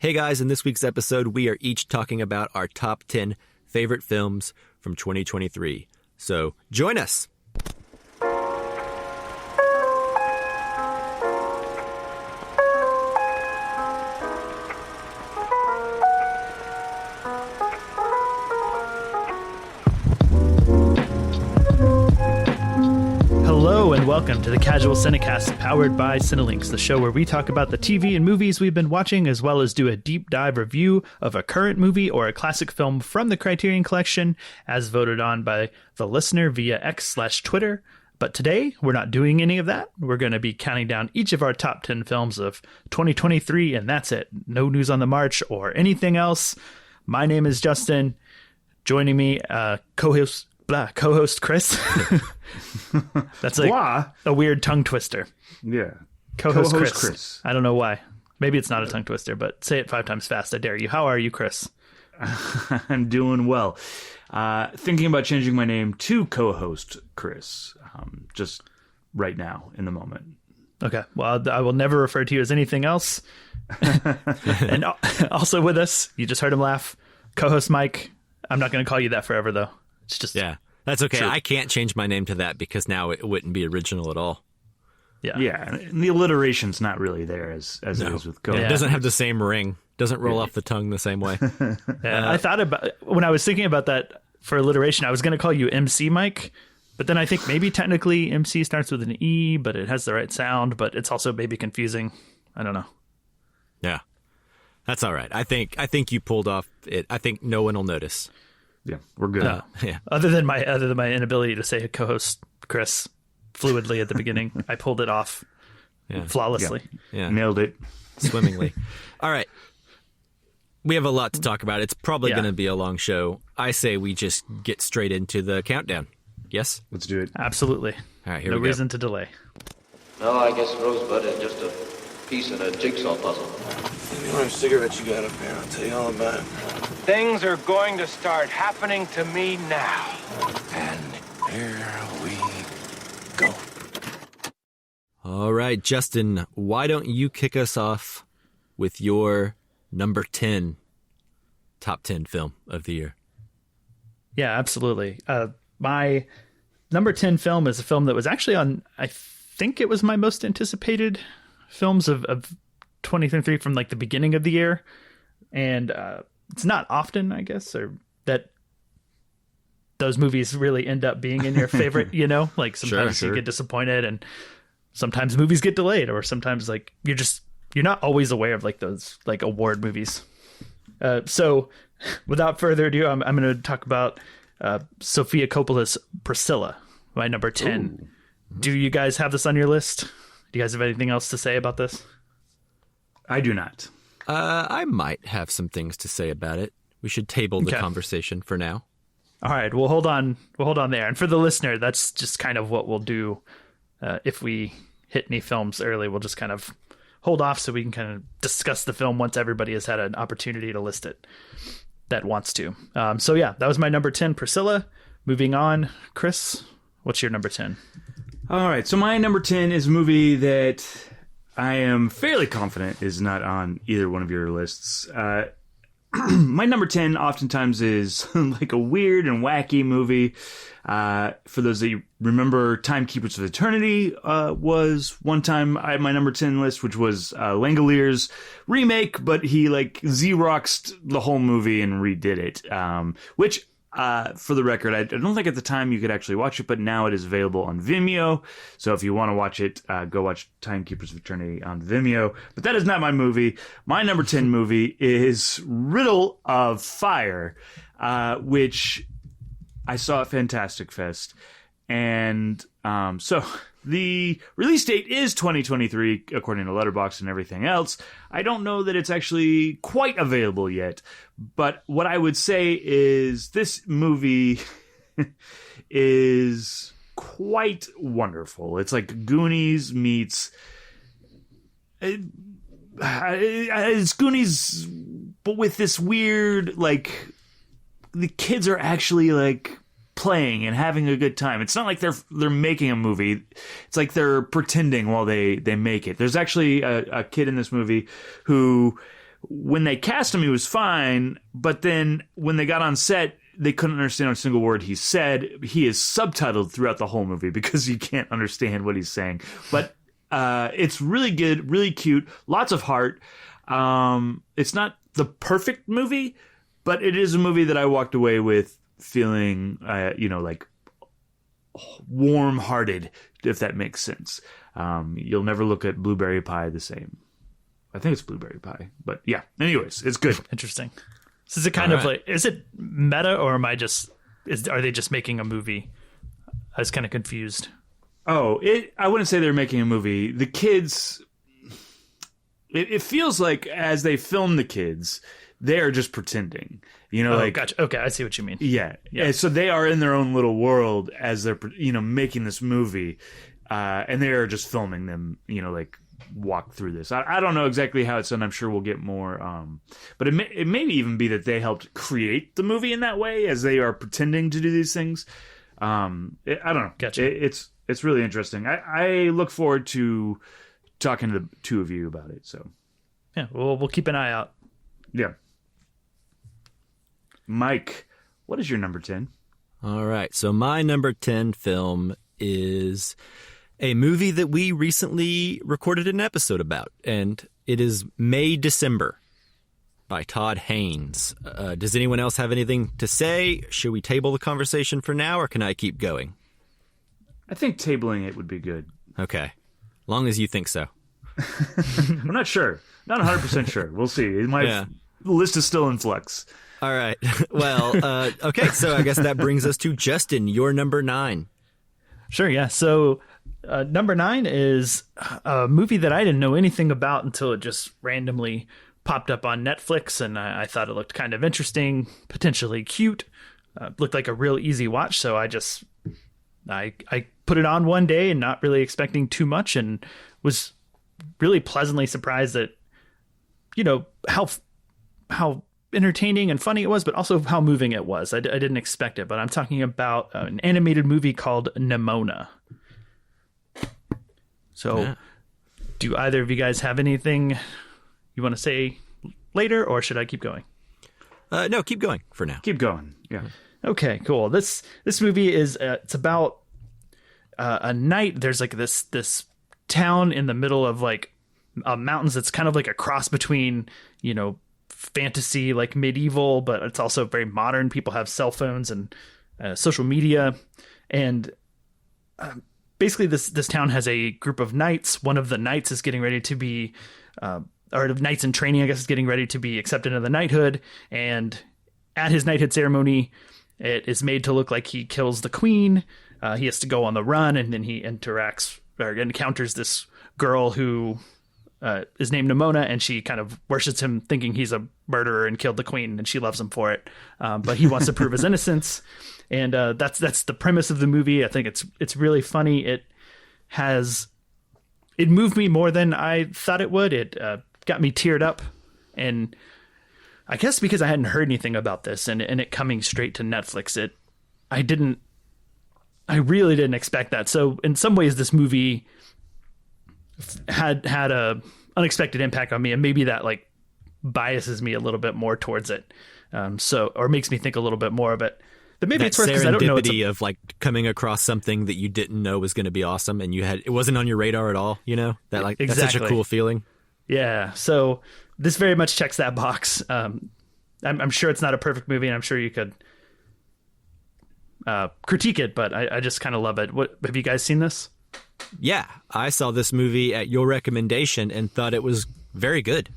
Hey guys, in this week's episode, we are each talking about our top 10 favorite films from 2023. So join us. Hello and welcome to the Casual Cinecast, powered by Cinelinks, the show where we talk about the TV and movies we've been watching, as well as do a deep dive review of a current movie or a classic film from the Criterion Collection, as voted on by the listener via X/Twitter. But today, we're not doing any of that. We're going to be counting down each of our top 10 films of 2023, and that's it. No news on the march or anything else. My name is Justin. Joining me, co-host Chris. That's like a weird tongue twister. Yeah. Co-host Chris. I don't know why. Maybe it's not a tongue twister, but say it 5 times fast. I dare you. How are you, Chris? I'm doing well. Thinking about changing my name to co-host Chris, just right now in the moment. Okay. Well, I will never refer to you as anything else. And also with us, you just heard him laugh, co-host Mike. I'm not going to call you that forever, though. It's just that's okay. True. I can't change my name to that because now it wouldn't be original at all. Yeah, and the alliteration's not really there as it is with co-host. It doesn't have the same ring. Doesn't roll off the tongue the same way. I thought about when I was thinking about that for alliteration, I was going to call you MC Mike, but then I think maybe technically MC starts with an E, but it has the right sound, but it's also maybe confusing. I don't know. Yeah, that's all right. I think you pulled off it. I think no one will notice. Yeah, we're good. Yeah. Other than my inability to say co-host Chris fluidly at the beginning, I pulled it off flawlessly. Yeah. Nailed it swimmingly. All right. We have a lot to talk about. It's probably going to be a long show. I say we just get straight into the countdown. Yes? Let's do it. Absolutely. All right, here we go. No reason to delay. No, I guess Rosebud is just a piece in a jigsaw puzzle. Any more cigarettes you got up there? I'll tell you all about it. Things are going to start happening to me now. And here we go. All right, Justin, why don't you kick us off with your number 10 top 10 film of the year? Yeah, absolutely. My number 10 film is a film that was actually on, I think it was my most anticipated films of 2023 from like the beginning of the year. And it's not often, I guess, or that those movies really end up being in your favorite, you know, like sometimes you get disappointed and sometimes movies get delayed, or sometimes like you're not always aware of like those like award movies. So without further ado, I'm going to talk about Sofia Coppola's Priscilla, my number 10. Ooh. Do you guys have this on your list? Do you guys have anything else to say about this? I do not. I might have some things to say about it. We should table the conversation for now. All right, we'll hold on there. And for the listener, that's just kind of what we'll do. If we hit any films early, we'll just kind of hold off so we can kind of discuss the film once everybody has had an opportunity to list it that wants to. So yeah, that was my number 10, Priscilla. Moving on, Chris, what's your number 10? All right, so my number 10 is a movie that I am fairly confident is not on either one of your lists. My number 10 oftentimes is like a weird and wacky movie. For those that you remember, Timekeepers of Eternity was one time I had my number 10 list, which was Langelier's remake, but he like Xeroxed the whole movie and redid it, which for the record, I don't think at the time you could actually watch it, but now it is available on Vimeo. So if you want to watch it, go watch Timekeepers of Eternity on Vimeo. But that is not my movie. My number 10 movie is Riddle of Fire, which I saw at Fantastic Fest. And so the release date is 2023, according to Letterboxd and everything else. I don't know that it's actually quite available yet. But what I would say is this movie is quite wonderful. It's like Goonies meets... It's Goonies, but with this weird, like... The kids are actually, like... playing and having a good time. It's not like they're making a movie. It's like they're pretending while they make it. There's actually a kid in this movie who when they cast him, he was fine. But then when they got on set, they couldn't understand a single word he said. He is subtitled throughout the whole movie because you can't understand what he's saying. But it's really good, really cute, lots of heart. It's not the perfect movie, but it is a movie that I walked away with feeling, like warm-hearted, if that makes sense. You'll never look at Blueberry Pie the same. I think it's Blueberry Pie, but yeah. Anyways, it's good. Interesting. So is it kind of like, is it meta, or are they just making a movie? I was kind of confused. I wouldn't say they're making a movie. The kids, it feels like as they film the kids, they are just pretending. Gotcha. Okay, I see what you mean. Yeah. So they are in their own little world as they're, making this movie, and they are just filming them, walk through this. I don't know exactly how it's done. I'm sure we'll get more. But it may even be that they helped create the movie in that way as they are pretending to do these things. I don't know. Gotcha. It's really interesting. I look forward to talking to the two of you about it. So yeah, we'll keep an eye out. Yeah. Mike, what is your number 10? All right. So my number 10 film is a movie that we recently recorded an episode about, and it is May December by Todd Haynes. Does anyone else have anything to say? Should we table the conversation for now, or can I keep going? I think tabling it would be good. Okay. Long as you think so. I'm not sure. Not 100% sure. We'll see. My list is still in flux. All right. Well, okay. So I guess that brings us to Justin, your number 9. Sure, yeah. So number 9 is a movie that I didn't know anything about until it just randomly popped up on Netflix, and I thought it looked kind of interesting, potentially cute, looked like a real easy watch. So I put it on one day and not really expecting too much, and was really pleasantly surprised at, how entertaining and funny it was, but also how moving it was. I didn't expect it, but I'm talking about an animated movie called Nimona. So do either of you guys have anything you want to say later, or should I keep going? No, keep going for now. Keep going. Yeah. Okay, cool. This movie is it's about a night. There's like this town in the middle of like mountains. It's kind of like a cross between, fantasy, like medieval, but it's also very modern. People have cell phones and social media, and basically this town has a group of knights. One of the knights is getting ready to be or knights in training, I guess, is getting ready to be accepted into the knighthood, and at his knighthood ceremony, it is made to look like he kills the queen. He has to go on the run, and then he encounters this girl who is named Nimona, and she kind of worships him, thinking he's a murderer and killed the queen, and she loves him for it. But he wants to prove his innocence, and that's the premise of the movie. I think it's really funny. It moved me more than I thought it would. It got me teared up, and I guess because I hadn't heard anything about this, and it coming straight to Netflix, I really didn't expect that. So in some ways, this movie had a unexpected impact on me, and maybe that like biases me a little bit more towards it. Or makes me think a little bit more of it. But maybe that it's worth, because I don't know. Serendipity of like coming across something that you didn't know was going to be awesome, and it wasn't on your radar at all. That like exactly. That's such a cool feeling. Yeah. So this very much checks that box. I'm sure it's not a perfect movie, and I'm sure you could critique it, but I just kind of love it. Have you guys seen this? Yeah, I saw this movie at your recommendation and thought it was very good.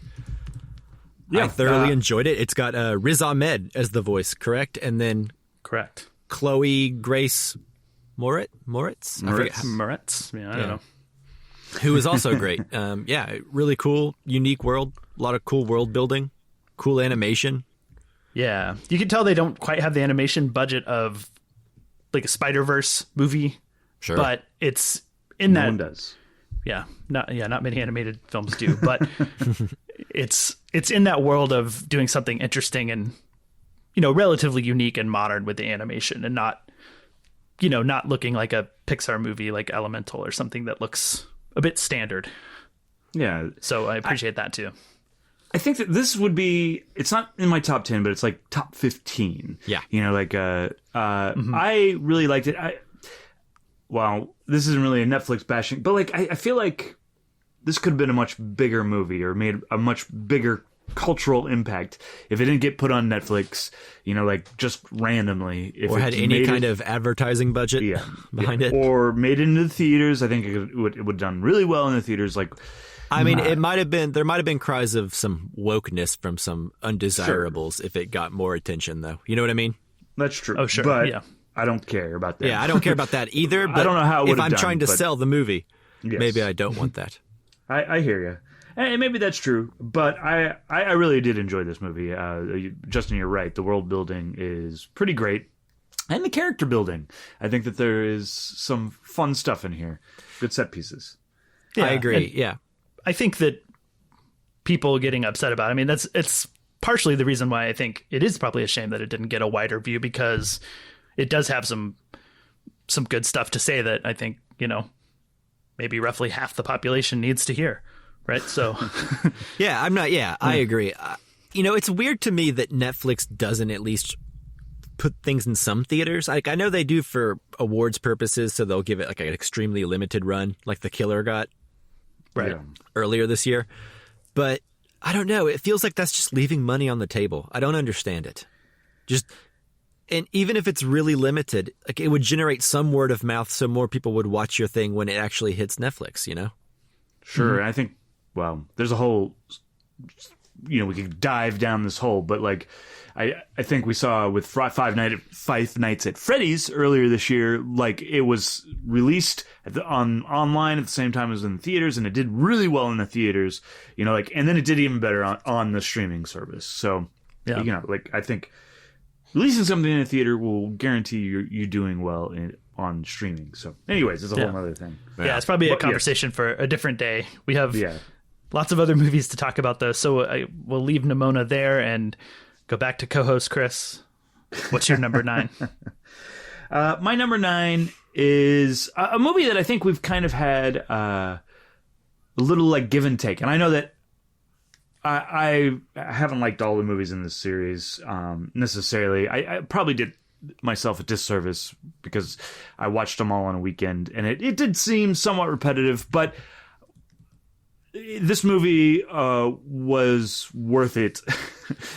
Yeah, I thoroughly enjoyed it. It's got Riz Ahmed as the voice, correct? And then correct, Chloe Grace Moritz. Yeah, I don't know. Who is also great. Really cool, unique world. A lot of cool world building, cool animation. Yeah, you can tell they don't quite have the animation budget of like a Spider-Verse movie. Sure, but it's in that. No one does. Not many animated films do, but it's in that world of doing something interesting and relatively unique and modern with the animation, and not looking like a Pixar movie like Elemental or something that looks a bit standard. Yeah. So I appreciate that too. I think that this would be, it's not in my top 10, but it's like top 15. Yeah. You know, like, I really liked it. Well, this isn't really a Netflix bashing, but like, I feel like this could have been a much bigger movie or made a much bigger cultural impact if it didn't get put on Netflix, you know, like just randomly. If or had any kind of advertising budget behind it. Or made it into the theaters. I think it would have done really well in the theaters. Like, I mean, there might have been cries of some wokeness from some undesirables if it got more attention, though. You know what I mean? That's true. Oh, sure. But yeah. I don't care about that. Yeah, I don't care about that either. But I don't know how it would if have I'm trying to sell the movie, maybe I don't want that. I hear you. And maybe that's true, but I really did enjoy this movie. Justin, you're right. The world building is pretty great. And the character building. I think that there is some fun stuff in here. Good set pieces. Yeah, I agree. Yeah. I think that people getting upset about it, I mean, it's partially the reason why I think it is probably a shame that it didn't get a wider view, because it does have some good stuff to say that I think, you know, maybe roughly half the population needs to hear. Right. So, I agree. You know, it's weird to me that Netflix doesn't at least put things in some theaters. Like, I know they do for awards purposes, so they'll give it like an extremely limited run, like The Killer got earlier this year. But I don't know. It feels like that's just leaving money on the table. I don't understand it. And even if it's really limited, like, it would generate some word of mouth so more people would watch your thing when it actually hits Netflix, you know? Sure. And I think, well, there's a whole, you know, we could dive down this hole, but like, I think we saw with Five Nights at Freddy's earlier this year, like, it was released online at the same time as in the theaters, and it did really well in the theaters, you know, like, and then it did even better on the streaming service. So, you know, like, I think releasing something in a theater will guarantee you doing well on streaming. So anyways, it's a whole other thing. Yeah, it's probably a conversation for a different day. We have lots of other movies to talk about, though, so we'll leave Nimona there and go back to co-host Chris. What's your number 9? My number 9 is a movie that I think we've kind of had a little like give and take. And I know that I haven't liked all the movies in this series necessarily. I probably did myself a disservice because I watched them all on a weekend, and it did seem somewhat repetitive, but this movie was worth it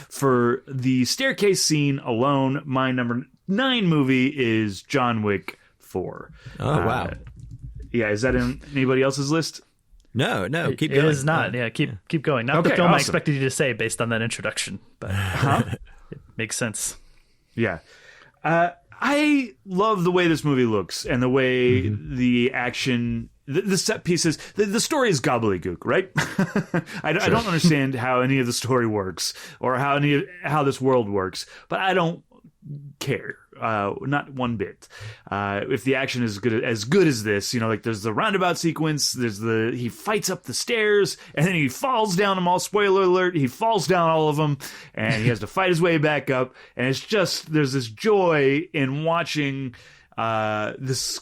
for the staircase scene alone. My number 9 movie is John Wick 4. Oh, wow. Yeah, is that in anybody else's list? No, keep going. It is not. Yeah, keep going. Not the film I expected you to say based on that introduction, but it makes sense. Yeah. I love the way this movie looks and the way the action, the set pieces, the story is gobbledygook, right? I don't understand how any of the story works or how this world works, but I don't care. Not one bit. If the action is as good as this, you know, like, there's the roundabout sequence, he fights up the stairs, and then he falls down them all. Spoiler alert, he falls down all of them, and he has to fight his way back up, and it's just, there's this joy in watching this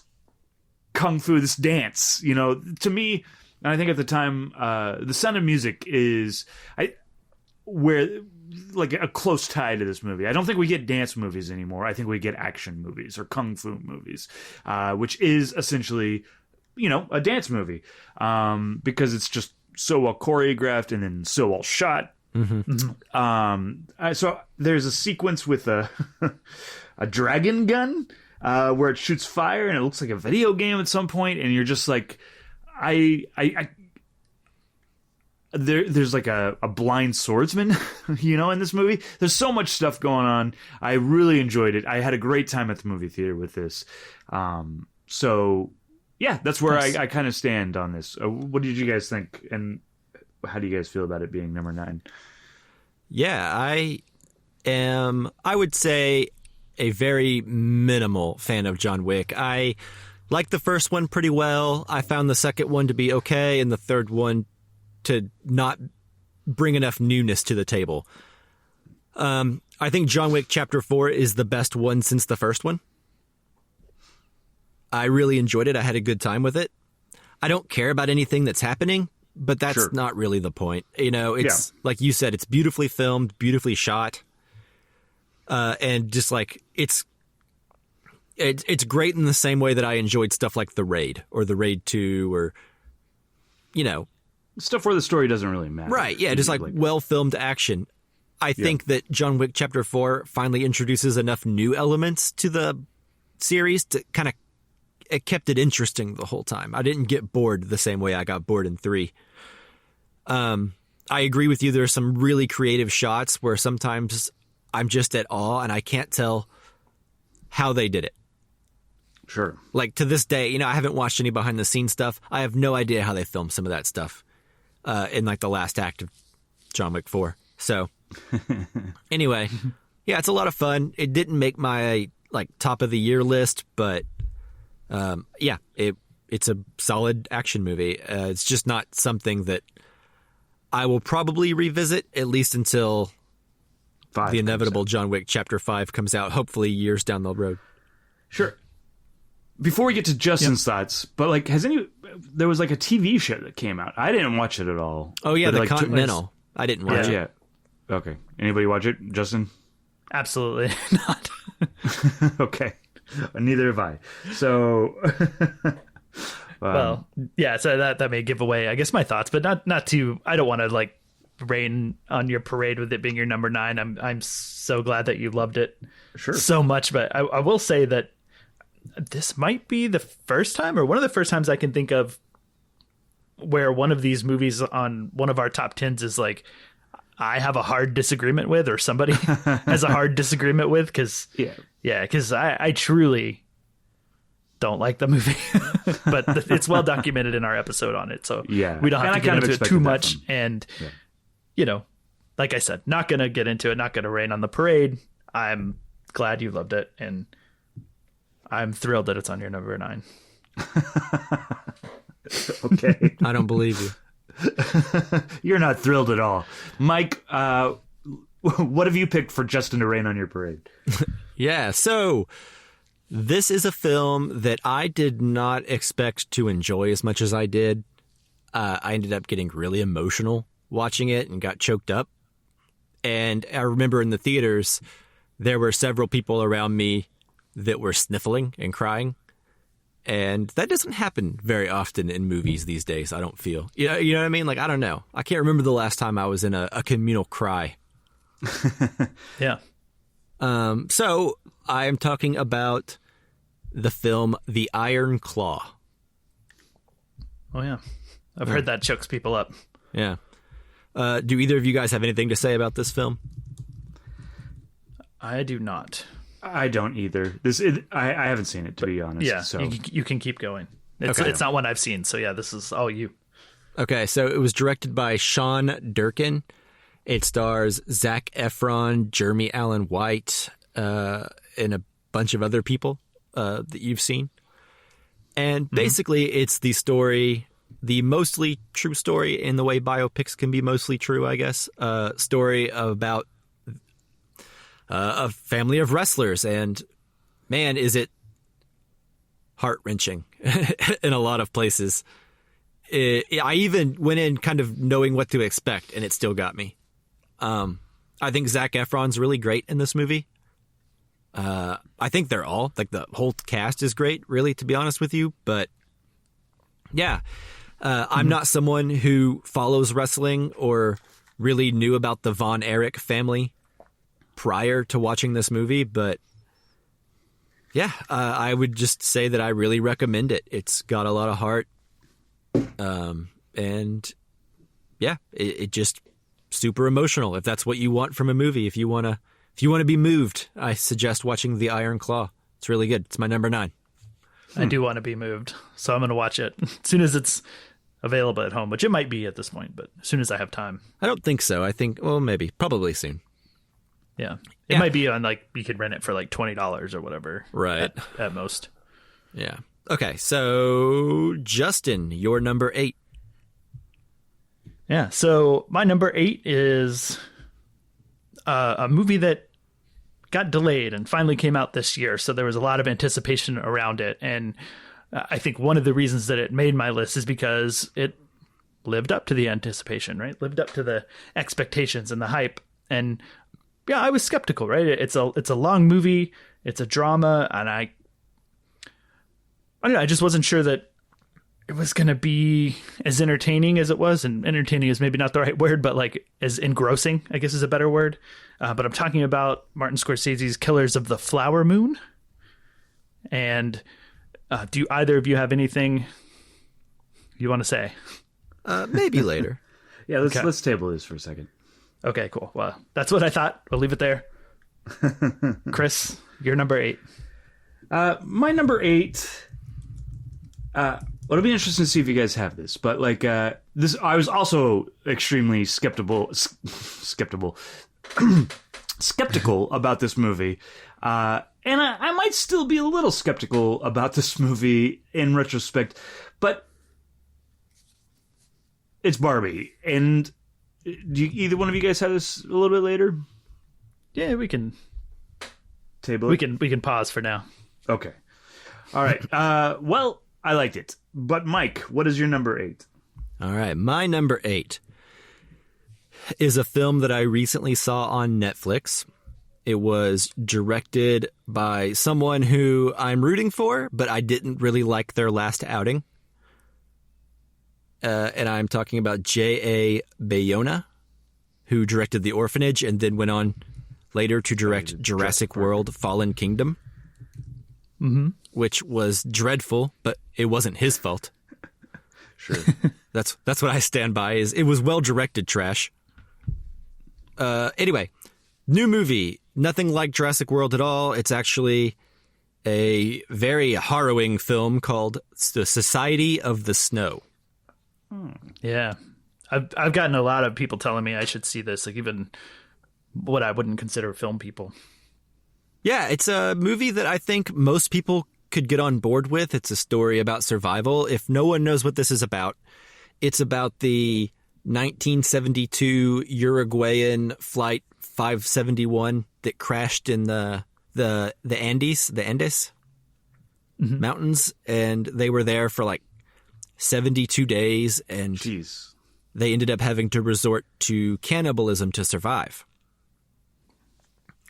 kung fu, this dance, you know, to me. And I think at the time, The Sound of Music is like a close tie to this movie. I don't think we get dance movies anymore. I think we get action movies or kung fu movies, which is essentially, you know, a dance movie, because it's just so well choreographed and then so well shot. So there's a sequence with a dragon gun where it shoots fire and it looks like a video game at some point, and you're just like, There's like a blind swordsman, you know, in this movie. There's so much stuff going on. I really enjoyed it. I had a great time at the movie theater with this. So, yeah, that's where I kind of stand on this. What did you guys think? And how do you guys feel about it being number 9? Yeah, I would say, a very minimal fan of John Wick. I liked the first one pretty well. I found the second one to be okay, and the third one to not bring enough newness to the table. I think John Wick Chapter 4 is the best one since the first one. I really enjoyed it. I had a good time with it. I don't care about anything that's happening, but that's Sure. not really the point. You know, it's like you said, it's beautifully filmed, beautifully shot. And just like it's great in the same way that I enjoyed stuff like The Raid or The Raid 2 or, you know, stuff where the story doesn't really matter. Right. Yeah. Just like well-filmed action. I think that John Wick Chapter 4 finally introduces enough new elements to the series to kind of, it kept it interesting the whole time. I didn't get bored the same way I got bored in 3. I agree with you. There are some really creative shots where sometimes I'm just at awe and I can't tell how they did it. Sure. Like to this day, you know, I haven't watched any behind the scenes stuff. I have no idea how they filmed some of that stuff in like the last act of John Wick 4. So anyway, yeah, it's a lot of fun. It didn't make my like top of the year list, but yeah, it's a solid action movie. It's just not something that I will probably revisit, at least until the inevitable John Wick Chapter 5 comes out, hopefully years down the road. Sure. Before we get to Justin's thoughts, but like, there was like a TV show that came out. I didn't watch it at all. Oh yeah, but The Continental. I didn't watch it. Yeah. Okay. Anybody watch it? Justin? Absolutely not. Okay. Neither have I. So, well, yeah. So that may give away, I guess, my thoughts, but not too. I don't want to like rain on your parade with it being your number 9. I'm so glad that you loved it so much, but I will say that this might be the first time, or one of the first times I can think of, where one of these movies on one of our top 10s is like I have a hard disagreement with, or somebody has a hard disagreement with, because I truly don't like the movie, but it's well documented in our episode on it, so we don't have to get into it too much. And you know, like I said, not gonna get into it, not gonna rain on the parade. I'm glad you loved it, and I'm thrilled that it's on your number 9. Okay. I don't believe you. You're not thrilled at all. Mike, what have you picked for Justin to rain on your parade? Yeah, so this is a film that I did not expect to enjoy as much as I did. I ended up getting really emotional watching it and got choked up. And I remember in the theaters, there were several people around me that were sniffling and crying. And that doesn't happen very often in movies these days, I don't feel. You know what I mean? Like, I don't know. I can't remember the last time I was in a communal cry. Yeah. So I am talking about the film The Iron Claw. Oh, yeah. I've heard that chokes people up. Yeah. Do either of you guys have anything to say about this film? I do not. I don't either. I haven't seen it, to be honest. Yeah, so. you can keep going. It's not one I've seen, so yeah, this is all you. Okay, so it was directed by Sean Durkin. It stars Zac Efron, Jeremy Allen White, and a bunch of other people that you've seen. And basically, it's the story, the mostly true story in the way biopics can be mostly true, I guess. Story about a family of wrestlers, and man, is it heart-wrenching in a lot of places. I even went in kind of knowing what to expect, and it still got me. I think Zac Efron's really great in this movie. I think they're all, like, the whole cast is great, really, to be honest with you. But yeah, I'm not someone who follows wrestling or really knew about the Von Erich family prior to watching this movie, but yeah, I would just say that I really recommend it. It's got a lot of heart, and yeah, it just super emotional. If that's what you want from a movie, if you want to be moved, I suggest watching The Iron Claw. It's really good. It's my number 9. I do want to be moved, so I'm going to watch it as soon as it's available at home, which it might be at this point, but as soon as I have time. I don't think so. I think, well, maybe, probably soon. Yeah. It might be on, like, you could rent it for like $20 or whatever. Right. At most. Yeah. Okay. So, Justin, your number 8. Yeah. So, my number 8 is a movie that got delayed and finally came out this year. So, there was a lot of anticipation around it. And I think one of the reasons that it made my list is because it lived up to the anticipation, right? Lived up to the expectations and the hype. And yeah, I was skeptical, right? It's a long movie, it's a drama, and I don't know, I just wasn't sure that it was going to be as entertaining as it was. And entertaining is maybe not the right word, but like as engrossing, I guess is a better word. But I'm talking about Martin Scorsese's Killers of the Flower Moon. And do either of you have anything you want to say? Maybe later. Yeah, let's table this for a second. Okay, cool. Well, that's what I thought. We'll leave it there. Chris, you're number 8. My number 8. It'll be interesting to see if you guys have this, but like this, I was also extremely skeptical about this movie, and I might still be a little skeptical about this movie in retrospect, but it's Barbie, and do either one of you guys have this a little bit later? Yeah, we can table. We can pause for now. Okay. All right. Well, I liked it. But Mike, what is your number 8? All right. My number 8 is a film that I recently saw on Netflix. It was directed by someone who I'm rooting for, but I didn't really like their last outing. And I'm talking about J.A. Bayona, who directed The Orphanage and then went on later to direct Jurassic World Fallen Kingdom. Mm-hmm. Which was dreadful, but it wasn't his fault. Sure. That's what I stand by, is it was well-directed trash. Anyway, new movie. Nothing like Jurassic World at all. It's actually a very harrowing film called The Society of the Snow. Yeah. I've gotten a lot of people telling me I should see this, like even what I wouldn't consider film people. Yeah, it's a movie that I think most people could get on board with. It's a story about survival. If no one knows what this is about, it's about the 1972 Uruguayan Flight 571 that crashed in the Andes mm-hmm. mountains, and they were there for like 72 days, and Jeez. They ended up having to resort to cannibalism to survive.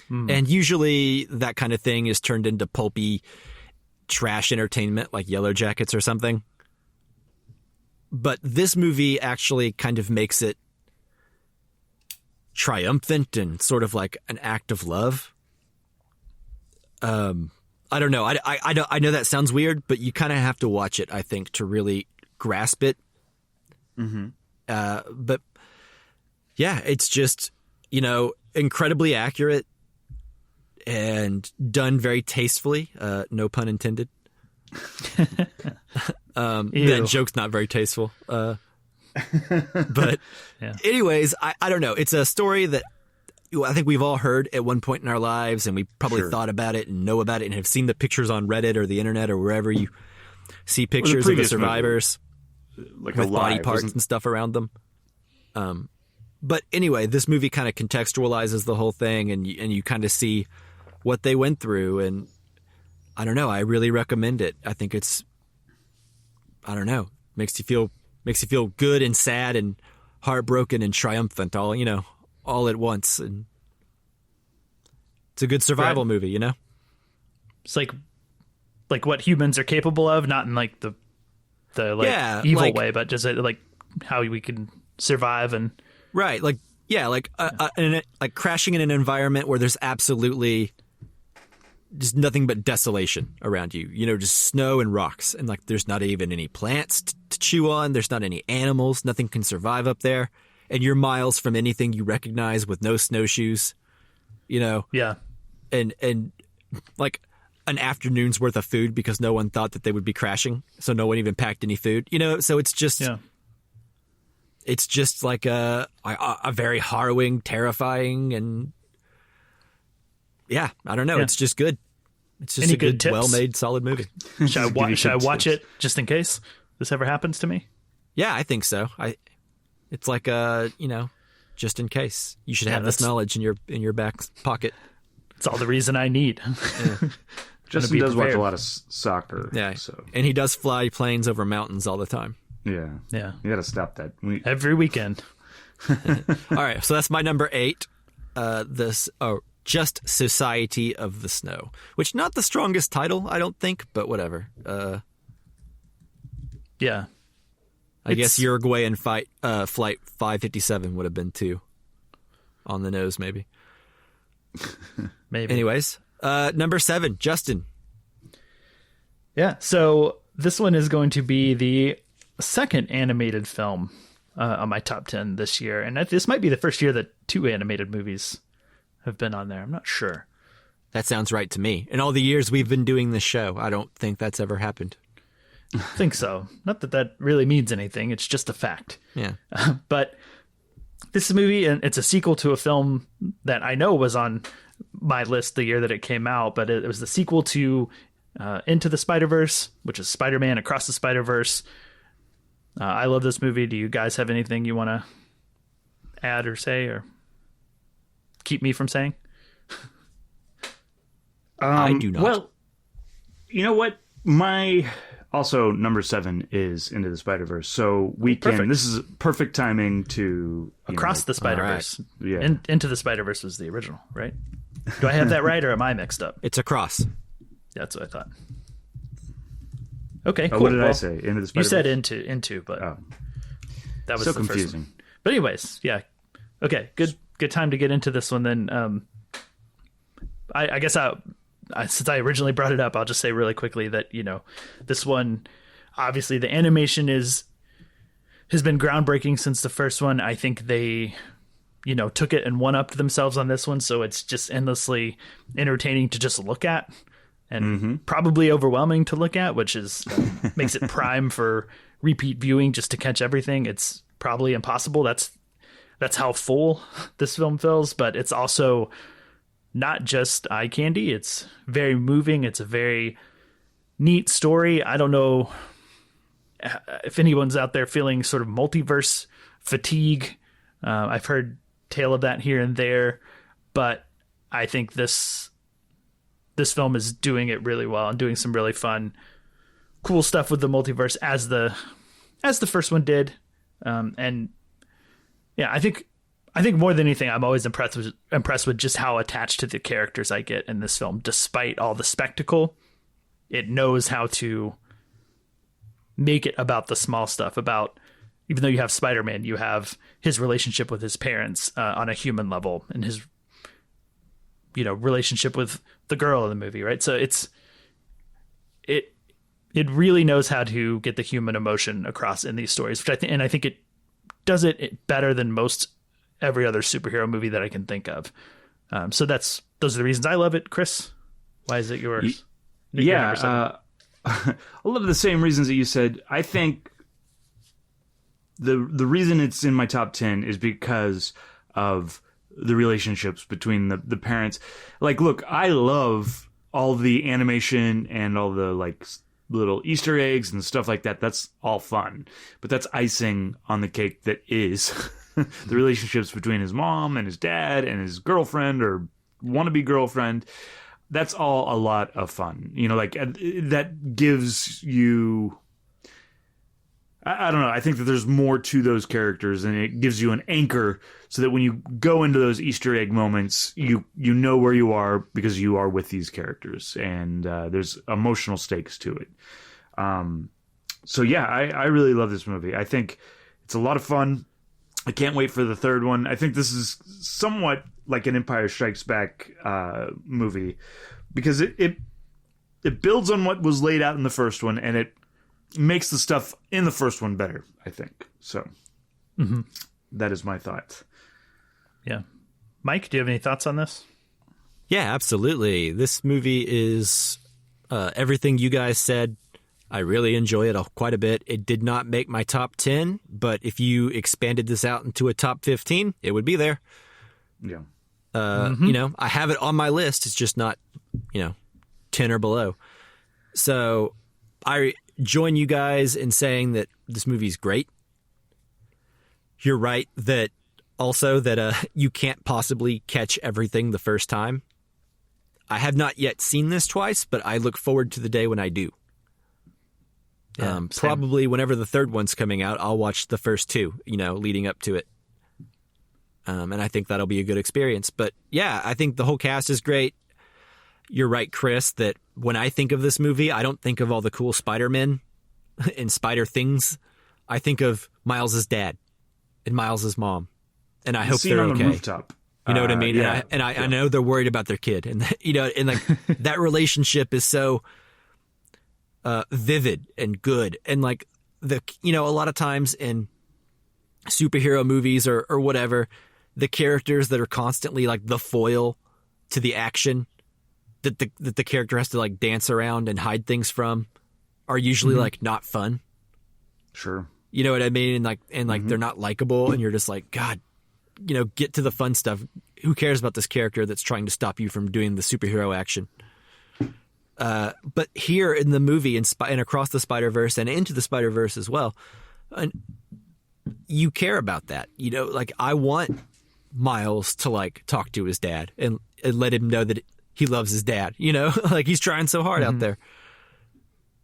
And usually that kind of thing is turned into pulpy trash entertainment like Yellow Jackets or something. But this movie actually kind of makes it triumphant and sort of like an act of love. I don't know. I know that sounds weird, but you kind of have to watch it, I think, to really grasp it. Mm-hmm. But yeah, it's just, incredibly accurate. And done very tastefully, no pun intended. That joke's not very tasteful. But yeah. Anyways, I don't know. It's a story that I think we've all heard at one point in our lives, and we probably thought about it and know about it and have seen the pictures on Reddit or the internet or wherever you see pictures of the survivors like with body parts and stuff around them. But anyway, this movie kind of contextualizes the whole thing, and you kind of see what they went through, and I don't know. I really recommend it. I think it's, I don't know, makes you feel good and sad and heartbroken and triumphant all at once, and it's a good survival movie. It's like what humans are capable of, not in like the evil way, but just like how we can survive and right, like crashing in an environment where there's absolutely just nothing but desolation around you, just snow and rocks, and like there's not even any plants to chew on, there's not any animals, nothing can survive up there, and you're miles from anything you recognize with no snowshoes, yeah, and like an afternoon's worth of food because no one thought that they would be crashing, so no one even packed any food, so it's just it's just like a very harrowing, terrifying, and yeah, I don't know. Yeah. It's just good. It's just a good, well-made, solid movie. Should I watch it just in case this ever happens to me? Yeah, I think so. It's like just in case. You should have this knowledge in your back pocket. It's all the reason I need. Yeah. Justin does watch a lot of soccer. Yeah, so. And he does fly planes over mountains all the time. Yeah. Yeah. You got to stop that. Every weekend. All right, so that's my number 8. Just Society of the Snow, which not the strongest title, I don't think, but whatever. Yeah. I guess Uruguayan Flight 557 would have been too on the nose, maybe. Maybe. Anyways, number 7, Justin. Yeah, so this one is going to be the second animated film on my top 10 this year. And this might be the first year that 2 animated movies have been on there. I'm not sure. That sounds right to me. In all the years we've been doing this show, I don't think that's ever happened. I think so. Not that that really means anything. It's just a fact. Yeah. But this movie, and it's a sequel to a film that I know was on my list the year that it came out, but it was the sequel to Into the Spider-Verse, which is Spider-Man Across the Spider-Verse. I love this movie. Do you guys have anything you want to add or say or keep me from saying? I do not. Well, you know what? My also number 7 is Into the Spider-Verse. So this is perfect timing to Across the Spider-Verse. Right. Yeah. Into the Spider-Verse was the original, right? Do I have that right or am I mixed up? It's Across. That's what I thought. Okay, cool. What did I say? Into the Spider-Verse? You said into, but that was so the confusing. first one. But anyways, yeah. Okay, good time to get into this one then. I guess since I originally brought it up, I'll just say really quickly that, this one, obviously the animation has been groundbreaking since the first one. I think they, took it and one-upped themselves on this one, so it's just endlessly entertaining to just look at and probably overwhelming to look at, which is makes it prime for repeat viewing just to catch everything. It's probably impossible. That's how full this film feels, but it's also not just eye candy. It's very moving. It's a very neat story. I don't know if anyone's out there feeling sort of multiverse fatigue. I've heard tale of that here and there, but I think this film is doing it really well and doing some really fun, cool stuff with the multiverse as the first one did. And yeah, I think more than anything, I'm always impressed with just how attached to the characters I get in this film. Despite all the spectacle, it knows how to make it about the small stuff. About, even though you have Spider-Man, you have his relationship with his parents on a human level, and his relationship with the girl in the movie, right? So it really knows how to get the human emotion across in these stories, which I think it does it better than most every other superhero movie that I can think of. So those are the reasons I love it. Chris, why is it yours? Yeah, a lot of the same reasons that you said. I think the reason it's in my top 10 is because of the relationships between the parents. Like, look, I love all the animation and all the little Easter eggs and stuff like that. That's all fun, but that's icing on the cake that is the relationships between his mom and his dad and his girlfriend or wannabe girlfriend. That's all a lot of fun. That gives you, I don't know. I think that there's more to those characters, and it gives you an anchor so that when you go into those Easter egg moments, you know where you are because you are with these characters, and there's emotional stakes to it. So yeah, I really love this movie. I think it's a lot of fun. I can't wait for the third one. I think this is somewhat like an Empire Strikes Back movie because it builds on what was laid out in the first one, and it makes the stuff in the first one better, I think. So that is my thought. Yeah. Mike, do you have any thoughts on this? Yeah, absolutely. This movie is everything you guys said. I really enjoy it quite a bit. It did not make my top 10, but if you expanded this out into a top 15, it would be there. Yeah. I have it on my list. It's just not, 10 or below. So I join you guys in saying that this movie's great. You're right that also that you can't possibly catch everything the first time. I have not yet seen this twice, but I look forward to the day when I do. Probably whenever the third one's coming out, I'll watch the first two, leading up to it. And I think that'll be a good experience. But yeah, I think the whole cast is great. You're right, Chris, that when I think of this movie, I don't think of all the cool Spider-Men and spider things. I think of Miles' dad and Miles' mom. And I hope they're okay. The rooftop. You know what I mean? Yeah. I know they're worried about their kid. And, and like that relationship is so vivid and good. And like a lot of times in superhero movies or whatever, the characters that are constantly like the foil to the action that the character has to like dance around and hide things from are usually like not fun. Sure. You know what I mean? And like they're not likable, and you're just like, God, get to the fun stuff. Who cares about this character that's trying to stop you from doing the superhero action? But here in the movie and Across the Spider-Verse and Into the Spider-Verse as well, you care about that. Like I want Miles to like talk to his dad and let him know that he loves his dad, like he's trying so hard out there.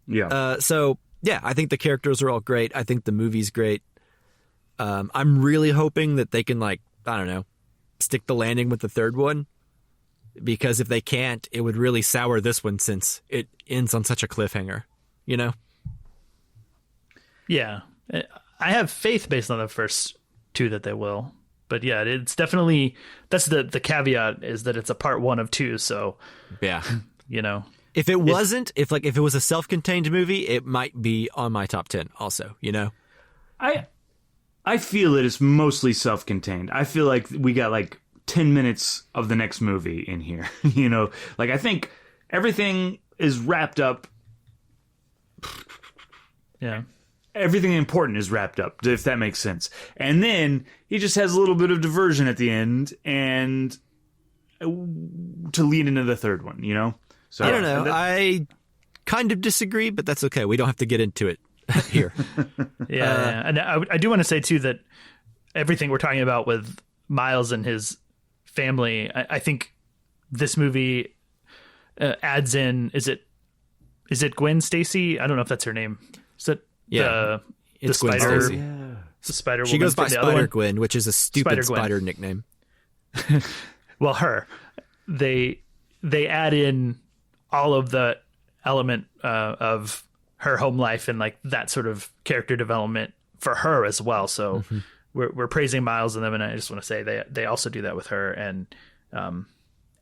Yeah. So yeah, I think the characters are all great. I think the movie's great. I'm really hoping that they can stick the landing with the third one, because if they can't, it would really sour this one since it ends on such a cliffhanger, Yeah. I have faith based on the first two that they will. But yeah, it's definitely, that's the caveat, is that it's a part one of two. So yeah, if it wasn't, if it was a self-contained movie, it might be on my top 10 also, I feel it is mostly self-contained. I feel like we got like 10 minutes of the next movie in here, like I think everything is wrapped up. Yeah. Everything important is wrapped up, if that makes sense. And then he just has a little bit of diversion at the end and to lead into the third one, So I don't know. I kind of disagree, but that's okay. We don't have to get into it here. Yeah. And I do want to say too that everything we're talking about with Miles and his family, I think this movie adds in, is it Gwen Stacy? I don't know if that's her name. Is it? Yeah, the spider. Stacy. Yeah. The Spider. She goes by Spider Gwen, which is a stupid Spider-Gwen. spider nickname. Well, they add in all of the element of her home life and like that sort of character development for her as well. So we're praising Miles and them, and I just want to say they also do that with her and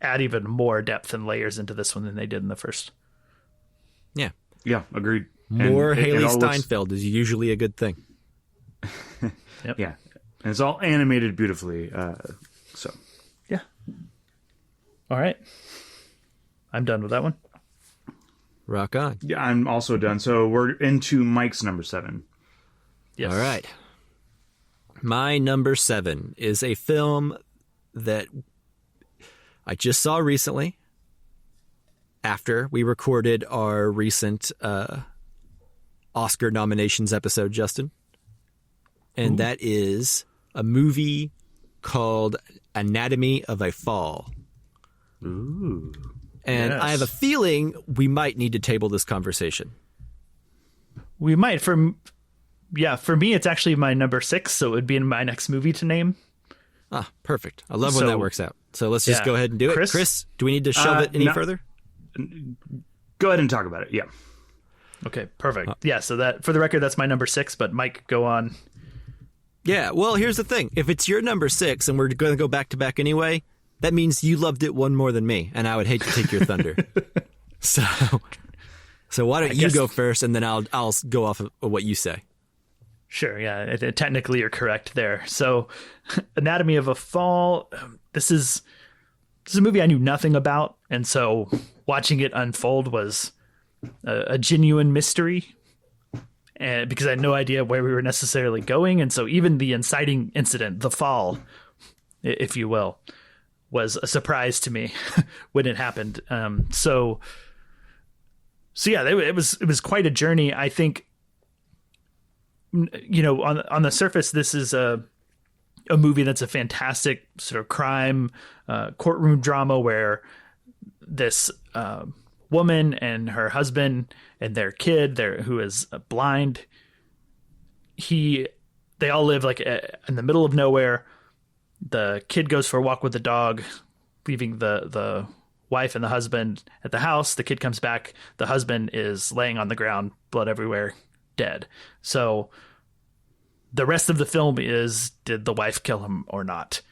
add even more depth and layers into this one than they did in the first. Yeah. Yeah, agreed. More And Haley it all Steinfeld is usually a good thing. Yep. Yeah, and it's all animated beautifully. So yeah. All right, I'm done with that one. Rock on. Yeah, I'm also done. So we're into Mike's number 7. Yes. All right. My number 7 is a film that I just saw recently after we recorded our recent Oscar nominations episode, Justin. And that is a movie called Anatomy of a Fall. Ooh. And Yes. I have a feeling we might need to table this conversation. We might. For me, it's actually my number 6, so it would be in my next movie to name. Ah, perfect. I love when So- that works out. So let's just Yeah. go ahead and do it. Chris? Do we need to shove it any no. further? Go ahead and talk about it. Yeah. Okay, perfect. Yeah, so that, for the record, that's my number 6, but Mike, go on. Yeah, well, here's the thing. If it's your number 6 and we're going to go back to back anyway, that means you loved it one more than me, and I would hate to take your thunder. So why don't you go first, and then I'll go off of what you say. Sure, yeah, technically you're correct there. So Anatomy of a Fall, this is a movie I knew nothing about, and so watching it unfold was a genuine mystery, and because I had no idea where we were necessarily going, and so even the inciting incident, the fall, if you will, was a surprise to me when it happened. So yeah, it was quite a journey. I think, on the surface, this is a movie that's a fantastic sort of crime courtroom drama where this woman and her husband and their kid who is blind. They all live like in the middle of nowhere. The kid goes for a walk with the dog, leaving the wife and the husband at the house. The kid comes back. The husband is laying on the ground, blood everywhere, dead. So the rest of the film is, did the wife kill him or not?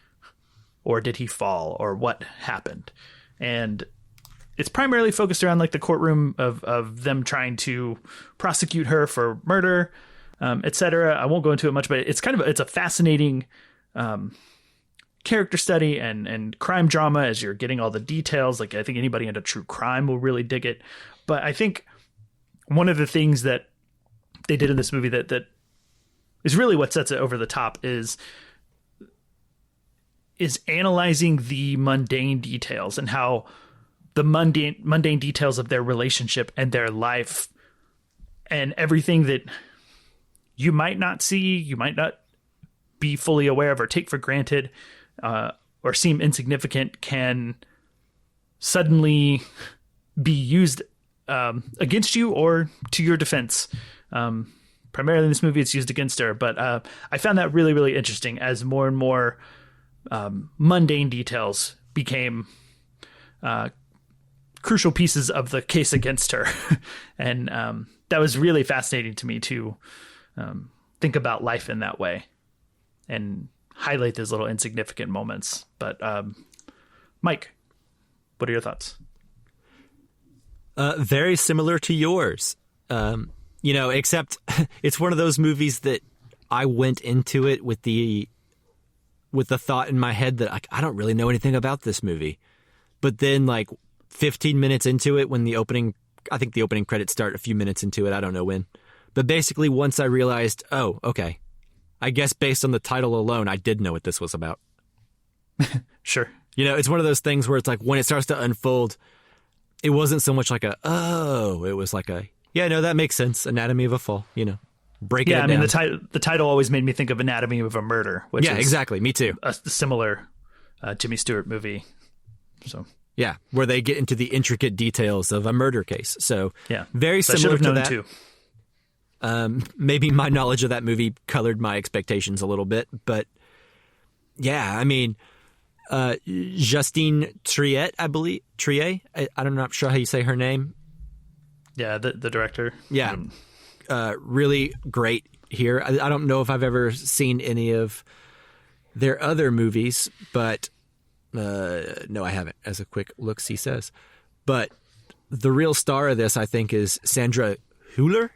Or did he fall? Or what happened? And it's primarily focused around like the courtroom of them trying to prosecute her for murder, etc. I won't go into it much, but it's a fascinating character study and crime drama as you're getting all the details. Like, I think anybody into true crime will really dig it. But I think one of the things that they did in this movie that is really what sets it over the top is analyzing the mundane details and how the mundane details of their relationship and their life and everything that you might not see, you might not be fully aware of or take for granted, or seem insignificant, can suddenly be used against you or to your defense. Primarily in this movie, it's used against her, but I found that really, really interesting as more and more mundane details became crucial pieces of the case against her. And that was really fascinating to me to think about life in that way and highlight those little insignificant moments. But Mike, what are your thoughts? Very similar to yours. Except it's one of those movies that I went into it with the thought in my head that I don't really know anything about this movie. But then like 15 minutes into it, when I think the opening credits start a few minutes into it, I don't know when. But basically once I realized, oh, okay, I guess based on the title alone, I did know what this was about. Sure. It's one of those things where it's like when it starts to unfold, it wasn't so much like it was like that makes sense. Anatomy of a Fall, breaking it down. Yeah, I mean, the title always made me think of Anatomy of a Murder, which is exactly. Me too. A similar Jimmy Stewart movie. So yeah, where they get into the intricate details of a murder case. So yeah, very similar to that. Too. Maybe my knowledge of that movie colored my expectations a little bit, but yeah, I mean, Justine Triet, I believe. Triet? I'm not sure how you say her name. Yeah, the director. Yeah, really great here. I don't know if I've ever seen any of their other movies, but no, I haven't, as a quick look, he says. But the real star of this, I think, is Sandra Hüller.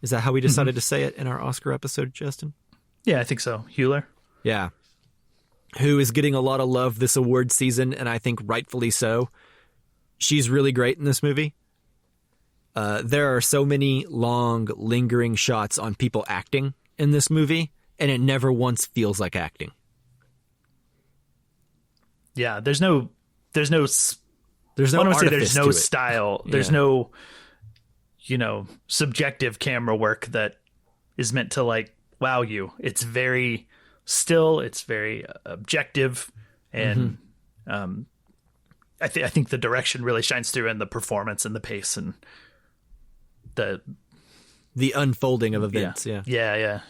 Is that how we decided to say it in our Oscar episode, Justin? Yeah, I think so. Hüller. Yeah. Who is getting a lot of love this award season, and I think rightfully so. She's really great in this movie. There are so many long, lingering shots on people acting in this movie, and it never once feels like acting. Yeah, there's no artifice there's no to style. Yeah. There's no, subjective camera work that is meant to like wow you. It's very still. It's very objective, and I think the direction really shines through in the performance and the pace and the unfolding of events. Yeah.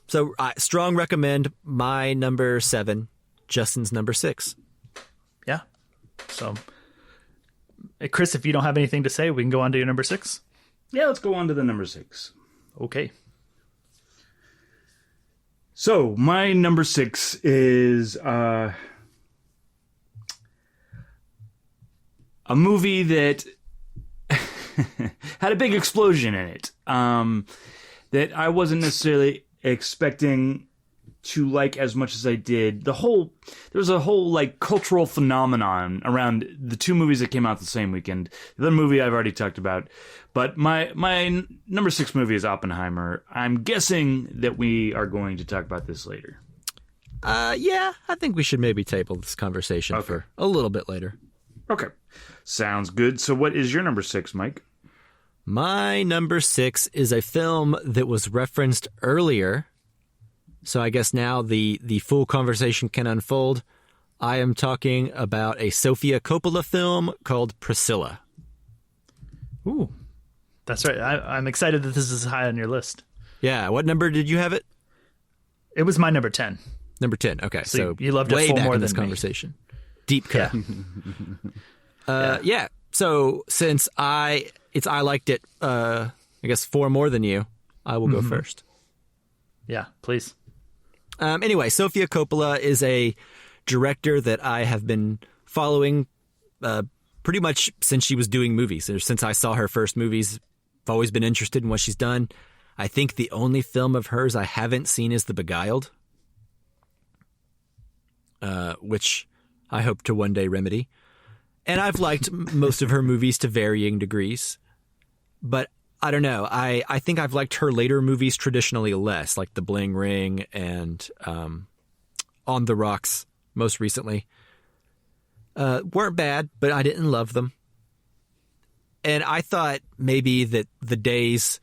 So strong recommend. My number 7, Justin's number 6. Yeah. So, Chris, if you don't have anything to say, we can go on to your number 6. Yeah, let's go on to the number 6. Okay. So my number 6 is a movie that had a big explosion in it that I wasn't necessarily expecting to like as much as I did. There was a whole like cultural phenomenon around the two movies that came out the same weekend. The other movie I've already talked about, but my number 6 movie is Oppenheimer. I'm guessing that we are going to talk about this later. Yeah, I think we should maybe table this conversation for a little bit later. Okay. Sounds good. So what is your number 6, Mike? My number 6 is a film that was referenced earlier. So I guess now the full conversation can unfold. I am talking about a Sofia Coppola film called Priscilla. Ooh, that's right. I'm excited that this is high on your list. Yeah. What number did you have it? It was my number 10. Number 10. Okay. So you loved it way full back more in than this me. conversation. Deep cut. Yeah. Yeah. So since I liked it, I guess 4 more than you, I will go first. Yeah, please. Anyway, Sofia Coppola is a director that I have been following pretty much since she was doing movies. Since I saw her first movies, I've always been interested in what she's done. I think the only film of hers I haven't seen is The Beguiled, which I hope to one day remedy. And I've liked most of her movies to varying degrees. But I don't know. I think I've liked her later movies traditionally less, like The Bling Ring and On the Rocks most recently. Weren't bad, but I didn't love them. And I thought maybe that the days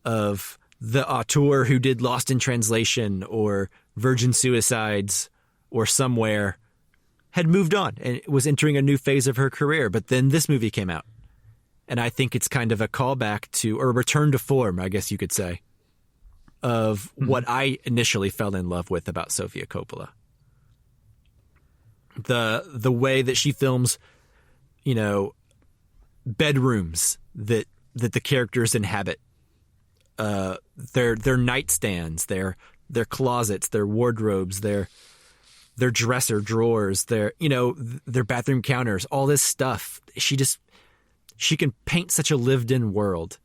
of the auteur who did Lost in Translation or Virgin Suicides or Somewhere had moved on and was entering a new phase of her career. But then this movie came out. And I think it's kind of a callback to, or a return to form, I guess you could say, of what I initially fell in love with about Sofia Coppola. The way that she films, bedrooms that the characters inhabit, their nightstands, their closets, their wardrobes, their dresser drawers, their bathroom counters, all this stuff. She can paint such a lived-in world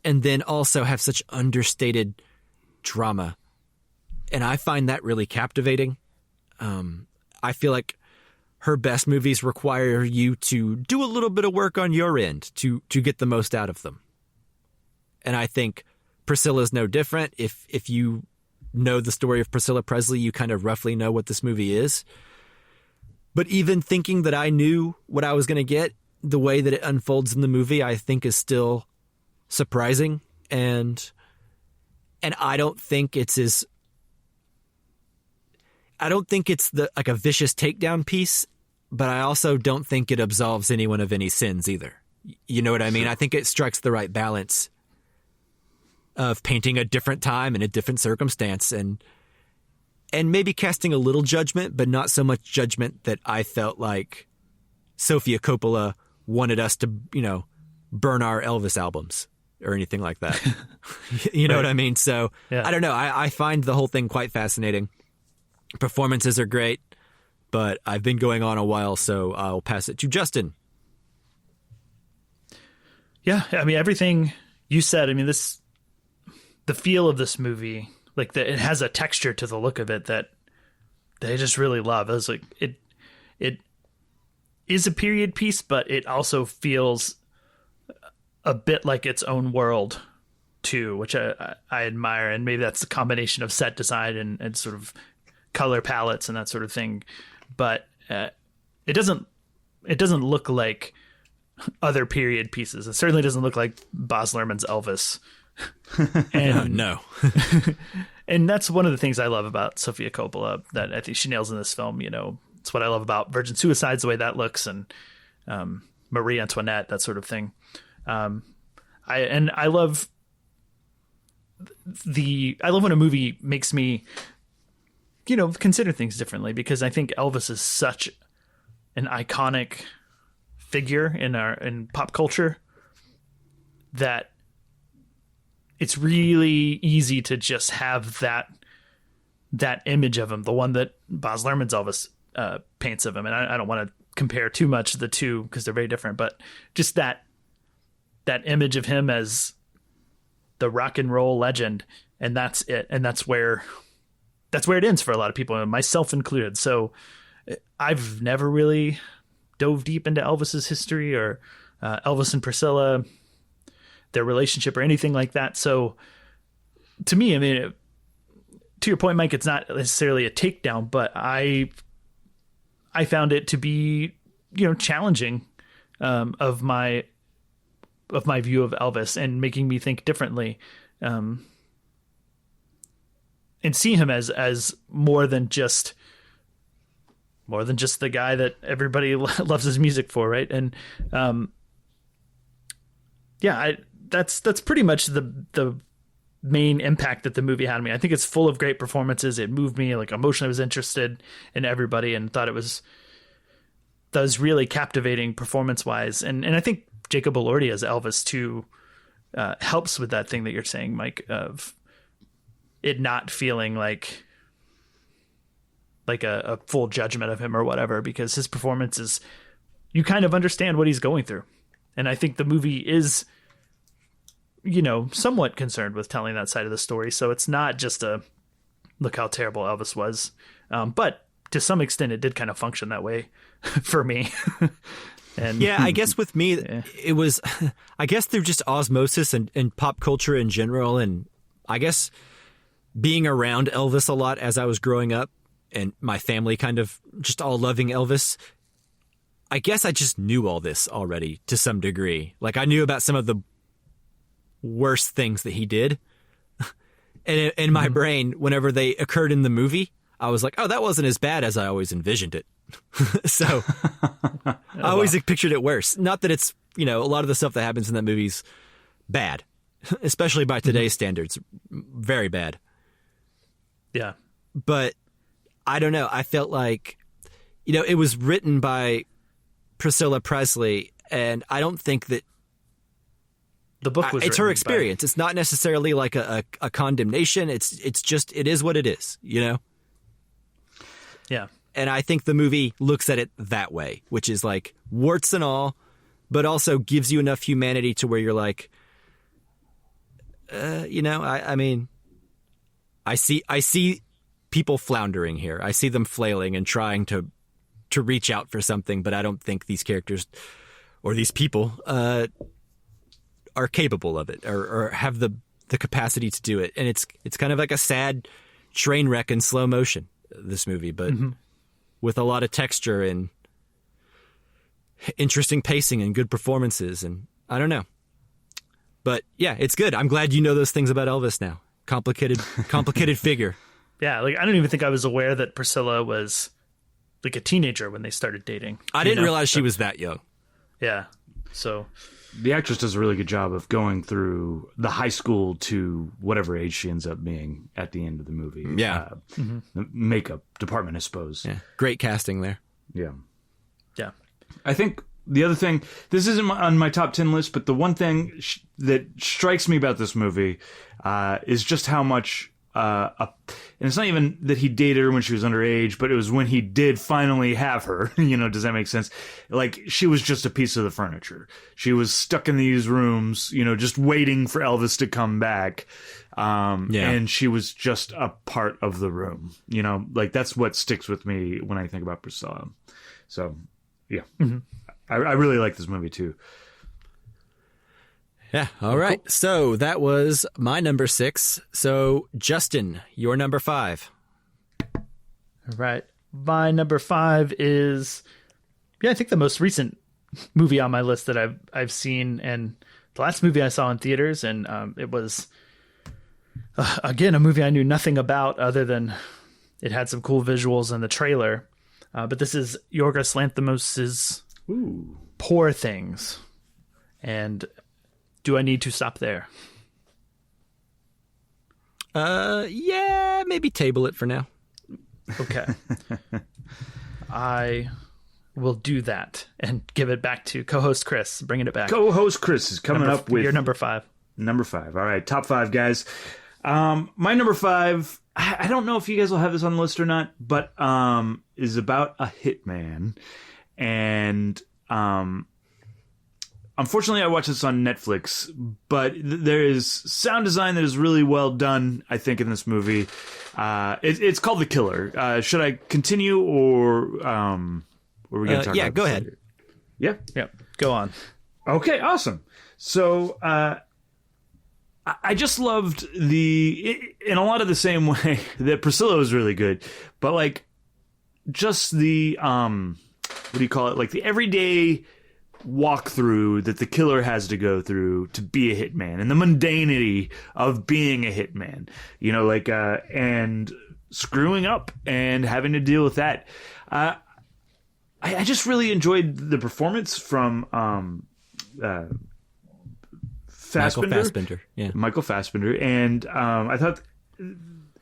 and then also have such understated drama. And I find that really captivating. I feel like her best movies require you to do a little bit of work on your end to get the most out of them. And I think Priscilla's no different. If you know the story of Priscilla Presley, you kind of roughly know what this movie is. But even thinking that I knew what I was going to get, the way that it unfolds in the movie, I think is still surprising. And I don't think it's like a vicious takedown piece, but I also don't think it absolves anyone of any sins either. You know what I mean? Sure. I think it strikes the right balance of painting a different time and a different circumstance and maybe casting a little judgment, but not so much judgment that I felt like Sofia Coppola wanted us to, burn our Elvis albums or anything like that. You know right. What I mean? So yeah. I don't know. I find the whole thing quite fascinating. Performances are great, but I've been going on a while, so I'll pass it to Justin. Yeah. I mean, everything you said, the feel of this movie, like it has a texture to the look of it that I just really love. I was like, it is a period piece, but it also feels a bit like its own world too, which I admire. And maybe that's the combination of set design and sort of color palettes and that sort of thing. But it doesn't look like other period pieces. It certainly doesn't look like Baz Luhrmann's Elvis. And no. And that's one of the things I love about Sofia Coppola that I think she nails in this film. It's what I love about Virgin Suicides, the way that looks, and Marie Antoinette, that sort of thing. I love when a movie makes me, consider things differently, because I think Elvis is such an iconic figure in pop culture that it's really easy to just have that image of him, the one that Baz Luhrmann's Elvis paints of him. And I don't want to compare too much the two because they're very different, but just that image of him as the rock and roll legend, and that's it. And that's where it ends for a lot of people, myself included. So I've never really dove deep into Elvis's history or Elvis and Priscilla, their relationship or anything like that. So to me, to your point, Mike, it's not necessarily a takedown, but I found it to be, challenging of my view of Elvis and making me think differently, and see him as more than just more than just the guy that everybody loves his music for, right? And that's pretty much the main impact that the movie had on me. I think it's full of great performances. It moved me, like, emotionally. I was interested in everybody and thought it was really captivating performance-wise. And I think Jacob Elordi as Elvis too helps with that thing that you're saying, Mike, of it not feeling like a full judgment of him or whatever, because his performance is, you kind of understand what he's going through. And I think the movie is, somewhat concerned with telling that side of the story. So it's not just a look how terrible Elvis was. But to some extent it did kind of function that way for me. And yeah, I guess with me, it was, I guess through just osmosis and pop culture in general. And I guess being around Elvis a lot as I was growing up and my family kind of just all loving Elvis, I guess I just knew all this already to some degree. Like, I knew about some of the worst things that he did. And in my brain, whenever they occurred in the movie, I was like, oh, that wasn't as bad as I always envisioned it. So I always pictured it worse. Not that it's, a lot of the stuff that happens in that movie's bad, especially by today's standards, very bad. Yeah. But I don't know. I felt like, it was written by Priscilla Presley, and I don't think that the book was it's her experience. It's not necessarily like a condemnation. It's just, it is what it is, Yeah. And I think the movie looks at it that way, which is like warts and all, but also gives you enough humanity to where you're like, I mean, I see people floundering here. I see them flailing and trying to reach out for something, but I don't think these characters or these people are capable of it or have the capacity to do it. And it's kind of like a sad train wreck in slow motion, this movie, but with a lot of texture and interesting pacing and good performances. And I don't know, but yeah, it's good. I'm glad you know those things about Elvis now. Complicated figure. Yeah. Like, I don't even think I was aware that Priscilla was like a teenager when they started dating. I didn't realize she was that young. Yeah. So the actress does a really good job of going through the high school to whatever age she ends up being at the end of the movie. Yeah. The makeup department, I suppose. Yeah. Great casting there. Yeah. Yeah. I think the other thing, this isn't on my top 10 list, but the one thing that strikes me about this movie is just how much, and it's not even that he dated her when she was underage, but it was when he did finally have her, does that make sense? Like, she was just a piece of the furniture. She was stuck in these rooms, just waiting for Elvis to come back. And she was just a part of the room, like, that's what sticks with me when I think about Priscilla. So, yeah, I really like this movie too. Yeah. All right. Cool. So that was my number 6. So Justin, your number 5. All right. My number 5 is, I think the most recent movie on my list that I've seen, and the last movie I saw in theaters, and it was again a movie I knew nothing about other than it had some cool visuals in the trailer. But this is Yorgos Lanthimos's Poor Things, and do I need to stop there? Yeah, maybe table it for now. Okay. I will do that and give it back to co-host Chris, bringing it back. Co-host Chris is coming up with your number 5. Number 5. All right, top 5, guys. My number 5, I don't know if you guys will have this on the list or not, but is about a hitman. And unfortunately, I watched this on Netflix, but there is sound design that is really well done, I think, in this movie. It's called The Killer. Should I continue, or are we going to talk about go ahead. Yeah? Yeah, go on. Okay, awesome. So I just loved in a lot of the same way that Priscilla was really good, but like just the, what do you call it? Like the everyday walkthrough that the killer has to go through to be a hitman, and the mundanity of being a hitman, and screwing up and having to deal with that. I just really enjoyed the performance from Fassbender. Michael Fassbender, and I thought.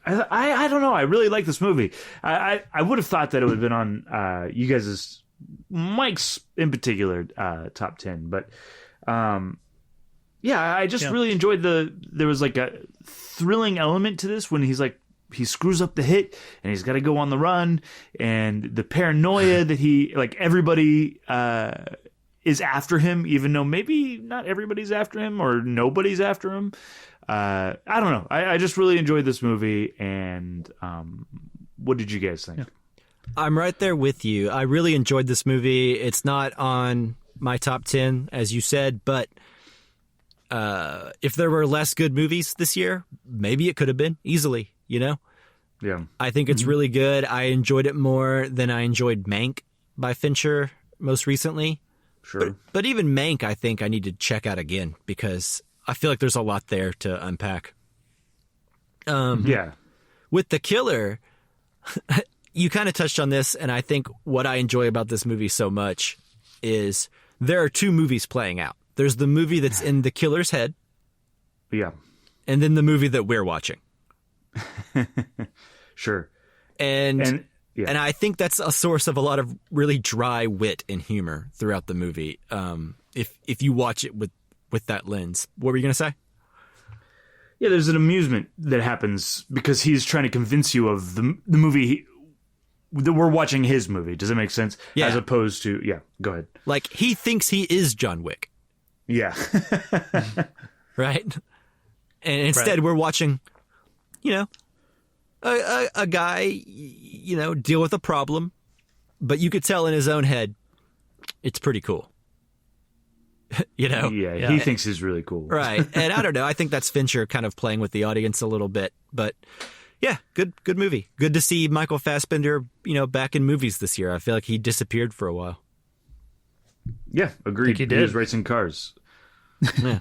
I don't know. I really like this movie. I would have thought that it would have been on you guys' Mike's in particular top 10, but I just really enjoyed there was like a thrilling element to this when he screws up the hit and he's got to go on the run, and the paranoia that everybody is after him, even though maybe not everybody's after him or nobody's after him. I don't know. I just really enjoyed this movie, and what did you guys think? Yeah. I'm right there with you. I really enjoyed this movie. It's not on my top 10, as you said, but if there were less good movies this year, maybe it could have been easily, Yeah. I think it's really good. I enjoyed it more than I enjoyed Mank by Fincher most recently. Sure. But even Mank, I think I need to check out again because I feel like there's a lot there to unpack. With The Killer, you kind of touched on this, and I think what I enjoy about this movie so much is there are two movies playing out. There's the movie that's in the killer's head. Yeah. And then the movie that we're watching. Sure. And I think that's a source of a lot of really dry wit and humor throughout the movie. If you watch it with that lens. What were you going to say? Yeah, there's an amusement that happens because he's trying to convince you of the movie that we're watching his movie. Does that make sense? Yeah. As opposed to, go ahead. Like, he thinks he is John Wick. Yeah. Right? And instead we're watching, a guy, deal with a problem, but you could tell in his own head, it's pretty cool. He thinks he's really cool. Right. And I don't know. I think that's Fincher kind of playing with the audience a little bit. But yeah, good movie. Good to see Michael Fassbender, back in movies this year. I feel like he disappeared for a while. Yeah, agreed. He did. He was racing cars. Yeah.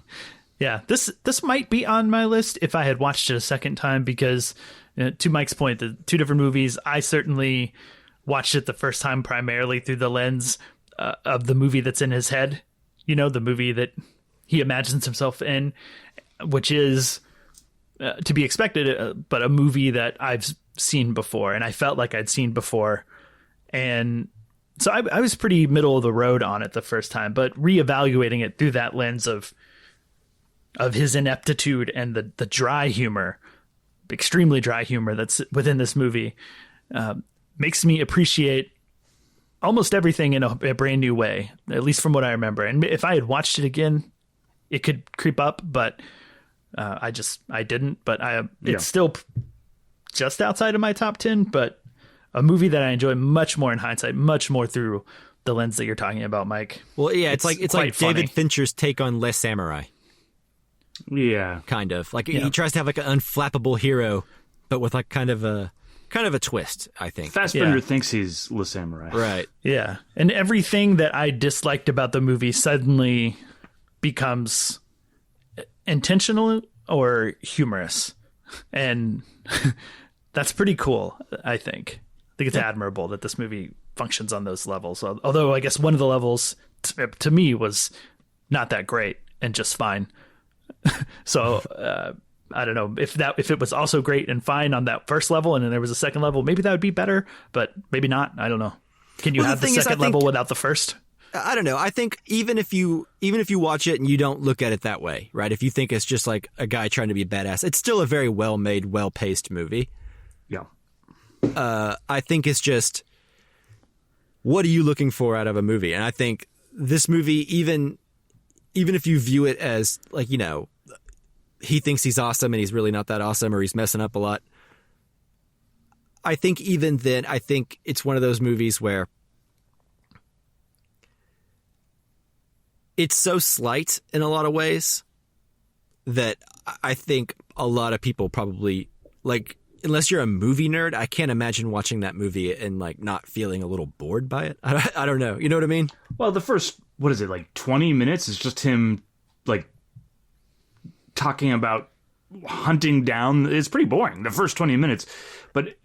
Yeah, this might be on my list if I had watched it a second time because, to Mike's point, the two different movies, I certainly watched it the first time primarily through the lens of the movie that's in his head. The movie that he imagines himself in, which is to be expected, but a movie that I've seen before and I felt like I'd seen before. And so I was pretty middle of the road on it the first time, but reevaluating it through that lens of his ineptitude and the dry humor, extremely dry humor that's within this movie, makes me appreciate almost everything in a brand new way, at least from what I remember. And if I had watched it again, it could creep up, but I didn't. But it's still just outside of my top 10, but a movie that I enjoy much more in hindsight, much more through the lens that you're talking about, Mike. Well, yeah, it's like funny. David Fincher's take on Les Samurai. Yeah, kind of like he tries to have like an unflappable hero, but with like kind of a twist. I think Fassbender thinks he's Le Samurai, right? Yeah, and everything that I disliked about the movie suddenly becomes intentional or humorous, and that's pretty cool. I think it's admirable that this movie functions on those levels. Although I guess one of the levels to me was not that great and just fine. So I don't know if it was also great and fine on that first level, and then there was a second level, maybe that would be better, but maybe not. I don't know. Can you have the second level without the first? I don't know. I think even if you watch it and you don't look at it that way, right? If you think it's just like a guy trying to be badass, it's still a very well made, well paced movie. Yeah. I think it's just, what are you looking for out of a movie? And I think this movie, even if you view it as like, he thinks he's awesome and he's really not that awesome, or he's messing up a lot. I think even then, I think it's one of those movies where it's so slight in a lot of ways that I think a lot of people probably, like, unless you're a movie nerd, I can't imagine watching that movie and like not feeling a little bored by it. I don't know. You know what I mean? Well, the first, what is it, like 20 minutes is just him like talking about hunting down. It's pretty boring, the first 20 minutes. But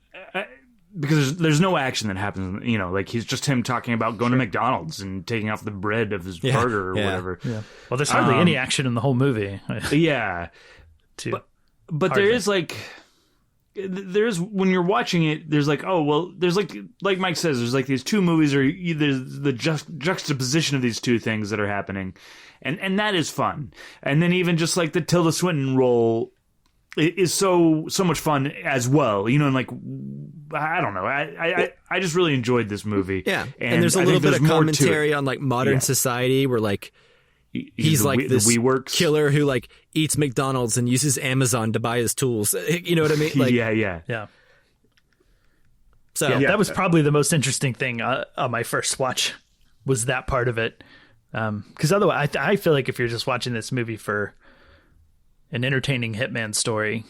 because there's no action that happens, you know, like he's just him talking about going to McDonald's and taking off the bread of his burger or whatever. Yeah. Well, there's hardly any action in the whole movie. Yeah. But there is like, there's, when you're watching it, there's like, oh, well, there's like Mike says, there's like these two movies, or there's the juxtaposition of these two things that are happening. And that is fun. And then even just like the Tilda Swinton role is so much fun as well, you know, and like, I don't know, I just really enjoyed this movie. Yeah, and there's a little bit of commentary on like modern society, where like he's like this killer who like eats McDonald's and uses Amazon to buy his tools. You know what I mean? Like, yeah. So that was probably the most interesting thing on my first watch, was that part of it. Because otherwise, I feel like if you're just watching this movie for an entertaining hitman story,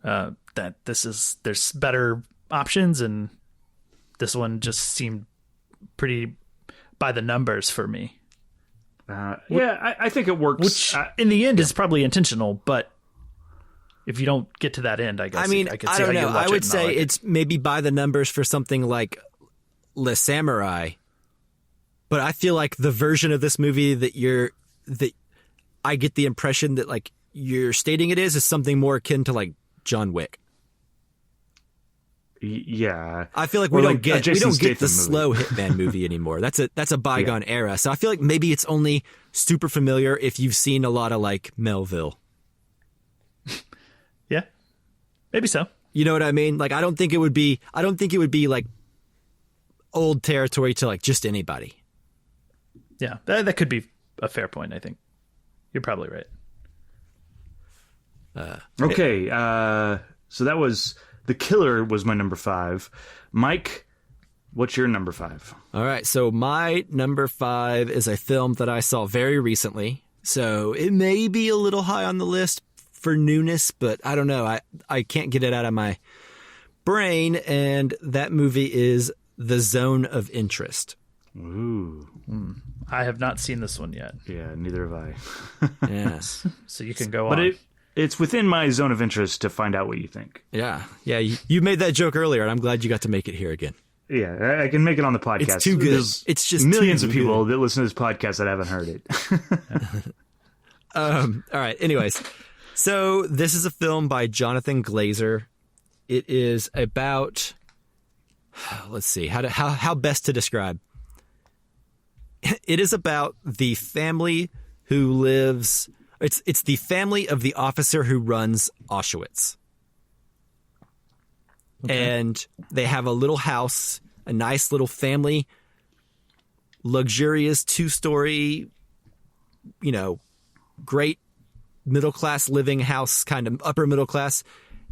that there's better options, and this one just seemed pretty by the numbers for me. I think it works. Which in the end is probably intentional, but if you don't get to that end, I guess. I mean, I could see I don't how know. you watch I would it say like it's maybe by the numbers for something like Le Samurai, but I feel like the version of this movie that I get the impression that like you're stating it is something more akin to like John Wick. Yeah, I feel like we don't get the movie. slow hitman movie anymore. That's a bygone era. So I feel like maybe it's only super familiar if you've seen a lot of like Melville. Yeah, maybe so. You know what I mean? Like I don't think it would be like old territory to like just anybody. Yeah, that could be a fair point. I think you're probably right. Okay, so that was The Killer was my number 5. Mike, what's your number 5? All right, so my number 5 is a film that I saw very recently. So it may be a little high on the list for newness, but I don't know. I can't get it out of my brain, and that movie is The Zone of Interest. Ooh. I have not seen this one yet. Yeah, neither have I. Yes. So you can go on. But it's within my zone of interest to find out what you think. Yeah. You made that joke earlier, and I'm glad you got to make it here again. Yeah, I can make it on the podcast. It's too good. There's it's just millions of people that listen to this podcast that haven't heard it. All right. Anyways, so this is a film by Jonathan Glazer. It is about, let's see, how best to describe. It is about the family who lives. It's the family of the officer who runs Auschwitz. Okay. And they have a little house, a nice little family, luxurious 2-story, you know, great middle-class living house, kind of upper middle class,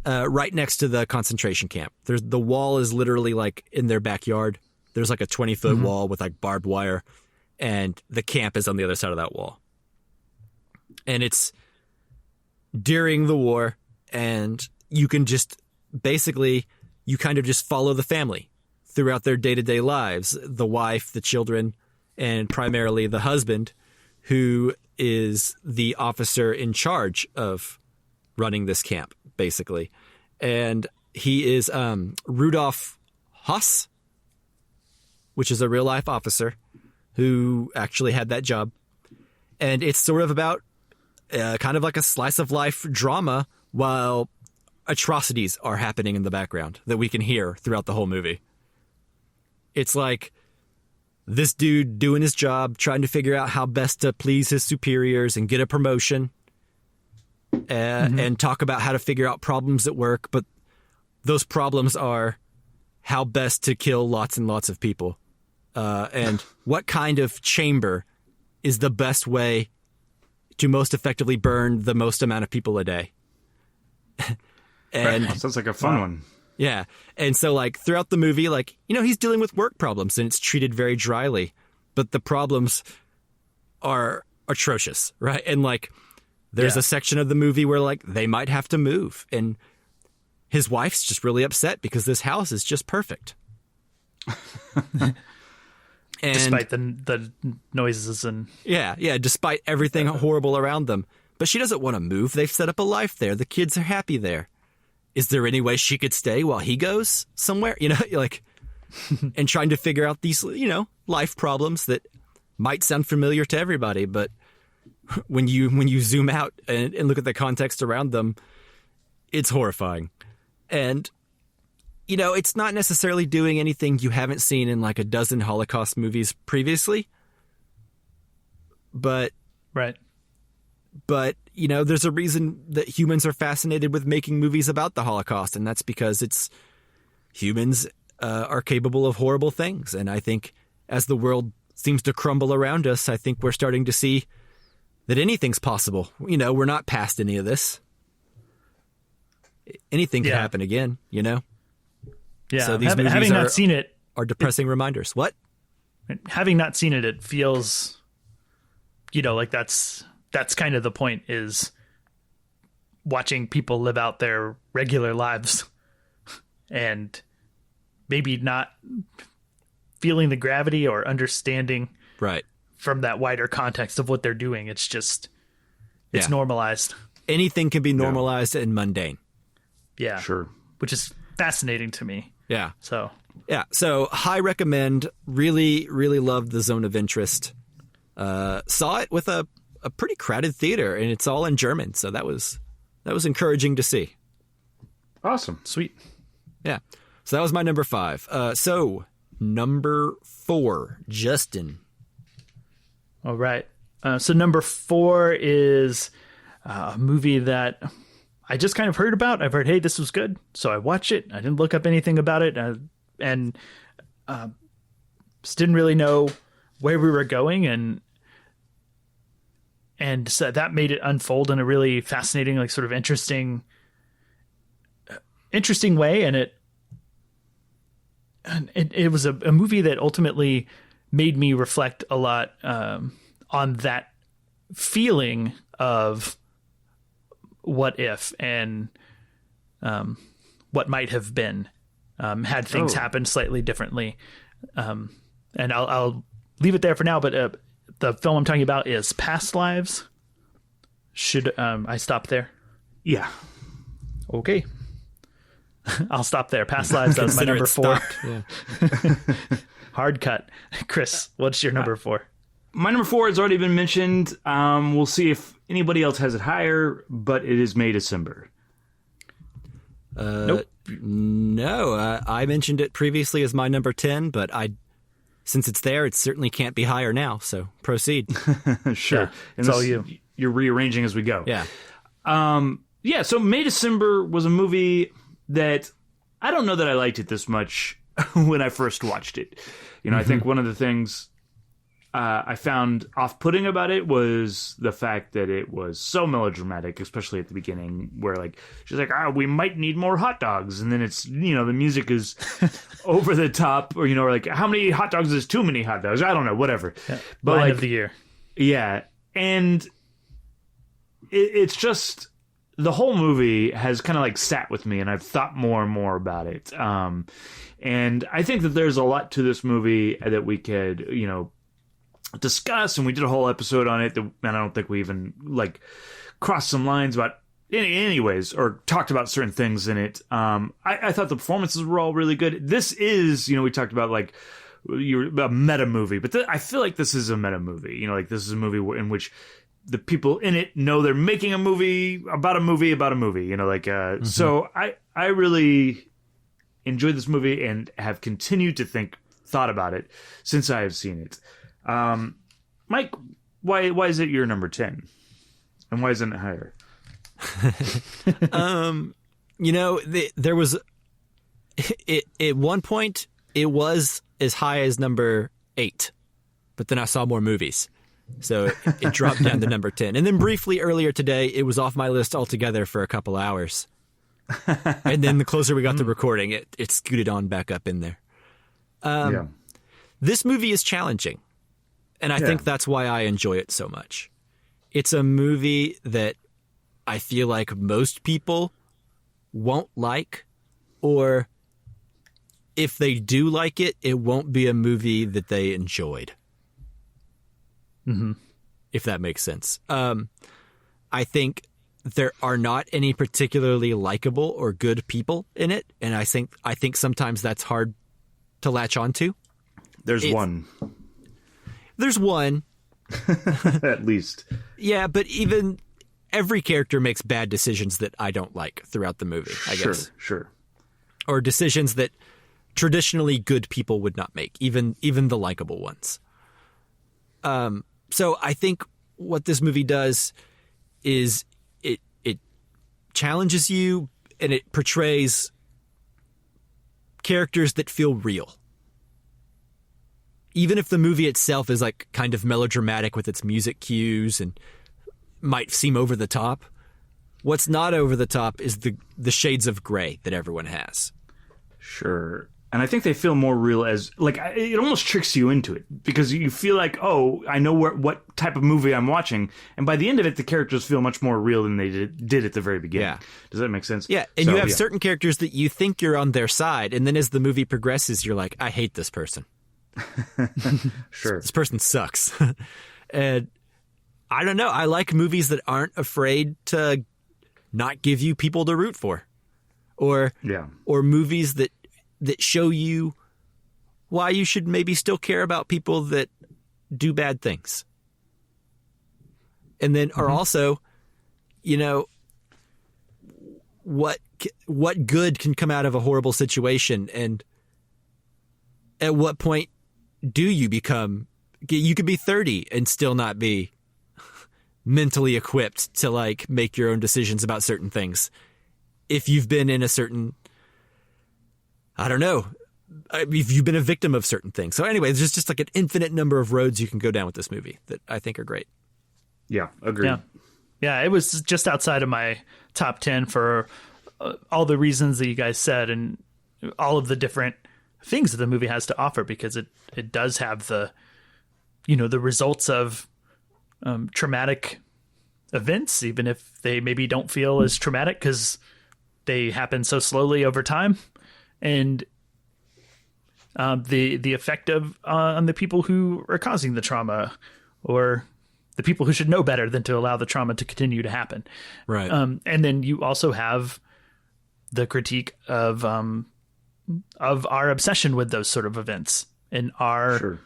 right next to the concentration camp. The wall is literally like in their backyard. There's like a 20-foot wall with like barbed wire, and the camp is on the other side of that wall. And it's during the war, and you can just basically, you kind of just follow the family throughout their day-to-day lives. The wife, the children, and primarily the husband, who is the officer in charge of running this camp, basically. And he is Rudolf Haas, which is a real-life officer who actually had that job. And it's sort of about kind of like a slice of life drama while atrocities are happening in the background that we can hear throughout the whole movie. It's like this dude doing his job, trying to figure out how best to please his superiors and get a promotion, and talk about how to figure out problems at work. But those problems are how best to kill lots and lots of people, and what kind of chamber is the best way to most effectively burn the most amount of people a day. And sounds like a fun one. Yeah. And so like throughout the movie, like, you know, he's dealing with work problems and it's treated very dryly, but the problems are atrocious, right? And like there's a section of the movie where like they might have to move, and his wife's just really upset because this house is just perfect. And, despite the noises and... Yeah, despite everything horrible around them. But she doesn't want to move. They've set up a life there. The kids are happy there. is there any way she could stay while he goes somewhere? You know, like, and trying to figure out these, you know, life problems that might sound familiar to everybody, but when you zoom out and look at the context around them, it's horrifying. And, you know, it's not necessarily doing anything you haven't seen in like a dozen Holocaust movies previously. But, right. But, you know, there's a reason that humans are fascinated with making movies about the Holocaust, and that's because humans are capable of horrible things. And I think as the world seems to crumble around us, I think we're starting to see that anything's possible. You know, we're not past any of this. Anything can happen again, you know? Yeah, so these movies having not seen it are depressing reminders. What? Having not seen it, it feels, you know, like that's kind of the point, is watching people live out their regular lives and maybe not feeling the gravity or understanding right from that wider context of what they're doing. It's just, it's normalized. Anything can be normalized and mundane. Yeah. Sure. Which is fascinating to me. Yeah. So high recommend. Really, really loved The Zone of Interest. Saw it with a pretty crowded theater, and it's all in German. So that was encouraging to see. Awesome. Sweet. Yeah. So that was my number 5. So number 4, Justin. All right. So number 4 is a movie that I just kind of heard about. I've heard, hey, this was good, so I watched it. I didn't look up anything about it, and just didn't really know where we were going, and so that made it unfold in a really fascinating, like, sort of interesting way. And it was a movie that ultimately made me reflect a lot on that feeling of what if and what might have been had things happened slightly differently. And I'll leave it there for now, but the film I'm talking about is Past Lives. Should I stop there? Yeah. Okay. I'll stop there. Past Lives, that's my number 4. Yeah. Hard cut. Chris, what's your number 4? My number 4 has already been mentioned. We'll see if anybody else has it higher, but it is May December. Nope. No, I mentioned it previously as my number 10, but since it's there, it certainly can't be higher now. So proceed. Sure. Yeah, and it's all you. You're rearranging as we go. Yeah. So May December was a movie that I don't know that I liked it this much when I first watched it. You know, I think one of the things I found off-putting about it was the fact that it was so melodramatic, especially at the beginning, where, like, she's like, we might need more hot dogs. And then it's, you know, the music is over the top, or, you know, or like, how many hot dogs is too many hot dogs? I don't know, whatever. Yeah. But Line like, of the year. Yeah. And it's just, the whole movie has kind of like sat with me, and I've thought more and more about it. And I think that there's a lot to this movie that we could, you know, discuss, and we did a whole episode on it, and I don't think we even like crossed some lines about anyways, or talked about certain things in it. I thought the performances were all really good. This is, you know, we talked about like a meta movie, but I feel like this is a meta movie. You know, like, this is a movie in which the people in it know they're making a movie about a movie about a movie, you know, like, so I really enjoyed this movie and have continued to thought about it since I have seen it. Mike, why is it your number 10? And why isn't it higher? You know, there was, at one point, it was as high as number 8, but then I saw more movies. So it dropped down to number 10. And then briefly earlier today, it was off my list altogether for a couple hours. And then the closer we got to recording, it scooted on back up in there. This movie is challenging. And I think that's why I enjoy it so much. It's a movie that I feel like most people won't like, or if they do like it, it won't be a movie that they enjoyed. If that makes sense. I think there are not any particularly likable or good people in it, and I think sometimes that's hard to latch onto. There's one. There's one. At least. Yeah, but even every character makes bad decisions that I don't like throughout the movie, I guess. Sure. Or decisions that traditionally good people would not make, even the likable ones. So I think what this movie does is it challenges you, and it portrays characters that feel real. Even if the movie itself is like kind of melodramatic with its music cues and might seem over the top, what's not over the top is the shades of gray that everyone has. Sure. And I think they feel more real as, like, it almost tricks you into it because you feel like, oh, I know what type of movie I'm watching. And by the end of it, the characters feel much more real than they did at the very beginning. Yeah. Does that make sense? Yeah. And you have certain characters that you think you're on their side. And then as the movie progresses, you're like, I hate this person. Sure. This person sucks. And I don't know. I like movies that aren't afraid to not give you people to root for. Or movies that show you why you should maybe still care about people that do bad things. And then are also, you know, what good can come out of a horrible situation, and at what point do you become, you could be 30 and still not be mentally equipped to like make your own decisions about certain things. If you've been in a certain, I don't know, if you've been a victim of certain things. So anyway, there's just like an infinite number of roads you can go down with this movie that I think are great. Yeah, agreed. Yeah, it was just outside of my top 10 for all the reasons that you guys said and all of the different things that the movie has to offer, because it does have the, you know, the results of traumatic events, even if they maybe don't feel as traumatic because they happen so slowly over time. And the effect of on the people who are causing the trauma, or the people who should know better than to allow the trauma to continue to happen. Right. And then you also have the critique of our obsession with those sort of events and our,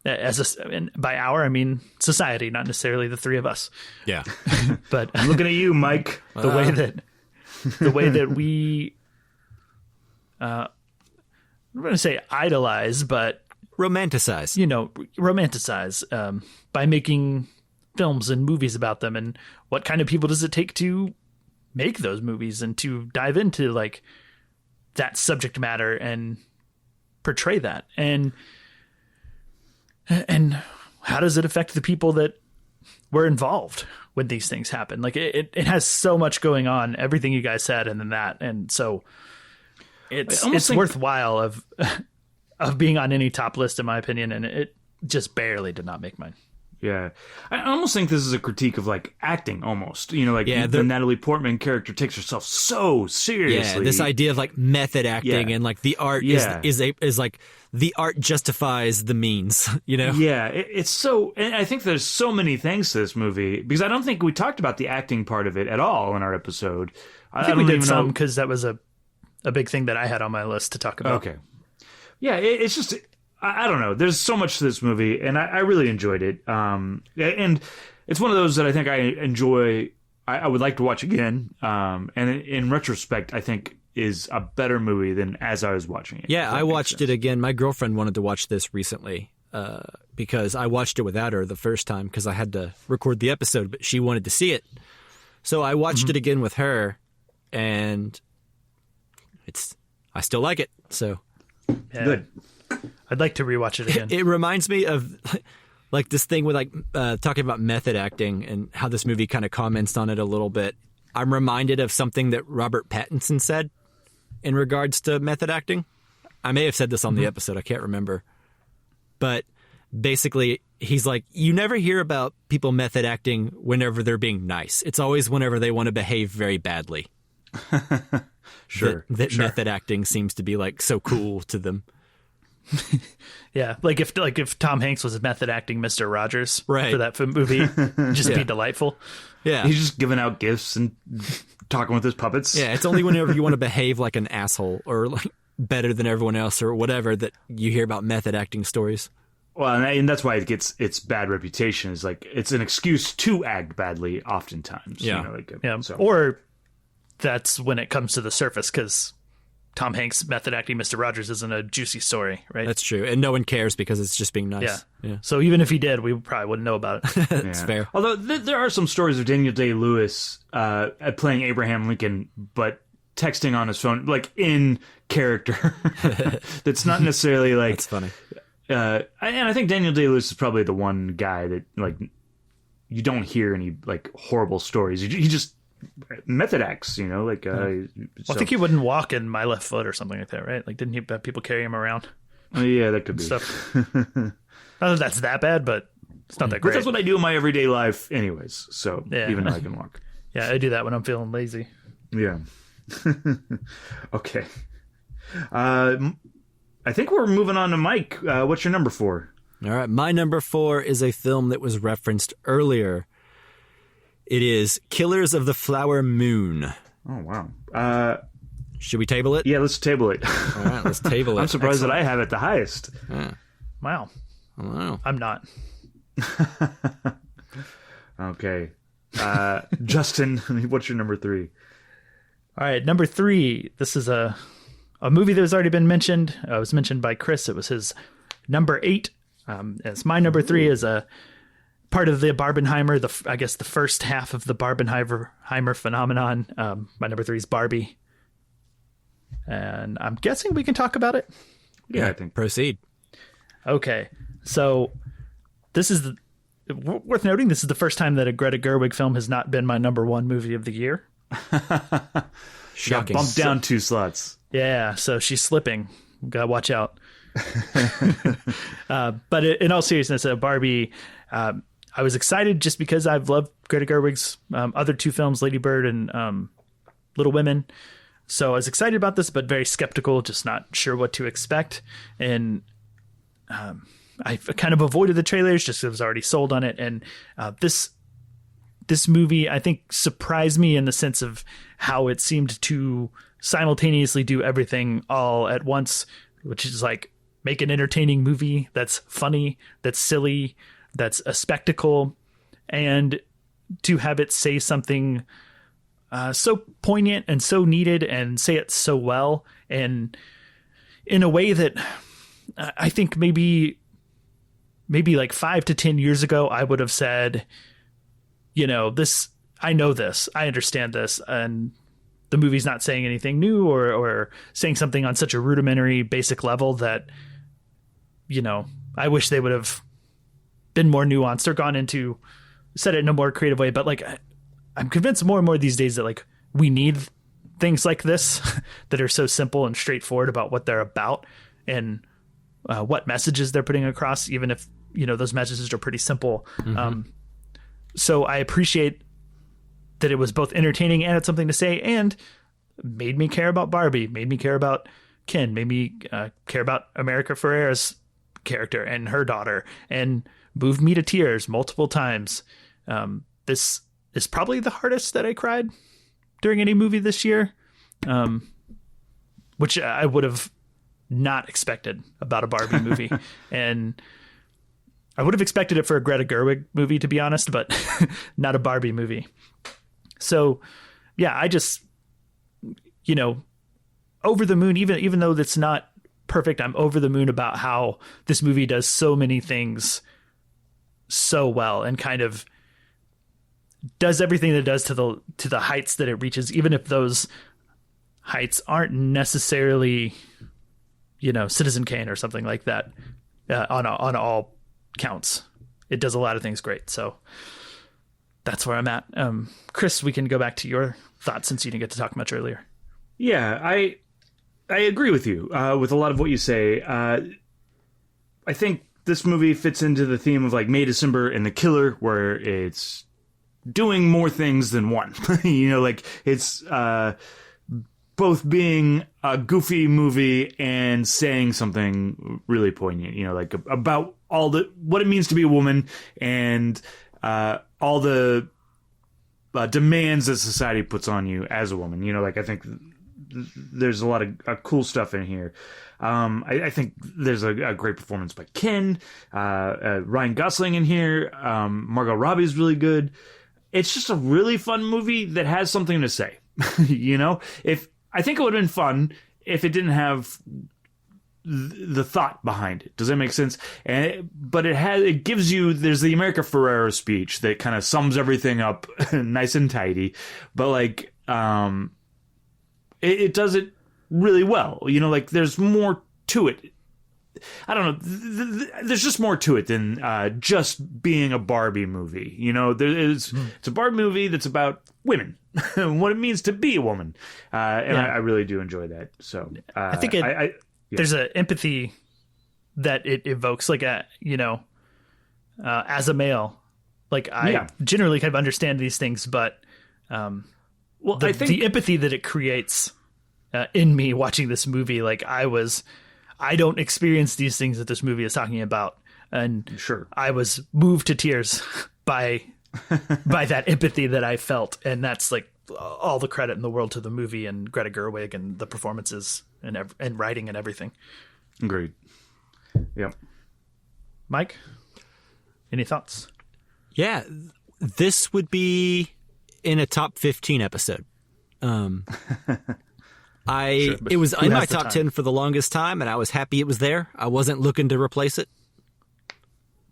and by our, I mean society, not necessarily the three of us. Yeah. But I'm looking at you, Mike. The way that we, I'm going to say idolize, but romanticize, by making films and movies about them. And what kind of people does it take to make those movies and to dive into like that subject matter and portray that? And how does it affect the people that were involved when these things happen? Like it has so much going on, everything you guys said, and then that. And so it's worthwhile of being on any top list, in my opinion. And it just barely did not make mine. Yeah. I almost think this is a critique of like acting almost, you know, like the Natalie Portman character takes herself so seriously. Yeah. This idea of like method acting and like the art is like the art justifies the means, you know? Yeah. It's so, and I think there's so many things to this movie because I don't think we talked about the acting part of it at all in our episode. I think we did some because that was a big thing that I had on my list to talk about. Okay. Yeah. It's just, I don't know. There's so much to this movie, and I really enjoyed it. And it's one of those that I think I enjoy. I would like to watch again. And in retrospect, I think is a better movie than as I was watching it. Yeah, I watched it again. My girlfriend wanted to watch this recently because I watched it without her the first time because I had to record the episode, but she wanted to see it. So I watched it again with her, and I still like it. So good. I'd like to rewatch it again. It reminds me of like this thing with like talking about method acting and how this movie kind of comments on it a little bit. I'm reminded of something that Robert Pattinson said in regards to method acting. I may have said this on the episode. I can't remember. But basically, he's like, you never hear about people method acting whenever they're being nice. It's always whenever they want to behave very badly. Sure. That method acting seems to be like so cool to them. Yeah, like if Tom Hanks was method acting Mr. Rogers Right. for that movie, it'd just be delightful. Yeah. He's just giving out gifts and talking with his puppets. Yeah, it's only whenever you want to behave like an asshole or like better than everyone else or whatever that you hear about method acting stories. Well, and that's why it gets its bad reputation. Is like it's an excuse to act badly, oftentimes. Yeah. So. Or that's when it comes to the surface because Tom Hanks method acting Mr. Rogers isn't a juicy story, right? That's true. And no one cares because it's just being nice. Yeah. So even if he did, we probably wouldn't know about it. It's fair. Although there are some stories of Daniel Day-Lewis playing Abraham Lincoln, but texting on his phone, like in character. That's not necessarily like. That's funny. And I think Daniel Day-Lewis is probably the one guy that like you don't hear any like horrible stories. He just method acts, like. Well, I think he wouldn't walk in My Left Foot or something like that, right? Like, didn't he have people carry him around? Yeah, that could be. Stuff. Not that that's that bad, but it's not that But great. that's what I do in my everyday life, anyways. So even though I can walk. Yeah, I do that when I'm feeling lazy. Yeah. Okay. I think we're moving on to Mike. What's your number 4? All right. My number 4 is a film that was referenced earlier. It is Killers of the Flower Moon. Oh, wow. Should we table it? Yeah, let's table it. All right, let's table it. I'm surprised that I have it the highest. Yeah. Wow. Wow. I'm not. Okay. Justin, what's your number 3? All right, number 3. This is a movie that has already been mentioned. It was mentioned by Chris. It was his number 8. As my number 3 is a part of the Barbenheimer, I guess the first half of the Barbenheimer phenomenon. My number 3 is Barbie. And I'm guessing we can talk about it. Yeah, I think. Proceed. Okay, so this is worth noting. This is the first time that a Greta Gerwig film has not been my number 1 movie of the year. Shocking. Bumped down 2 slots. Yeah, so she's slipping. Gotta watch out. But in all seriousness, Barbie, I was excited just because I've loved Greta Gerwig's other 2 films, Lady Bird and Little Women. So I was excited about this, but very skeptical, just not sure what to expect. And I kind of avoided the trailers just because I was already sold on it. And this movie, I think, surprised me in the sense of how it seemed to simultaneously do everything all at once, which is like make an entertaining movie that's funny, that's silly, that's a spectacle, and to have it say something so poignant and so needed and say it so well and in a way that I think maybe like 5 to 10 years ago I would have said, this, I know this, I understand this, and the movie's not saying anything new or saying something on such a rudimentary basic level that, I wish they would have been more nuanced or said it in a more creative way. But like, I'm convinced more and more these days that like we need things like this that are so simple and straightforward about what they're about and what messages they're putting across, even if, those messages are pretty simple. Mm-hmm. So I appreciate that it was both entertaining and had something to say and made me care about Barbie, made me care about Ken, made me care about America Ferrera's character and her daughter, and moved me to tears multiple times. This is probably the hardest that I cried during any movie this year, which I would have not expected about a Barbie movie. And I would have expected it for a Greta Gerwig movie, to be honest, but not a Barbie movie. So, yeah, I just, over the moon, even though that's not perfect, I'm over the moon about how this movie does so many things so well and kind of does everything that it does to the heights that it reaches, even if those heights aren't necessarily, Citizen Kane or something like that on all counts. It does a lot of things great. So that's where I'm at. Chris, we can go back to your thoughts since you didn't get to talk much earlier. Yeah, I agree with you with a lot of what you say. I think this movie fits into the theme of like May, December, and The Killer, where it's doing more things than one. Like it's both being a goofy movie and saying something really poignant, you know, like about what it means to be a woman and all the demands that society puts on you as a woman. You know, like I think there's a lot of cool stuff in here. I think there's a great performance by Ken, Ryan Gosling in here. Margot Robbie's really good. It's just a really fun movie that has something to say. You know, I think it would have been fun if it didn't have the thought behind it. Does that make sense? But it gives you, there's the America Ferrera speech that kind of sums everything up nice and tidy, but like, it does it really well. You know, like there's more to it. I don't know. There's just more to it than just being a Barbie movie. You know, it's a Barbie movie that's about women and what it means to be a woman. I really do enjoy that. So I think there's an empathy that it evokes, like as a male, like I generally kind of understand these things, but I think the empathy that it creates in me watching this movie, like I don't experience these things that this movie is talking about. And sure, I was moved to tears by that empathy that I felt. And that's like all the credit in the world to the movie and Greta Gerwig and the performances and writing and everything. Agreed. Yep. Mike, any thoughts? Yeah, this would be in a top 15 episode. It was in my top 10 for the longest time, and I was happy it was there. I wasn't looking to replace it.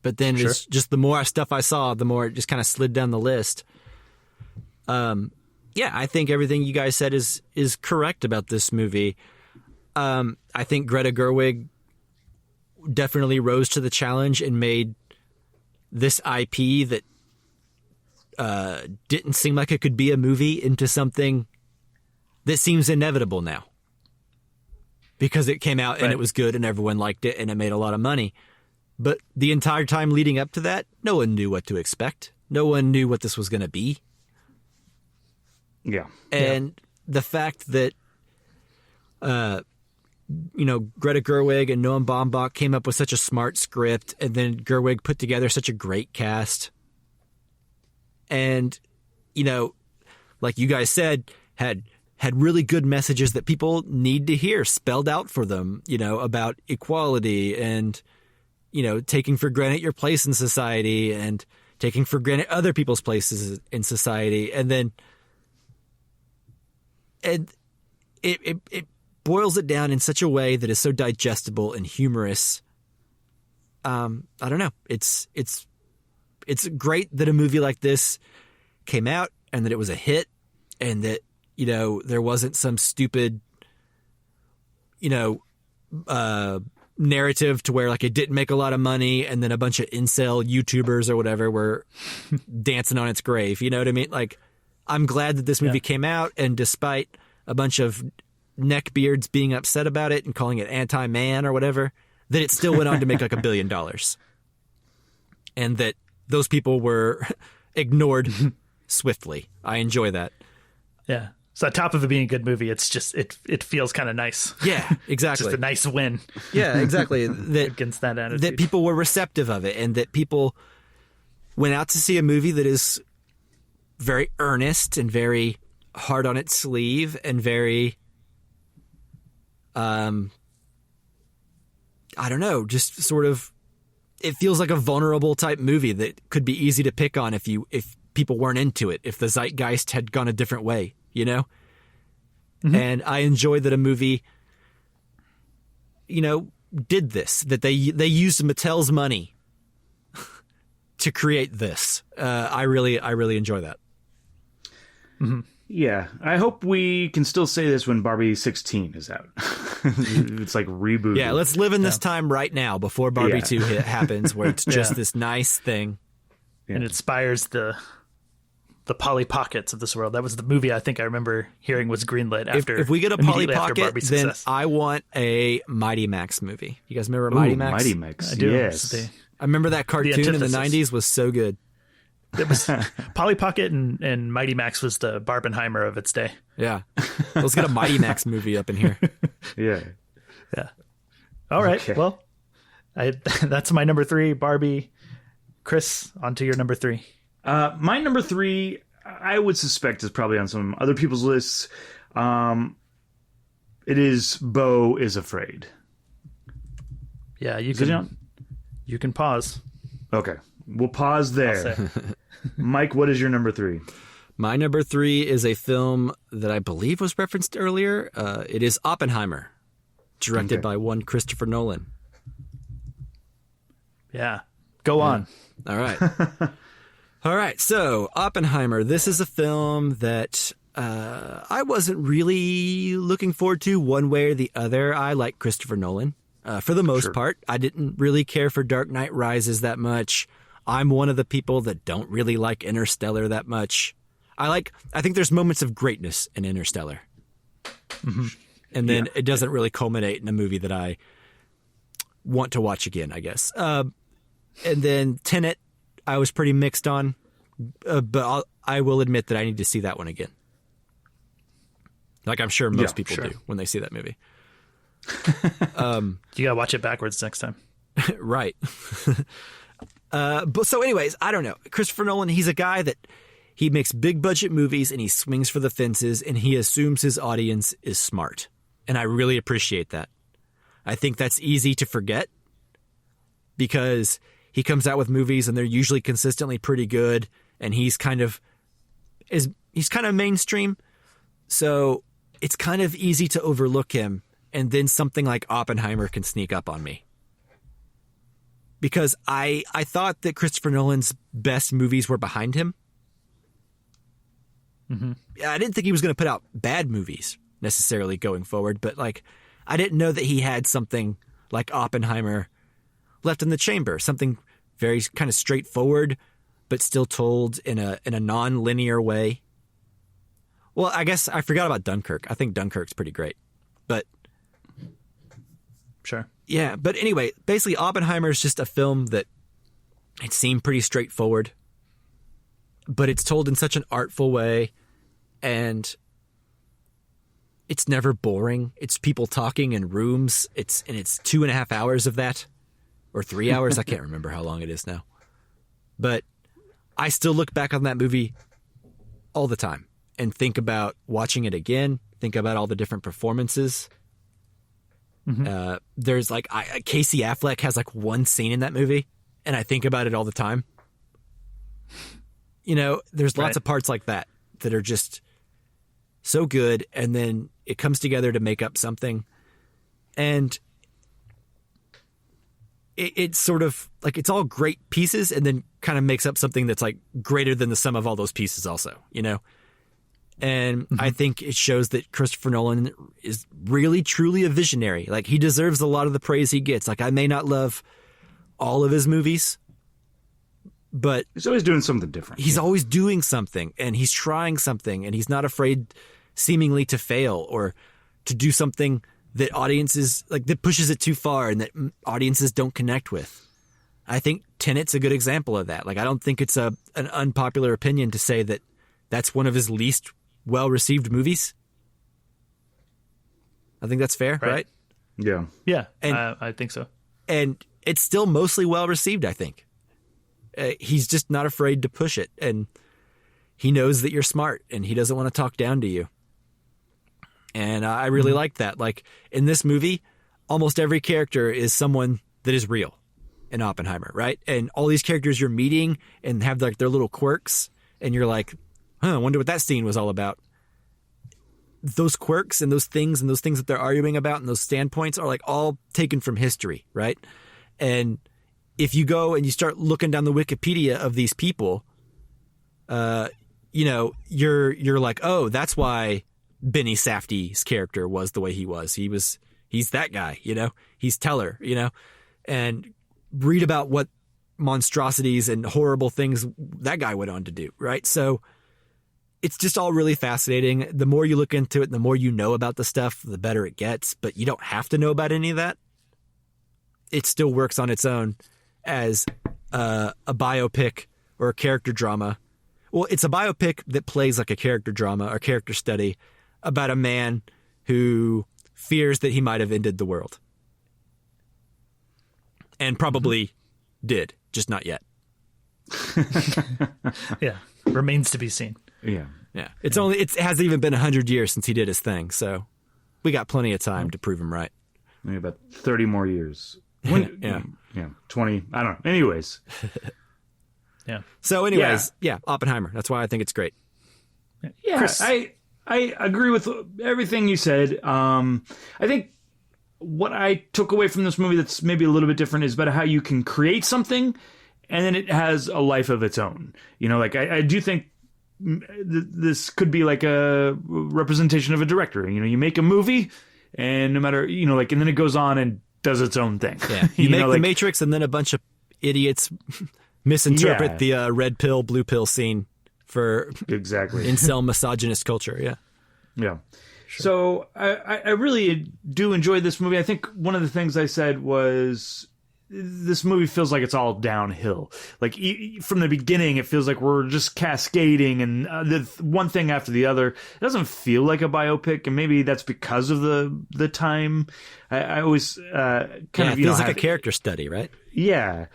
But then it's just the more stuff I saw, the more it just kind of slid down the list. Yeah, I think everything you guys said is correct about this movie. I think Greta Gerwig definitely rose to the challenge and made this IP that didn't seem like it could be a movie into something that seems inevitable now, because it came out and it was good and everyone liked it and it made a lot of money. But the entire time leading up to that, no one knew what to expect. No one knew what this was going to be. Yeah. And the fact that, Greta Gerwig and Noam Baumbach came up with such a smart script, and then Gerwig put together such a great cast. And, like you guys said, had really good messages that people need to hear spelled out for them, about equality and, taking for granted your place in society and taking for granted other people's places in society. And then it boils it down in such a way that is so digestible and humorous. I don't know. It's great that a movie like this came out and that it was a hit, and that, there wasn't some stupid, narrative to where like it didn't make a lot of money and then a bunch of incel YouTubers or whatever were dancing on its grave. You know what I mean? Like, I'm glad that this movie came out, and despite a bunch of neckbeards being upset about it and calling it anti-man or whatever, that it still went on to make like $1 billion. And that those people were ignored swiftly. I enjoy that. Yeah. So on top of it being a good movie, it's just it feels kind of nice. Yeah, exactly. Just a nice win. Yeah, exactly. That against that attitude. That people were receptive of it, and that people went out to see a movie that is very earnest and very hard on its sleeve and very I don't know, just sort of, it feels like a vulnerable type movie that could be easy to pick on if people weren't into it, if the zeitgeist had gone a different way, Mm-hmm. And I enjoy that a movie, did this, that they used Mattel's money to create this. I really enjoy that. Mm-hmm. Yeah, I hope we can still say this when Barbie 16 is out. It's like rebooted. Yeah, let's live in this time right now before Barbie 2 happens, where it's just this nice thing. And it inspires the Polly Pockets of this world. That was the movie I think I remember hearing was greenlit after. If we get a Polly Pocket, then I want a Mighty Max movie. You guys remember Mighty Max? Mighty Max, I do. Yes. I remember that cartoon in the 90s was so good. It was Polly Pocket and Mighty Max was the Barbenheimer of its day. Yeah. Let's get a Mighty Max movie up in here. Yeah. Yeah. All right. Okay. Well, that's my number 3, Barbie. Chris, on to your number 3. My number 3, I would suspect, is probably on some other people's lists. It is Beau is Afraid. Yeah, you can pause. Okay. We'll pause there. Mike, what is your number 3? My number 3 is a film that I believe was referenced earlier. It is Oppenheimer, directed by one Christopher Nolan. Yeah. Go on. All right. All right. So, Oppenheimer, this is a film that I wasn't really looking forward to one way or the other. I like Christopher Nolan. For the most part, I didn't really care for Dark Knight Rises that much. I'm one of the people that don't really like Interstellar that much. I think there's moments of greatness in Interstellar. Mm-hmm. And then it doesn't really culminate in a movie that I want to watch again, I guess. And then Tenet, I was pretty mixed on, but I will admit that I need to see that one again. Like I'm sure most people do when they see that movie. You gotta watch it backwards next time. Right. But so anyways, I don't know. Christopher Nolan, he's a guy that he makes big budget movies and he swings for the fences and he assumes his audience is smart. And I really appreciate that. I think that's easy to forget because he comes out with movies and they're usually consistently pretty good and he's kind of mainstream. So it's kind of easy to overlook him. And then something like Oppenheimer can sneak up on me. Because I thought that Christopher Nolan's best movies were behind him. Mm-hmm. I didn't think he was going to put out bad movies necessarily going forward, but I didn't know that he had something like Oppenheimer left in the chamber, something very kind of straightforward, but still told in a non-linear way. Well, I guess I forgot about Dunkirk. I think Dunkirk's pretty great, but sure. Yeah, but anyway, basically Oppenheimer is just a film that it seemed pretty straightforward, but it's told in such an artful way, and it's never boring. It's people talking in rooms. It's 2.5 hours of that, or 3 hours. I can't remember how long it is now, but I still look back on that movie all the time and think about watching it again. Think about all the different performances. Mm-hmm. There's Casey Affleck has one scene in that movie, and I think about it all the time. There's lots of parts like that are just so good, and then it comes together to make up something, and it's sort of it's all great pieces, and then kind of makes up something that's greater than the sum of all those pieces, also. And I think it shows that Christopher Nolan is really, truly a visionary. He deserves a lot of the praise he gets. I may not love all of his movies, but he's always doing something different. He's always doing something, and he's trying something, and he's not afraid seemingly to fail or to do something that audiences that pushes it too far and that audiences don't connect with. I think Tenet's a good example of that. I don't think it's an unpopular opinion to say that that's one of his least well-received movies. I think that's fair, right? Yeah. Yeah, and I think so. And it's still mostly well-received, I think. He's just not afraid to push it, and he knows that you're smart, and he doesn't want to talk down to you. And I really like that. In this movie, almost every character is someone that is real in Oppenheimer, right? And all these characters you're meeting and have their little quirks, and you're like, I wonder what that scene was all about. Those quirks and those things that they're arguing about and those standpoints are all taken from history, right? And if you go and you start looking down the Wikipedia of these people, you're like, oh, that's why Benny Safdie's character was the way he was. He's that guy, he's Teller, and read about what monstrosities and horrible things that guy went on to do, right? So it's just all really fascinating. The more you look into it, the more you know about the stuff, the better it gets. But you don't have to know about any of that. It still works on its own as a biopic or a character drama. Well, it's a biopic that plays like a character drama or character study about a man who fears that he might have ended the world. And probably did, just not yet. Yeah, remains to be seen. Yeah. It hasn't even been 100 years since he did his thing, so we got plenty of time to prove him right. Maybe about 30 more years. Yeah, 20. I don't know. Anyways. Yeah. So anyways, Oppenheimer. That's why I think it's great. Yeah, Chris. I agree with everything you said. I think what I took away from this movie that's maybe a little bit different is about how you can create something and then it has a life of its own. You know, like I do think this could be like a representation of a director. You know, you make a movie and no matter, you know, like, and then it goes on and does its own thing. Yeah. You make The Matrix and then a bunch of idiots misinterpret the red pill, blue pill scene for incel misogynist culture. Yeah. Yeah. Sure. So I really do enjoy this movie. I think one of the things I said was this movie feels like it's all downhill. Like from the beginning, it feels like we're just cascading and one thing after the other. It doesn't feel like a biopic, and maybe that's because of the time. I always it feels like a character study, right? Yeah.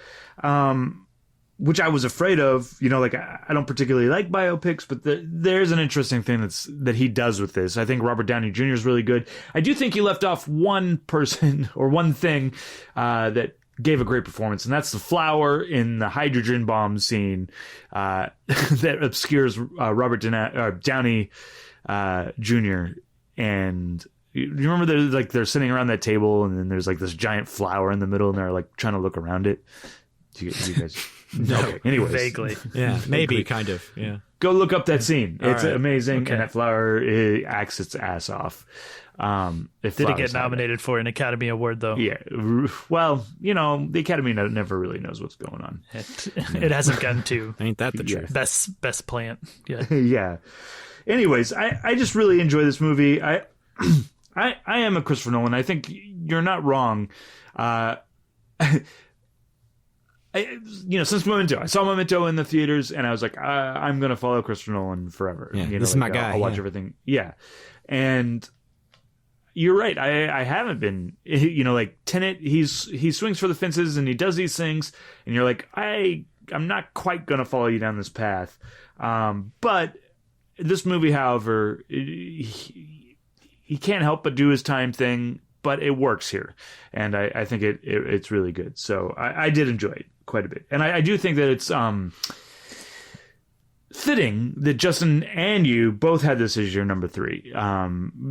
Which I was afraid of, you know, like I don't particularly like biopics, but there's an interesting thing that he does with this. I think Robert Downey Jr. is really good. I do think he left off one person or one thing that gave a great performance, and that's the flower in the hydrogen bomb scene that obscures Robert Downey Jr. And you remember they're sitting around that table, and then there's like this giant flower in the middle, and they're like trying to look around it. Do you guys? No, okay. Anyways, vaguely. Yeah, maybe, kind of. Yeah. Go look up that scene. It's amazing, okay. And that flower acts its ass off. Did it get nominated for an Academy Award, though? Yeah. Well, you know, the Academy never really knows what's going on. It hasn't gotten to. Ain't that the truth? Best plant. Yeah. Yeah. Anyways, I just really enjoy this movie. I am a Christopher Nolan. I think you're not wrong. Since Memento, I saw Memento in the theaters, and I was like, I'm going to follow Christopher Nolan forever. Yeah, this is my guy. I'll watch everything. Yeah. And you're right. I haven't been, you know, like Tenet, he swings for the fences and he does these things, and you're like, I'm not quite going to follow you down this path. But this movie, however, he can't help but do his time thing, but it works here. And I think it's really good. So I did enjoy it quite a bit. And I do think that it's fitting that Justin and you both had this as your number 3.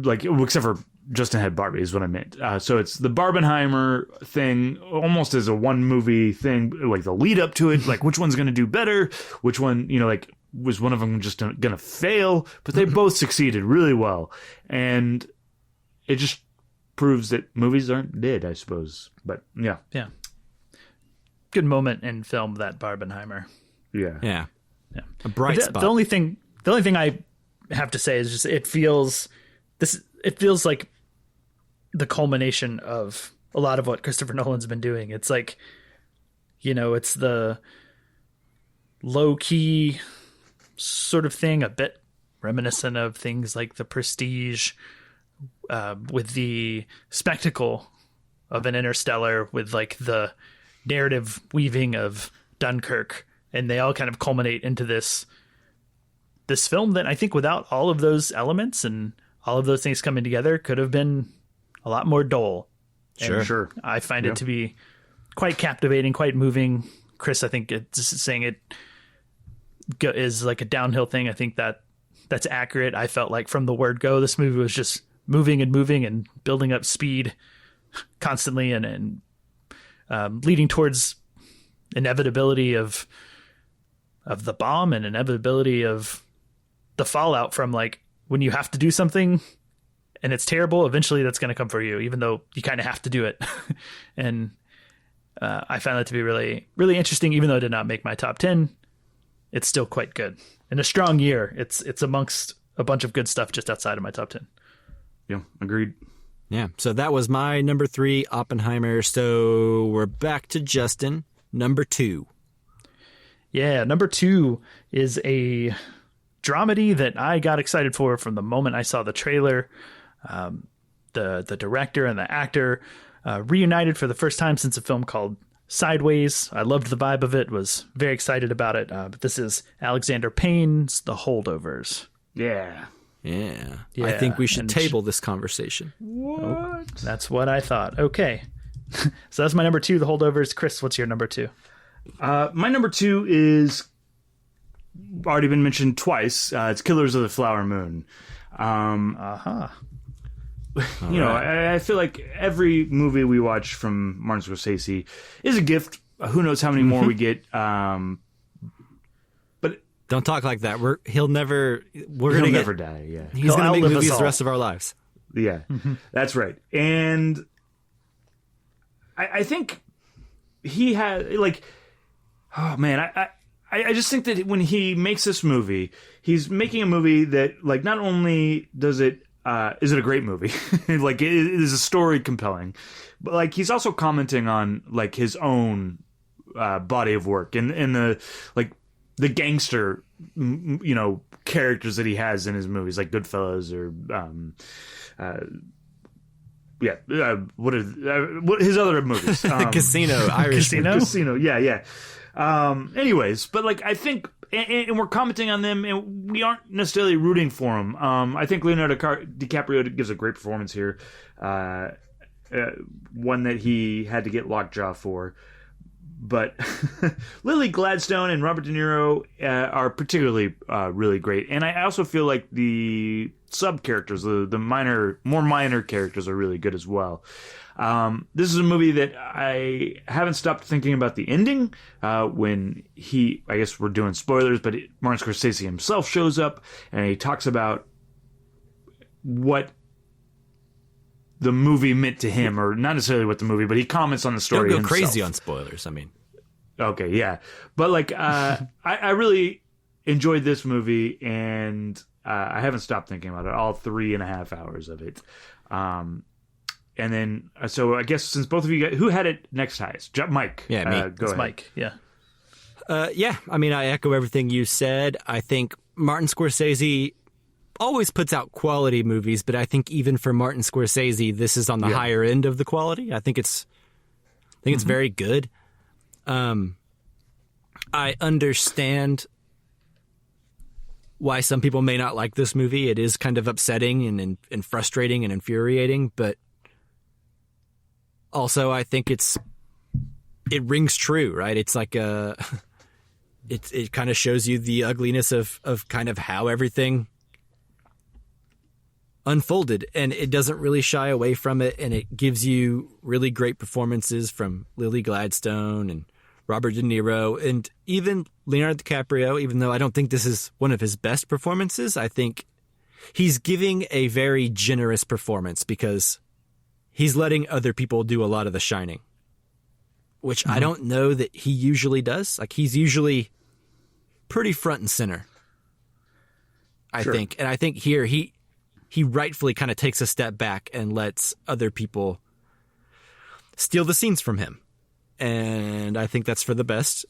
Like, except for Justin had Barbie is what I meant. So it's the Barbenheimer thing almost as a one movie thing, like the lead up to it, like which one's going to do better, which one, you know, like was one of them just going to fail, but they both succeeded really well. And it just proves that movies aren't dead, I suppose. But yeah. Good moment in film, that Barbenheimer. Yeah. A bright spot. The only thing I have to say is just it feels like the culmination of a lot of what Christopher Nolan's been doing. It's like, you know, it's the low key sort of thing, a bit reminiscent of things like The Prestige, with the spectacle of an Interstellar, with like the narrative weaving of Dunkirk, and they all kind of culminate into this film that I think without all of those elements and all of those things coming together could have been a lot more dull. Sure. I find it to be quite captivating, quite moving. Chris, I think it's saying it is like a downhill thing. I think that's accurate. I felt like from the word go, this movie was just moving and building up speed constantly and leading towards inevitability of the bomb and inevitability of the fallout from, like, when you have to do something and it's terrible, eventually that's going to come for you, even though you kind of have to do it. And I found that to be really, really interesting. Even though it did not make my top 10, it's still quite good. In a strong year, it's amongst a bunch of good stuff just outside of my top 10. Yeah, agreed. Yeah, so that was my number 3, Oppenheimer. So we're back to Justin, number 2. Yeah, number 2 is a dramedy that I got excited for from the moment I saw the trailer. The director and the actor reunited for the first time since a film called Sideways. I loved the vibe of it, was very excited about it. But this is Alexander Payne's The Holdovers. Yeah. I think we should table this conversation. What? That's what I thought. Okay. So that's my number 2, The Holdovers. Chris, what's your number 2? My number 2 is already been mentioned twice. It's Killers of the Flower Moon. You know, I feel like every movie we watch from Martin Scorsese is a gift. Who knows how many more we get. But don't talk like that. He'll never die. Yeah, he's going to make movies the rest of our lives. Yeah, that's right. And I think he had like, oh man, I just think that when he makes this movie, he's making a movie that like not only does it. Is it a great movie? Like, is the story compelling? But like, he's also commenting on like his own body of work and the like the gangster, you know, characters that he has in his movies, like Goodfellas or what his other movies? Casino, Irish Casino. Yeah. Anyways, but like, I think. And we're commenting on them, and we aren't necessarily rooting for them. I think Leonardo DiCaprio gives a great performance here, one that he had to get lockjaw for. But Lily Gladstone and Robert De Niro are particularly really great, and I also feel like the sub characters, the more minor characters, are really good as well. This is a movie that I haven't stopped thinking about the ending when I guess we're doing spoilers, but Martin Scorsese himself shows up and he talks about what the movie meant to him, or not necessarily what the movie, but he comments on the story himself. Don't go himself. crazy on spoilers, I mean. Okay, yeah. But like, I really enjoyed this movie, and I haven't stopped thinking about it, all 3.5 hours of it. And then, so I guess since both of you guys, who had it next highest? Mike. Yeah, me. Go ahead. Mike, yeah. Yeah, I mean, I echo everything you said. I think Martin Scorsese always puts out quality movies, but I think even for Martin Scorsese, this is on the higher end of the quality. I think it's very good. I understand why some people may not like this movie. It is kind of upsetting and frustrating and infuriating, but also I think it rings true, right? It's like it kind of shows you the ugliness of kind of how everything unfolded, and it doesn't really shy away from it, and it gives you really great performances from Lily Gladstone and Robert De Niro and even Leonardo DiCaprio. Even though I don't think this is one of his best performances, I think he's giving a very generous performance because he's letting other people do a lot of the shining, which I don't know that he usually does. Like, he's usually pretty front and center, I think. And I think here he rightfully kind of takes a step back and lets other people steal the scenes from him. And I think that's for the best.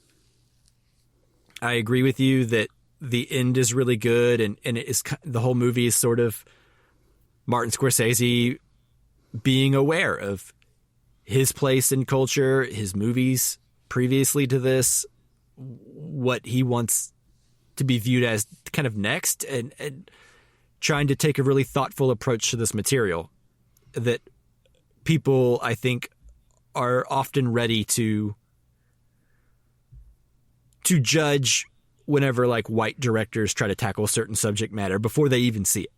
I agree with you that the end is really good, and it is, the whole movie is sort of Martin Scorsese being aware of his place in culture, his movies previously to this, what he wants to be viewed as kind of next, and trying to take a really thoughtful approach to this material that people, I think, are often ready to judge whenever like white directors try to tackle a certain subject matter before they even see it,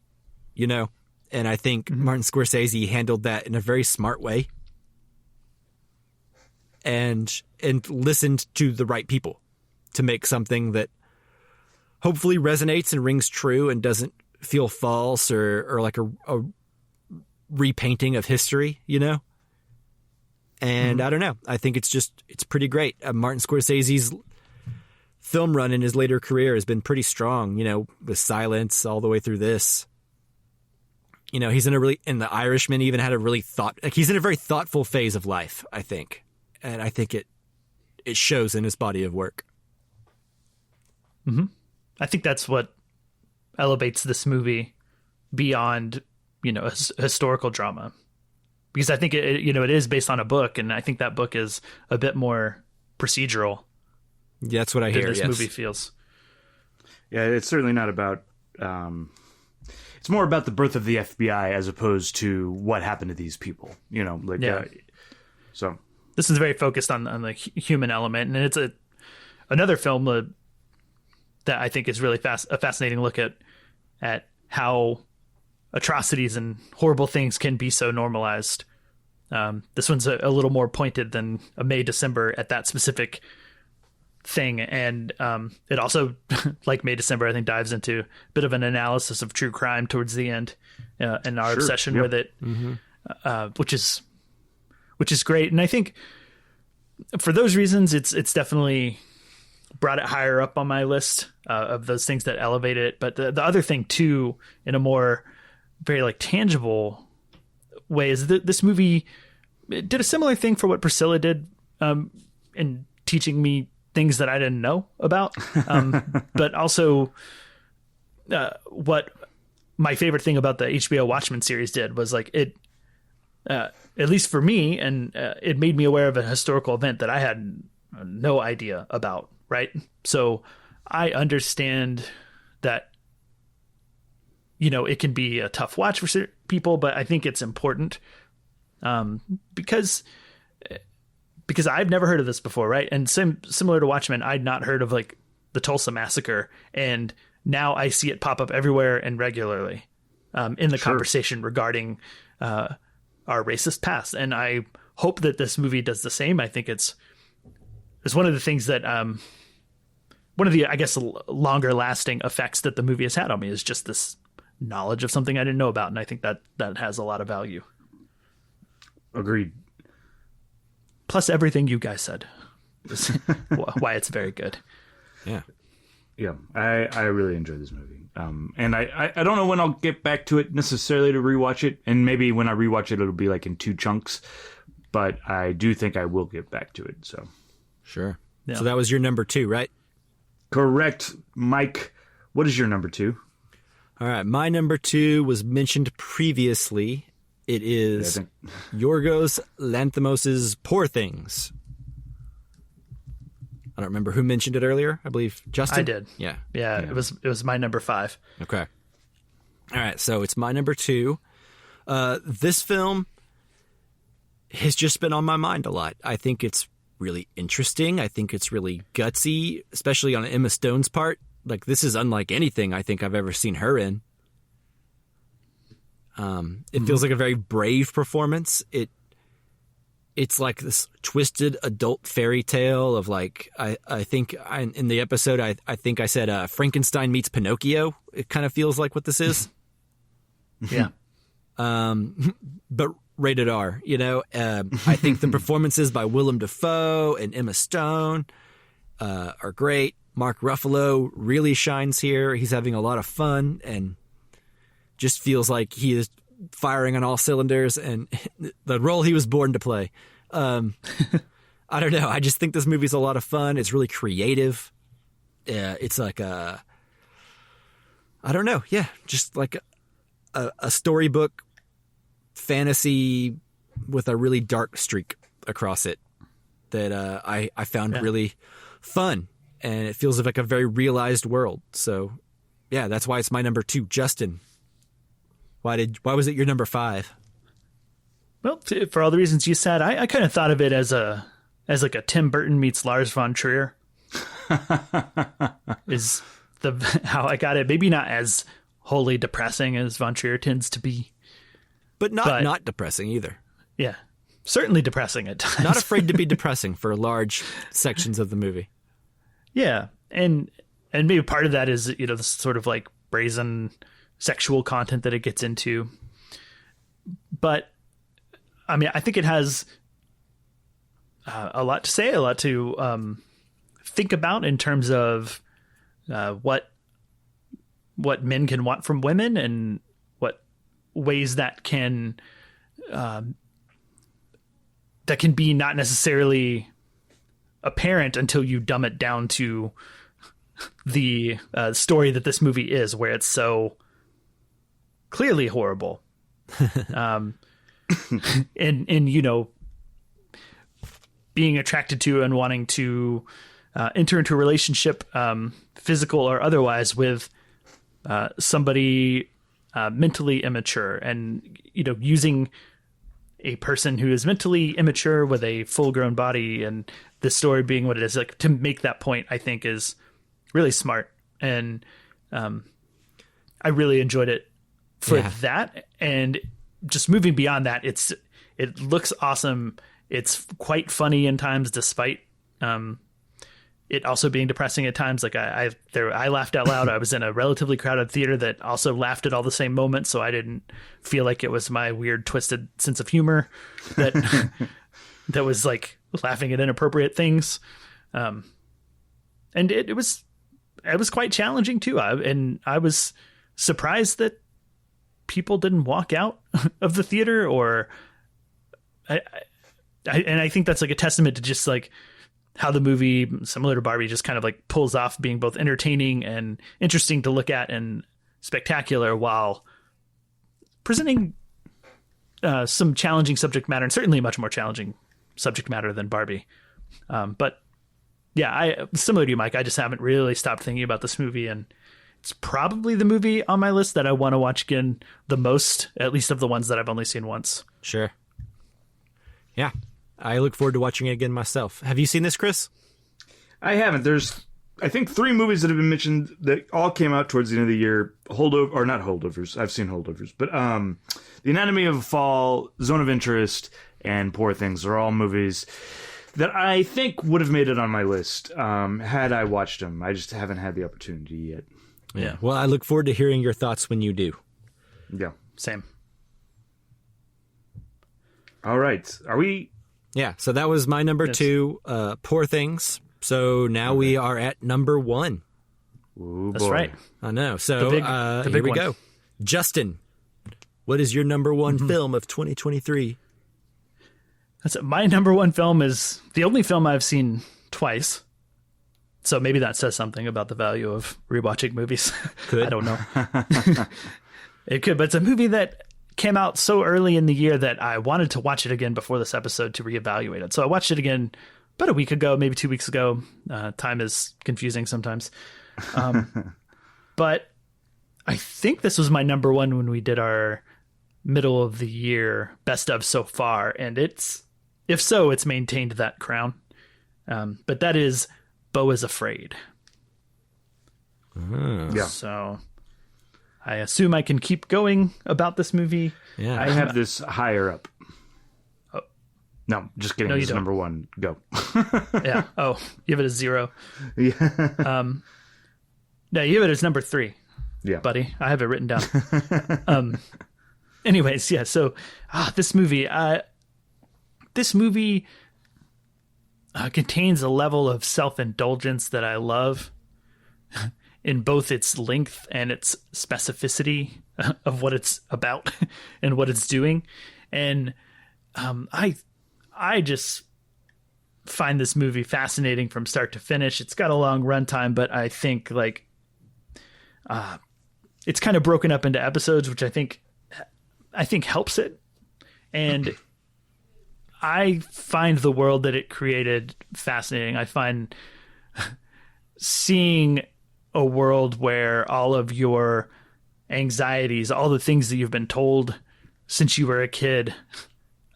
you know? And I think Martin Scorsese handled that in a very smart way and listened to the right people to make something that hopefully resonates and rings true and doesn't feel false or like a repainting of history, you know? And I don't know. I think it's pretty great. Martin Scorsese's film run in his later career has been pretty strong, you know, with Silence all the way through this. You know, he's in The Irishman even had a really he's in a very thoughtful phase of life, I think. And I think it shows in his body of work. I think that's what elevates this movie beyond, a historical drama, because I think it is based on a book, and I think that book is a bit more procedural. Yeah, that's what I hear. This movie feels. Yeah, it's certainly not about. It's more about the birth of the FBI as opposed to what happened to these people. So this is very focused on the human element, and it's another film that I think is really a fascinating look at how atrocities and horrible things can be so normalized. This one's a little more pointed than a May December at that specific thing, and it also, like May December, I think dives into a bit of an analysis of true crime towards the end, and our obsession with it, which is great. And I think for those reasons, it's definitely brought it higher up on my list of those things that elevate it. But the other thing too, in a more very like tangible way, is that this movie did a similar thing for what Priscilla did in teaching me things that I didn't know about. But also what my favorite thing about the HBO Watchmen series did was like it, at least for me, and it made me aware of a historical event that I had no idea about. Right. So I understand that, it can be a tough watch for people, but I think it's important because I've never heard of this before. Right. And similar to Watchmen, I'd not heard of like the Tulsa massacre. And now I see it pop up everywhere and regularly in the conversation regarding our racist past. And I hope that this movie does the same. I think it's one of the things that one of the, I guess, longer lasting effects that the movie has had on me is just this knowledge of something I didn't know about. And I think that has a lot of value. Agreed. Plus everything you guys said is why it's very good. Yeah. Yeah. I really enjoyed this movie. And I don't know when I'll get back to it necessarily to rewatch it. And maybe when I rewatch it, it'll be like in 2 chunks, but I do think I will get back to it. So sure. Yeah. So that was your number 2, right? Correct. Mike, what is your number 2? All right. My number 2 was mentioned previously. It is Yorgos Lanthimos' Poor Things. I don't remember who mentioned it earlier. I believe Justin. I did. Yeah. It was my number 5. Okay. All right. So it's my number 2. This film has just been on my mind a lot. I think it's really interesting. I think it's really gutsy, especially on Emma Stone's part. Like, this is unlike anything I think I've ever seen her in. It feels like a very brave performance. It's like this twisted adult fairy tale of like, I think in the episode, I think I said Frankenstein meets Pinocchio. It kind of feels like what this is. Yeah. But rated R, I think the performances by Willem Dafoe and Emma Stone are great. Mark Ruffalo really shines here. He's having a lot of fun and just feels like he is firing on all cylinders and the role he was born to play. I don't know. I just think this movie's a lot of fun. It's really creative. It's like I don't know. Yeah. Just like a storybook fantasy with a really dark streak across it that I found really fun. And it feels like a very realized world. So, yeah, that's why it's my number 2. Justin, why was it your number 5? Well, for all the reasons you said, I kind of thought of it as like a Tim Burton meets Lars von Trier. Is how I got it. Maybe not as wholly depressing as von Trier tends to be, but not depressing either. Yeah, certainly depressing at times. Not afraid to be depressing for large sections of the movie. Yeah, and maybe part of that is the sort of like brazen sexual content that it gets into. But I mean, I think it has a lot to say, a lot to think about in terms of what men can want from women and what ways that can be not necessarily apparent until you dumb it down to the story that this movie is, where it's so clearly horrible. And you know, being attracted to and wanting to enter into a relationship, physical or otherwise, with somebody mentally immature, and you know, using a person who is mentally immature with a full-grown body, and the story being what it is, like, to make that point, I think is really smart, and I really enjoyed it for that. And just moving beyond that, it looks awesome. It's quite funny in times, despite it also being depressing at times. Like I laughed out loud. I was in a relatively crowded theater that also laughed at all the same moments, so I didn't feel like it was my weird, twisted sense of humor that that was like laughing at inappropriate things. And it was quite challenging too. I was surprised that people didn't walk out of the theater, or and I think that's like a testament to just like how the movie, similar to Barbie, just kind of like pulls off being both entertaining and interesting to look at and spectacular, while presenting some challenging subject matter, and certainly much more challenging subject matter than Barbie. But yeah, similar to you, Mike, I just haven't really stopped thinking about this movie, and it's probably the movie on my list that I want to watch again the most, at least of the ones that I've only seen once. Sure. Yeah. I look forward to watching it again myself. Have you seen this, Chris? I haven't. There's, I think, 3 movies that have been mentioned that all came out towards the end of the year. Holdover, or not Holdovers. I've seen Holdovers. But The Anatomy of a Fall, Zone of Interest, and Poor Things are all movies that I think would have made it on my list had I watched them. I just haven't had the opportunity yet. Yeah. Well, I look forward to hearing your thoughts when you do. Yeah. Same. All right. Are we... Yeah, so that was my number 2, Poor Things. So now we are at number 1. Ooh, that's boy. right. I know. So the big here we one. go. Justin, what is your number 1 film of 2023? My number 1 film is the only film I've seen twice. So maybe that says something about the value of rewatching movies. Could. I don't know. It could, but it's a movie that came out so early in the year that I wanted to watch it again before this episode to reevaluate it. So I watched it again about a week ago, maybe 2 weeks ago. Time is confusing sometimes. But I think this was my number 1 when we did our middle of the year best of so far. And if so, it's maintained that crown. But that is Beau is Afraid. Yeah. So I assume I can keep going about this movie. Yeah. I have this higher up. Oh. No, just kidding. No, you This is don't. number 1. Go. Yeah. Oh, give it a 0. Yeah. No, you give it as number 3, Yeah. buddy. I have it written down. Anyways, yeah. So this movie contains a level of self-indulgence that I love in both its length and its specificity of what it's about and what it's doing. And I just find this movie fascinating from start to finish. It's got a long runtime, but I think like it's kind of broken up into episodes, which I think helps it. And I find the world that it created fascinating. I find seeing a world where all of your anxieties, all the things that you've been told since you were a kid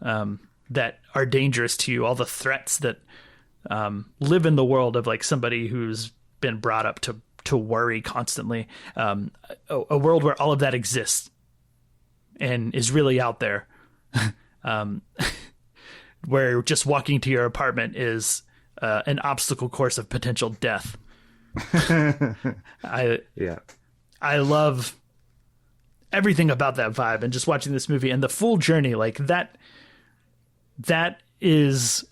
that are dangerous to you, all the threats that live in the world of like somebody who's been brought up to worry constantly, a world where all of that exists and is really out there, where just walking to your apartment is an obstacle course of potential death. I love everything about that vibe, and just watching this movie and the full journey like that is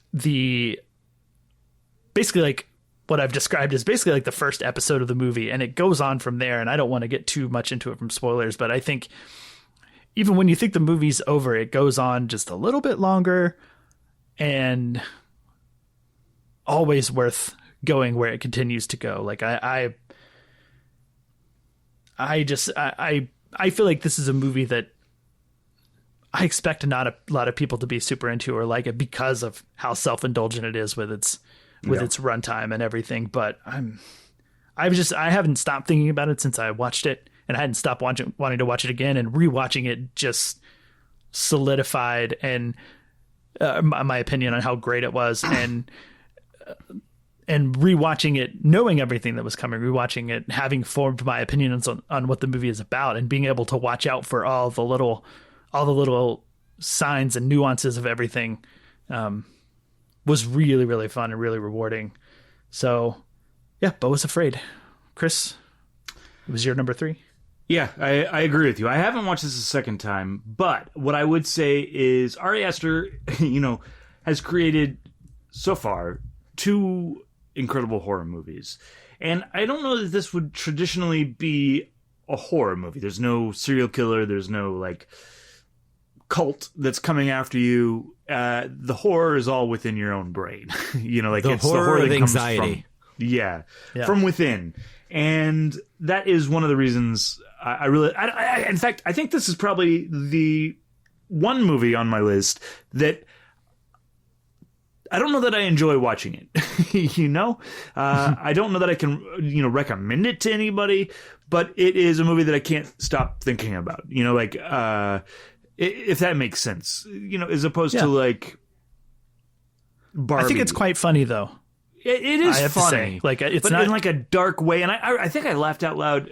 basically like what I've described is basically like the first episode of the movie, and it goes on from there. And I don't want to get too much into it from spoilers, but I think even when you think the movie's over, it goes on just a little bit longer, and always worth going where it continues to go. Like I I feel like this is a movie that I expect not a lot of people to be super into or like it because of how self-indulgent it is with its runtime and everything. But I haven't stopped thinking about it since I watched it, and I hadn't stopped wanting to watch it again, and rewatching it just solidified and my opinion on how great it was, and rewatching it, knowing everything that was coming, rewatching it, having formed my opinions on what the movie is about, and being able to watch out for all the little signs and nuances of everything, was really, really fun and really rewarding. So yeah, Beau was Afraid. Chris, it was your number 3. Yeah, I agree with you. I haven't watched this a second time, but what I would say is Ari Aster, has created so far 2 incredible horror movies. And I don't know that this would traditionally be a horror movie. There's no serial killer. There's no like cult that's coming after you. The horror is all within your own brain. Like the it's horror the horror of that comes anxiety. from within. And that is one of the reasons I really, in fact, I think this is probably the one movie on my list that I don't know that I enjoy watching it. I don't know that I can, recommend it to anybody, but it is a movie that I can't stop thinking about, if that makes sense, as opposed to like Barbie. I think it's quite funny though. It is I have funny. to say. Like, it's but not in like a dark way. And I think I laughed out loud,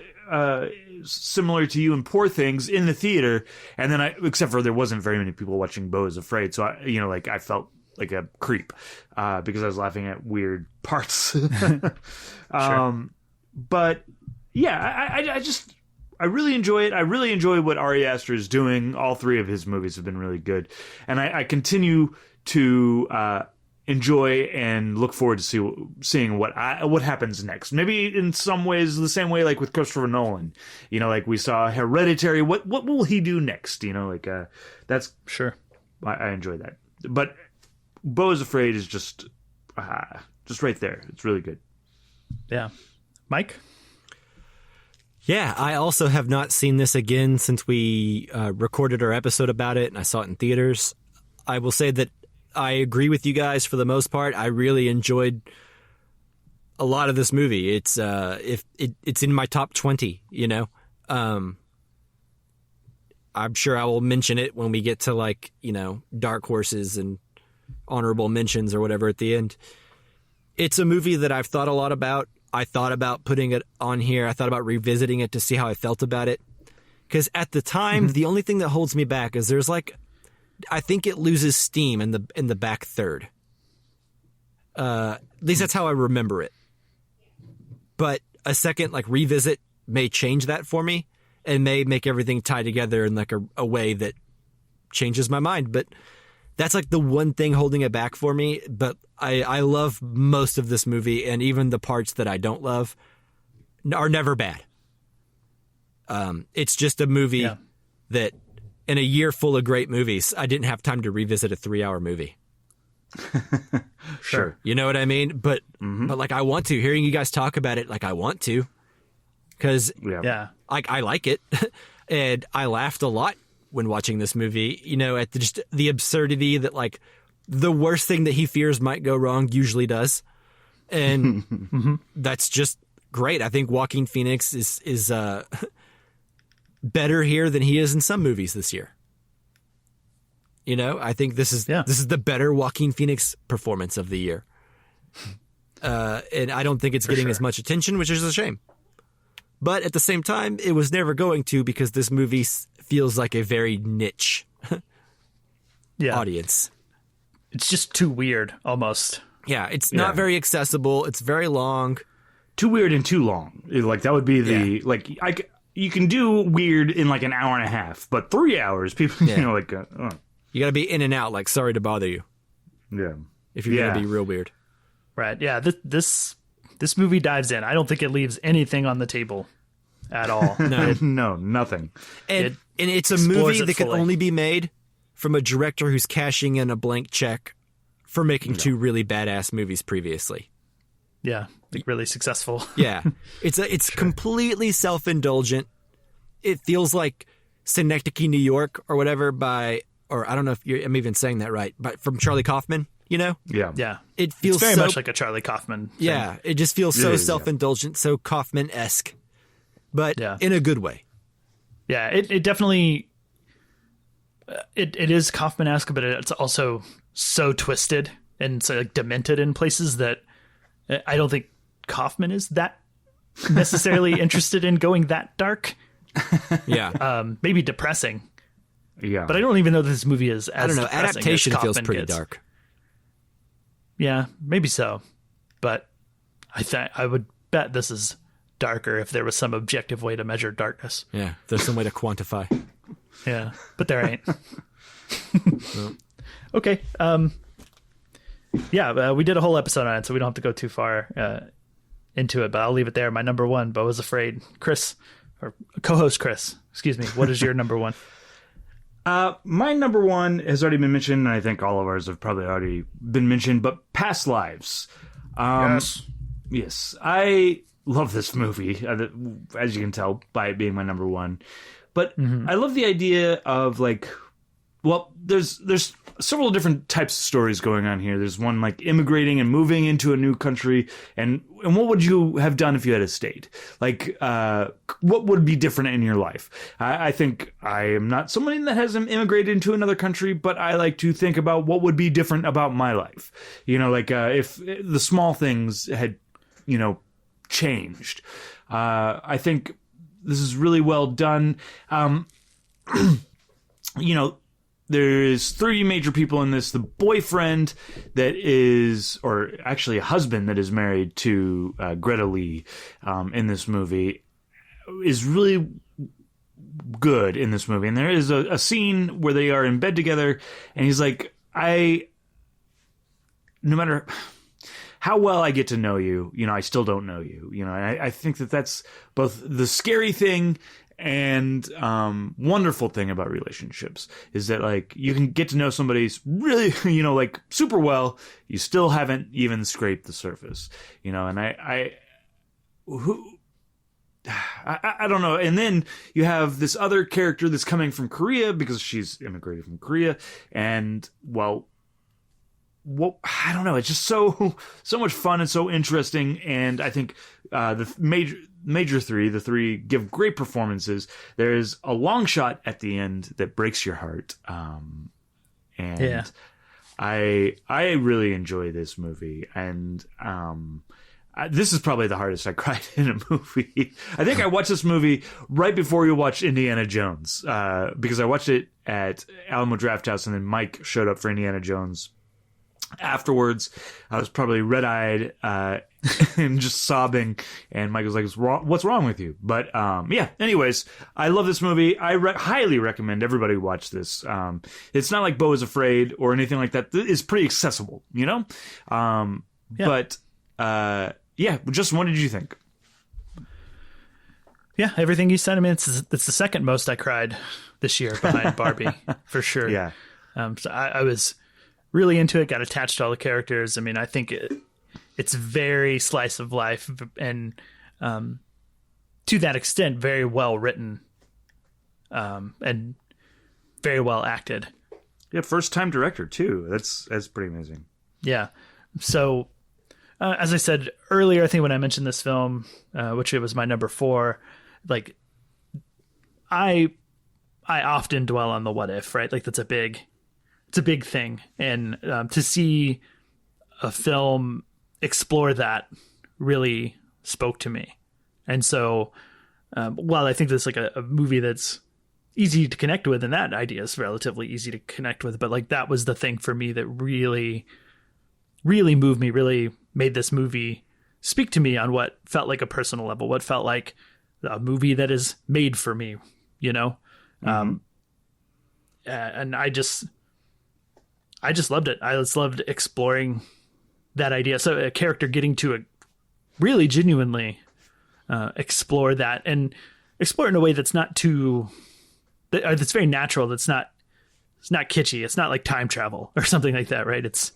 similar to you in Poor Things in the theater. And then except for there wasn't very many people watching Beau is Afraid. So I felt like a creep, because I was laughing at weird parts. Sure. But yeah, I really enjoy it. I really enjoy what Ari Aster is doing. All 3 of his movies have been really good. And I continue to, enjoy and look forward to seeing what happens next. Maybe in some ways the same way like with Christopher Nolan. Like we saw Hereditary. What will he do next? That's sure. I enjoy that. But Beau is Afraid is just right there. It's really good. Yeah. Mike? Yeah, I also have not seen this again since we recorded our episode about it, and I saw it in theaters. I will say that I agree with you guys for the most part. I really enjoyed a lot of this movie. It's it's in my top 20. I'm sure I will mention it when we get to like dark horses and honorable mentions or whatever at the end. It's a movie that I've thought a lot about. I thought about putting it on here. I thought about revisiting it to see how I felt about it. Because at the time, the only thing that holds me back is there's like, I think it loses steam in the back third. At least that's how I remember it. But a second like revisit may change that for me and may make everything tie together in like a way that changes my mind. But that's like the one thing holding it back for me. But I love most of this movie, and even the parts that I don't love are never bad. It's just a movie that in a year full of great movies, I didn't have time to revisit a 3-hour movie. Sure. You know what I mean? But like I want to. Hearing you guys talk about it, like I want to. Because I like it. And I laughed a lot when watching this movie, at just the absurdity that like the worst thing that he fears might go wrong usually does. And that's just great. I think Joaquin Phoenix is better here than he is in some movies this year. I think this is the better Joaquin Phoenix performance of the year. And I don't think it's getting as much attention, which is a shame. But at the same time, it was never going to, because this movie feels like a very niche audience. It's just too weird, almost. Yeah, it's not very accessible. It's very long. Too weird and too long. Like, that would be the... you can do weird in like an hour and a half, but 3 hours, people, you got to be in and out, like, sorry to bother you. Yeah. If you're going to be real weird. Right, yeah. This movie dives in. I don't think it leaves anything on the table at all. No, nothing. And it's a movie that can only be made from a director who's cashing in a blank check for making 2 really badass movies previously. Yeah, like really successful. Yeah. It's completely self-indulgent. it feels like Synecdoche, New York, or whatever or I don't know if I'm even saying that right, but from Charlie Kaufman, you know? Yeah. It feels very much like a Charlie Kaufman thing. Yeah, it just feels so self-indulgent, so Kaufman-esque, but in a good way. Yeah, it definitely... It is Kaufman-esque, but it's also so twisted and so like demented in places that I don't think Kaufman is that necessarily interested in going that dark. Yeah. Maybe depressing. Yeah. But I don't even know this movie is as I don't know. Adaptation feels pretty gets. dark. Yeah, maybe so. But I would bet this is darker if there was some objective way to measure darkness. Yeah, there's some way to quantify. Yeah, but there ain't. Okay. We did a whole episode on it, so we don't have to go too far into it, but I'll leave it there. My number one, Beau is Afraid. Chris, or co-host Chris, excuse me, what is your number one? My number one has already been mentioned, and I think all of ours have probably already been mentioned, but Past Lives. Yes, I love this movie, as you can tell by it being my number one. But I love the idea of there's several different types of stories going on here. There's one like immigrating and moving into a new country, and what would you have done if you had stayed? Like, what would be different in your life? I think I am not someone that has immigrated into another country, but I like to think about what would be different about my life. You know, like if the small things had, changed. I think this is really well done. There's 3 major people in this. The boyfriend that is, or actually a husband that is married to Greta Lee in this movie is really good in this movie. And there is a scene where they are in bed together and he's like, no matter how well I get to know you, I still don't know you. I think that's both the scary thing and wonderful thing about relationships is that like you can get to know somebody's really, like super well. You still haven't even scraped the surface, and I don't know. And then you have this other character that's coming from Korea because she's immigrated from Korea. And I don't know. It's just so much fun and so interesting. And I think the major 3, the 3 give great performances. There's a long shot at the end that breaks your heart. I really enjoy this movie. And this is probably the hardest I cried in a movie. I think I watched this movie right before we watched Indiana Jones because I watched it at Alamo Drafthouse and then Mike showed up for Indiana Jones. Afterwards, I was probably red-eyed and just sobbing, and Mike was like, what's wrong with you? But anyways, I love this movie. I highly recommend everybody watch this. It's not like Beau is Afraid or anything like that. It's pretty accessible, But just what did you think? Yeah, everything you said. I mean, it's the second most I cried this year behind Barbie, for sure. Yeah. So I was really into it, got attached to all the characters. I mean, I think it's very slice of life and to that extent, very well written and very well acted. Yeah, first time director too. That's pretty amazing. Yeah. So as I said earlier, I think when I mentioned this film, which it was my number 4, like I often dwell on the what if, right? Like it's a big thing. And to see a film explore that really spoke to me. And so while I think this is like a movie that's easy to connect with, and that idea is relatively easy to connect with, but like that was the thing for me that really, really moved me, really made this movie speak to me on what felt like a personal level, what felt like a movie that is made for me, Mm-hmm. And I just loved it. I just loved exploring that idea. So a character getting to really genuinely explore that and explore it in a way that's not that's very natural. It's not kitschy. It's not like time travel or something like that, right? It's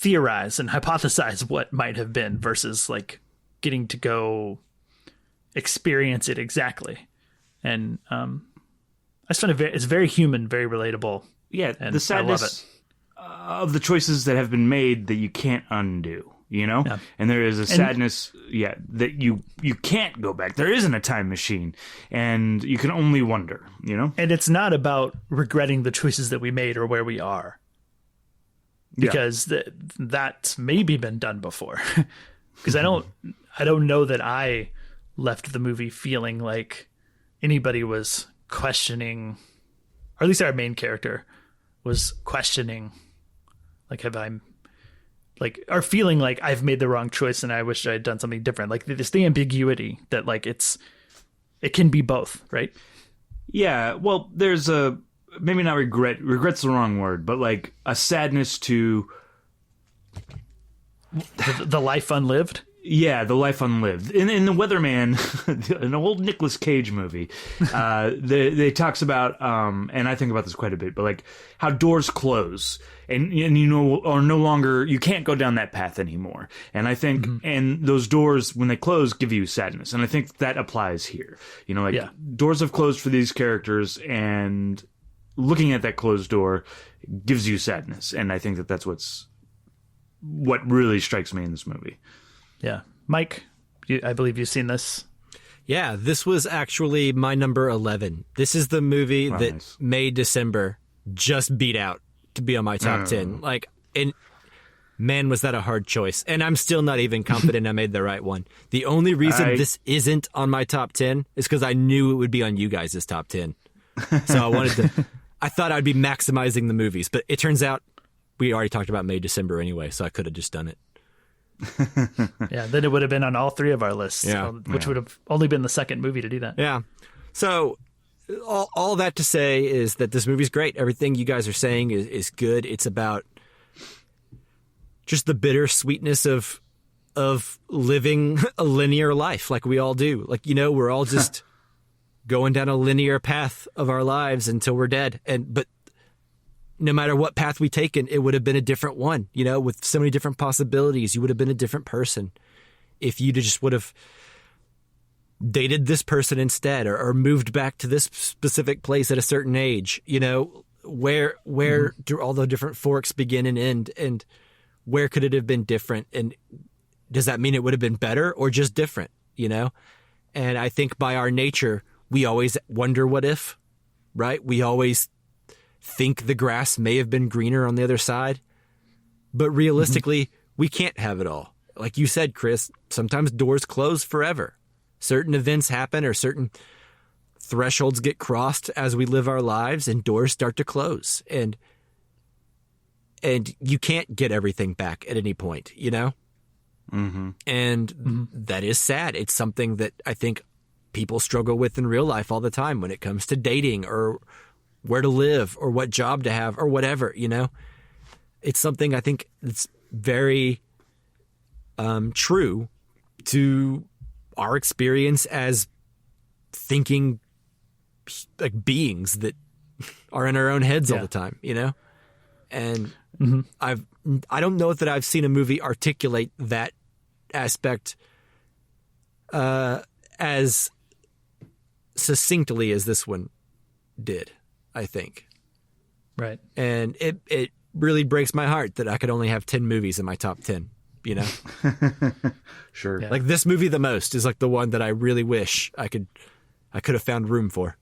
theorize and hypothesize what might have been versus like getting to go experience it exactly. And I just find it's very human, very relatable. Yeah, and the sadness of the choices that have been made that you can't undo, you know? Yeah. And there is a sadness, that you can't go back. There isn't a time machine, and you can only wonder, you know? And it's not about regretting the choices that we made or where we are. Because that's maybe been done before. Because I don't know that I left the movie feeling like anybody was questioning, or at least our main character was questioning, like, or feeling like I've made the wrong choice and I wish I had done something different. Like, it's the ambiguity that, like, it can be both, right? Yeah, well, there's maybe not regret's the wrong word, but like a sadness to the life unlived. Yeah, the life unlived. In The Weatherman, an old Nicolas Cage movie, they talks about, and I think about this quite a bit, but like how doors close and you know are no longer, you can't go down that path anymore. And I think, and those doors when they close give you sadness, and I think that applies here. You know, like doors have closed for these characters, and looking at that closed door gives you sadness, and I think that's what really strikes me in this movie. Yeah. Mike, I believe you've seen this. Yeah, this was actually my number 11. This is the movie that May December just beat out to be on my top 10. Like, and man, was that a hard choice. And I'm still not even confident I made the right one. The only reason this isn't on my top 10 is because I knew it would be on you guys' top 10. So I thought I'd be maximizing the movies, but it turns out we already talked about May December anyway, so I could have just done it. Yeah, then it would have been on all three of our lists, which would have only been the second movie to do that. Yeah. So all that to say is that this movie's great. Everything you guys are saying is good. It's about just the bittersweetness of living a linear life like we all do. Like, you know, we're all just going down a linear path of our lives until we're dead. But no matter what path we taken, it would have been a different one, you know, with so many different possibilities. You would have been a different person if you just would have dated this person instead, or moved back to this specific place at a certain age. You know, where do all the different forks begin and end, and where could it have been different? And does that mean it would have been better or just different, you know? And I think by our nature, we always wonder what if, right? We always think the grass may have been greener on the other side, but realistically, we can't have it all. Like you said, Chris, sometimes doors close forever. Certain events happen, or certain thresholds get crossed as we live our lives, and doors start to close. And you can't get everything back at any point, you know? And that is sad. It's something that I think people struggle with in real life all the time when it comes to dating, or where to live, or what job to have, or whatever, you know? It's something I think that's very true to our experience as thinking like beings that are in our own heads all the time, you know? And I don't know that I've seen a movie articulate that aspect as succinctly as this one did, I think. Right. And it really breaks my heart that I could only have 10 movies in my top 10, you know? Sure. Yeah. Like this movie the most is like the one that I really wish I could have found room for.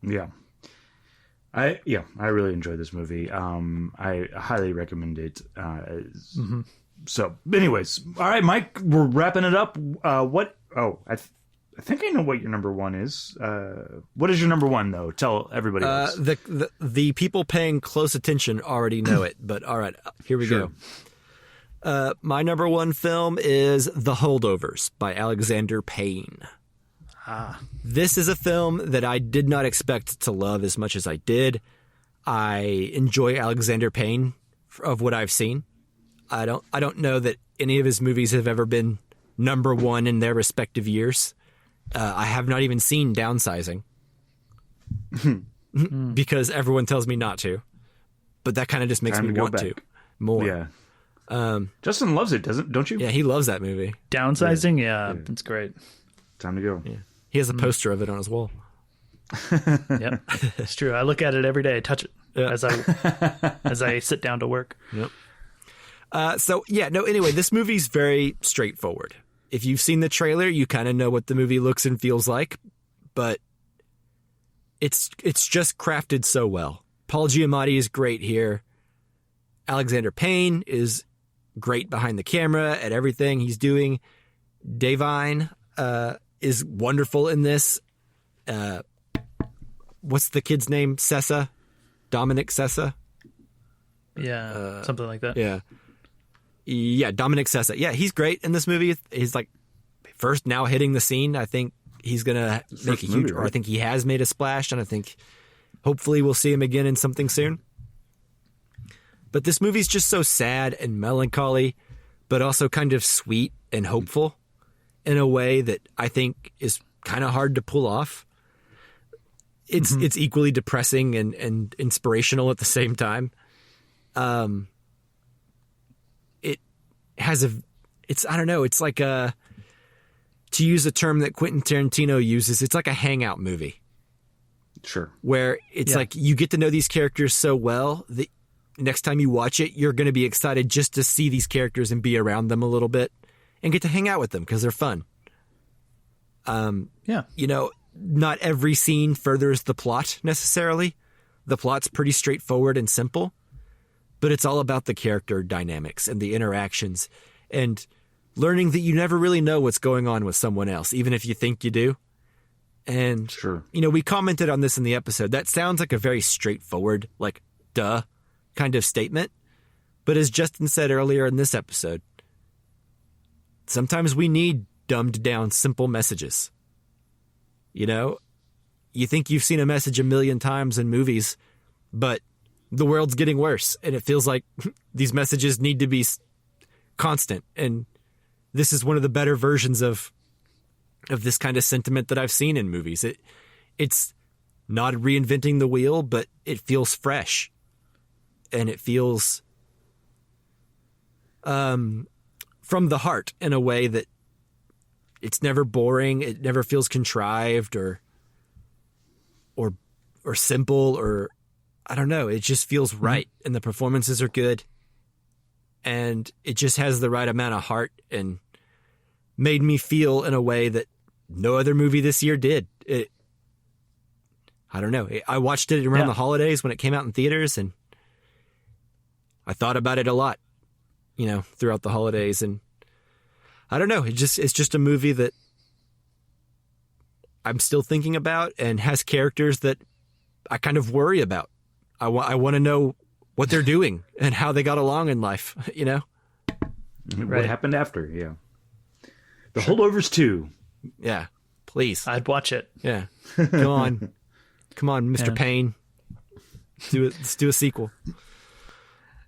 Yeah. I really enjoyed this movie. I highly recommend it. So anyways, all right, Mike, we're wrapping it up. I think I know what your number one is. What is your number one, though? Tell everybody else. The people paying close attention already know it, but all right, here we go. My number one film is The Holdovers by Alexander Payne. This is a film that I did not expect to love as much as I did. I enjoy Alexander Payne of what I've seen. I don't know that any of his movies have ever been number one in their respective years. I have not even seen Downsizing because everyone tells me not to, but that kind of just makes me want to. more. Yeah. Justin loves it, don't you? Yeah, he loves that movie. Downsizing, yeah, it's great. Time to go. Yeah. He has a poster of it on his wall. Yep, it's true. I look at it every day, touch it as I sit down to work. Yep. Anyway, this movie's very straightforward. If you've seen the trailer, you kind of know what the movie looks and feels like, but it's just crafted so well. Paul Giamatti is great here. Alexander Payne is great behind the camera at everything he's doing. Davine is wonderful in this. What's the kid's name? Sessa? Dominic Sessa? Yeah, something like that. Yeah, Dominic Sessa. Yeah, he's great in this movie. He's like first now hitting the scene. I think he's going to make a huge, movie, right? or I think he has made a splash, and I think hopefully we'll see him again in something soon. But this movie's just so sad and melancholy, but also kind of sweet and hopeful in a way that I think is kind of hard to pull off. It's equally depressing and inspirational at the same time. It has I don't know, it's like to use a term that Quentin Tarantino uses, it's like a hangout movie. Sure. Where it's like you get to know these characters so well that next time you watch it, you're going to be excited just to see these characters and be around them a little bit and get to hang out with them because they're fun. You know, not every scene furthers the plot necessarily. The plot's pretty straightforward and simple, but it's all about the character dynamics and the interactions and learning that you never really know what's going on with someone else, even if you think you do. And, sure, you know, we commented on this in the episode. That sounds like a very straightforward, like, duh kind of statement. But as Justin said earlier in this episode, sometimes we need dumbed down, simple messages. You know, you think you've seen a message a million times in movies, but the world's getting worse. And it feels like these messages need to be constant. And this is one of the better versions of this kind of sentiment that I've seen in movies. It's not reinventing the wheel, but it feels fresh. And it feels from the heart in a way that it's never boring. It never feels contrived or simple, or I don't know. It just feels right. And the performances are good. And it just has the right amount of heart and made me feel in a way that no other movie this year did. I don't know. I watched it around the holidays when it came out in theaters, and I thought about it a lot, you know, throughout the holidays. And I don't know. It's just a movie that I'm still thinking about and has characters that I kind of worry about. I want to know what they're doing and how they got along in life, you know? What happened after, yeah. The Holdovers 2. Yeah, please. I'd watch it. Yeah. Come on, Mr. Payne. Let's do a sequel.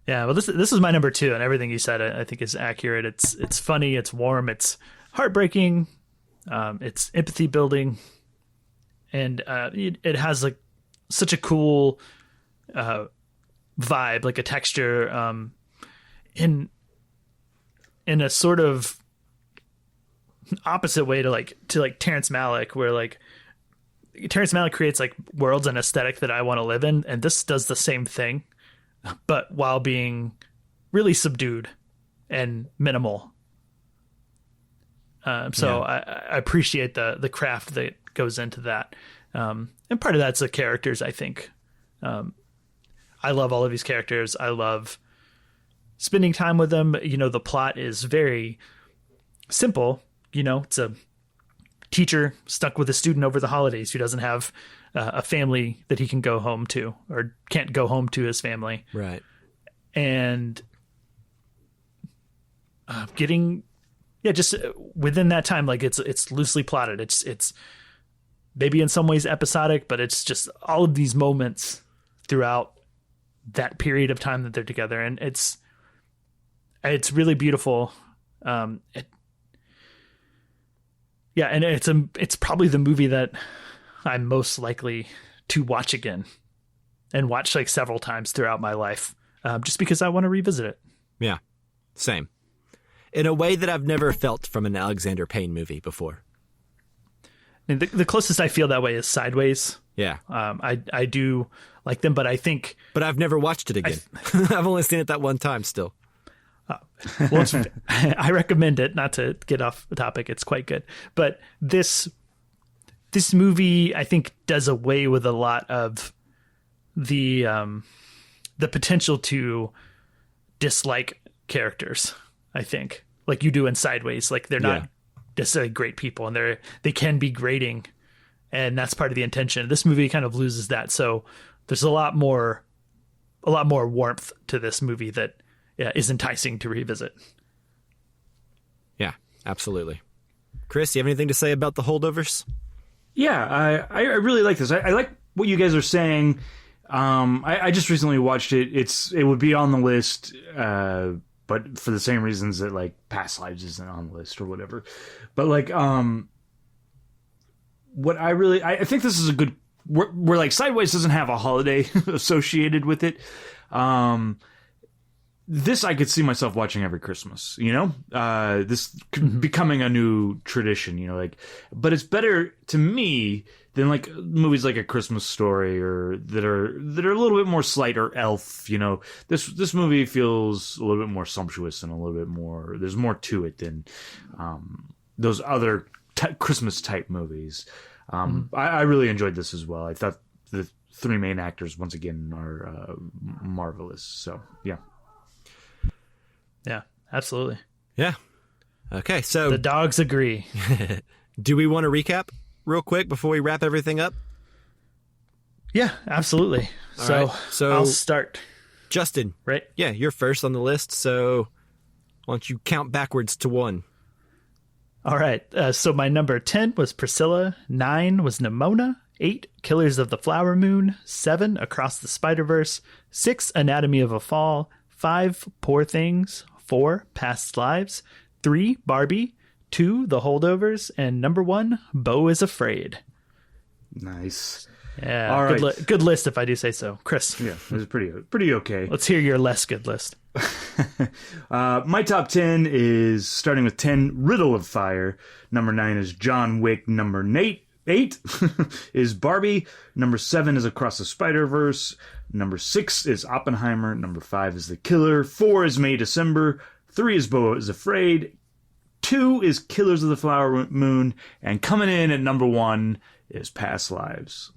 Yeah, well, this is my number 2, and everything you said I think is accurate. It's funny, it's warm, it's heartbreaking, it's empathy building, and it has like such a cool vibe, like a texture, in a sort of opposite way to Terrence Malick, where like Terrence Malick creates like worlds and aesthetic that I want to live in, and this does the same thing, but while being really subdued and minimal. I appreciate the craft that goes into that, and part of that's the characters. I think I love all of these characters. I love spending time with them. You know, the plot is very simple. You know, it's a teacher stuck with a student over the holidays who doesn't have a family that he can go home to, or can't go home to his family. Right. And just within that time, like it's loosely plotted. It's maybe in some ways episodic, but it's just all of these moments throughout that period of time that they're together. And it's really beautiful. And it's probably the movie that I'm most likely to watch again, and watch like several times throughout my life. just because I want to revisit it. Yeah, same. In a way that I've never felt from an Alexander Payne movie before. And the closest I feel that way is Sideways. Yeah. I do like them, but I think... But I've never watched it again. I've only seen it that one time still. Well, I recommend it, not to get off the topic. It's quite good. But this movie, I think, does away with a lot of the potential to dislike characters, I think. Like you do in Sideways. Like they're not necessarily great people, and they can be grating, and that's part of the intention. This movie kind of loses that. So there's a lot more warmth to this movie that is enticing to revisit. Yeah, absolutely. Chris, you have anything to say about The Holdovers? Yeah, I really like this. I like what you guys are saying. I just recently watched it. It would be on the list, but for the same reasons that like Past Lives isn't on the list or whatever. But like, what I think this is a good. Where like Sideways doesn't have a holiday associated with it. This I could see myself watching every Christmas, this becoming a new tradition, like, but it's better to me than like movies like A Christmas Story or that are a little bit more slight, or Elf, this movie feels a little bit more sumptuous and a little bit more, there's more to it than, those other Christmas type movies. I really enjoyed this as well. I thought the three main actors once again are, marvelous. So yeah. Yeah, absolutely. Yeah. Okay, so... The dogs agree. Do we want to recap real quick before we wrap everything up? Yeah, absolutely. Right, so I'll start. Justin. Right? Yeah, you're first on the list, so why don't you count backwards to 1? All right, so my number 10 was Priscilla, 9 was Nimona, 8, Killers of the Flower Moon, 7, Across the Spider-Verse, 6, Anatomy of a Fall, 5, Poor Things, 4, Past Lives, 3, Barbie, 2, The Holdovers, and number 1, Beau is Afraid. Nice. Yeah, all right. Good list if I do say so. Chris. Yeah, it was pretty okay. Let's hear your less good list. My top 10 is starting with 10, Riddle of Fire. Number 9 is John Wick. Number 8 is Barbie. Number 7 is Across the Spider-Verse. Number 6 is Oppenheimer. Number 5 is The Killer. 4 is May December. 3 is Beau is Afraid. 2 is Killers of the Flower Moon. And coming in at number 1 is Past Lives.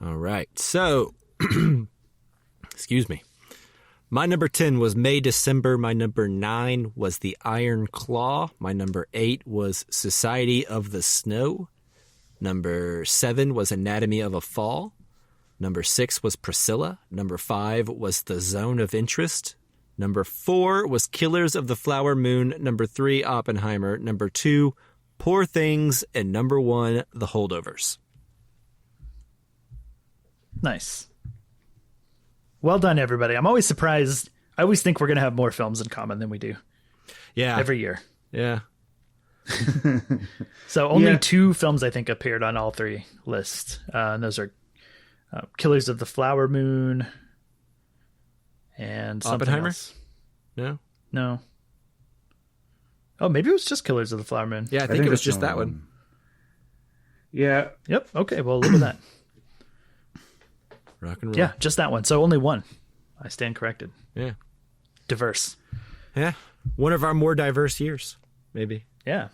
All right. So, excuse me. My number 10 was May December. My number 9 was The Iron Claw. My number 8 was Society of the Snow. Number 7 was Anatomy of a Fall. Number 6 was Priscilla. Number 5 was The Zone of Interest. Number 4 was Killers of the Flower Moon. Number 3, Oppenheimer. Number 2, Poor Things. And number 1, The Holdovers. Nice. Well done, everybody. I'm always surprised. I always think we're going to have more films in common than we do. Yeah. Every year. Yeah. So only 2 films, I think, appeared on all 3 lists. And those are Killers of the Flower Moon and something Oppenheimer? else. No? Oh, maybe it was just Killers of the Flower Moon. Yeah, I think it was just that one. Yeah. Yep. Okay, well, live with that. Rock and roll. Yeah, just that one. So only 1. I stand corrected. Yeah. Diverse. Yeah. One of our more diverse years, maybe. Yeah.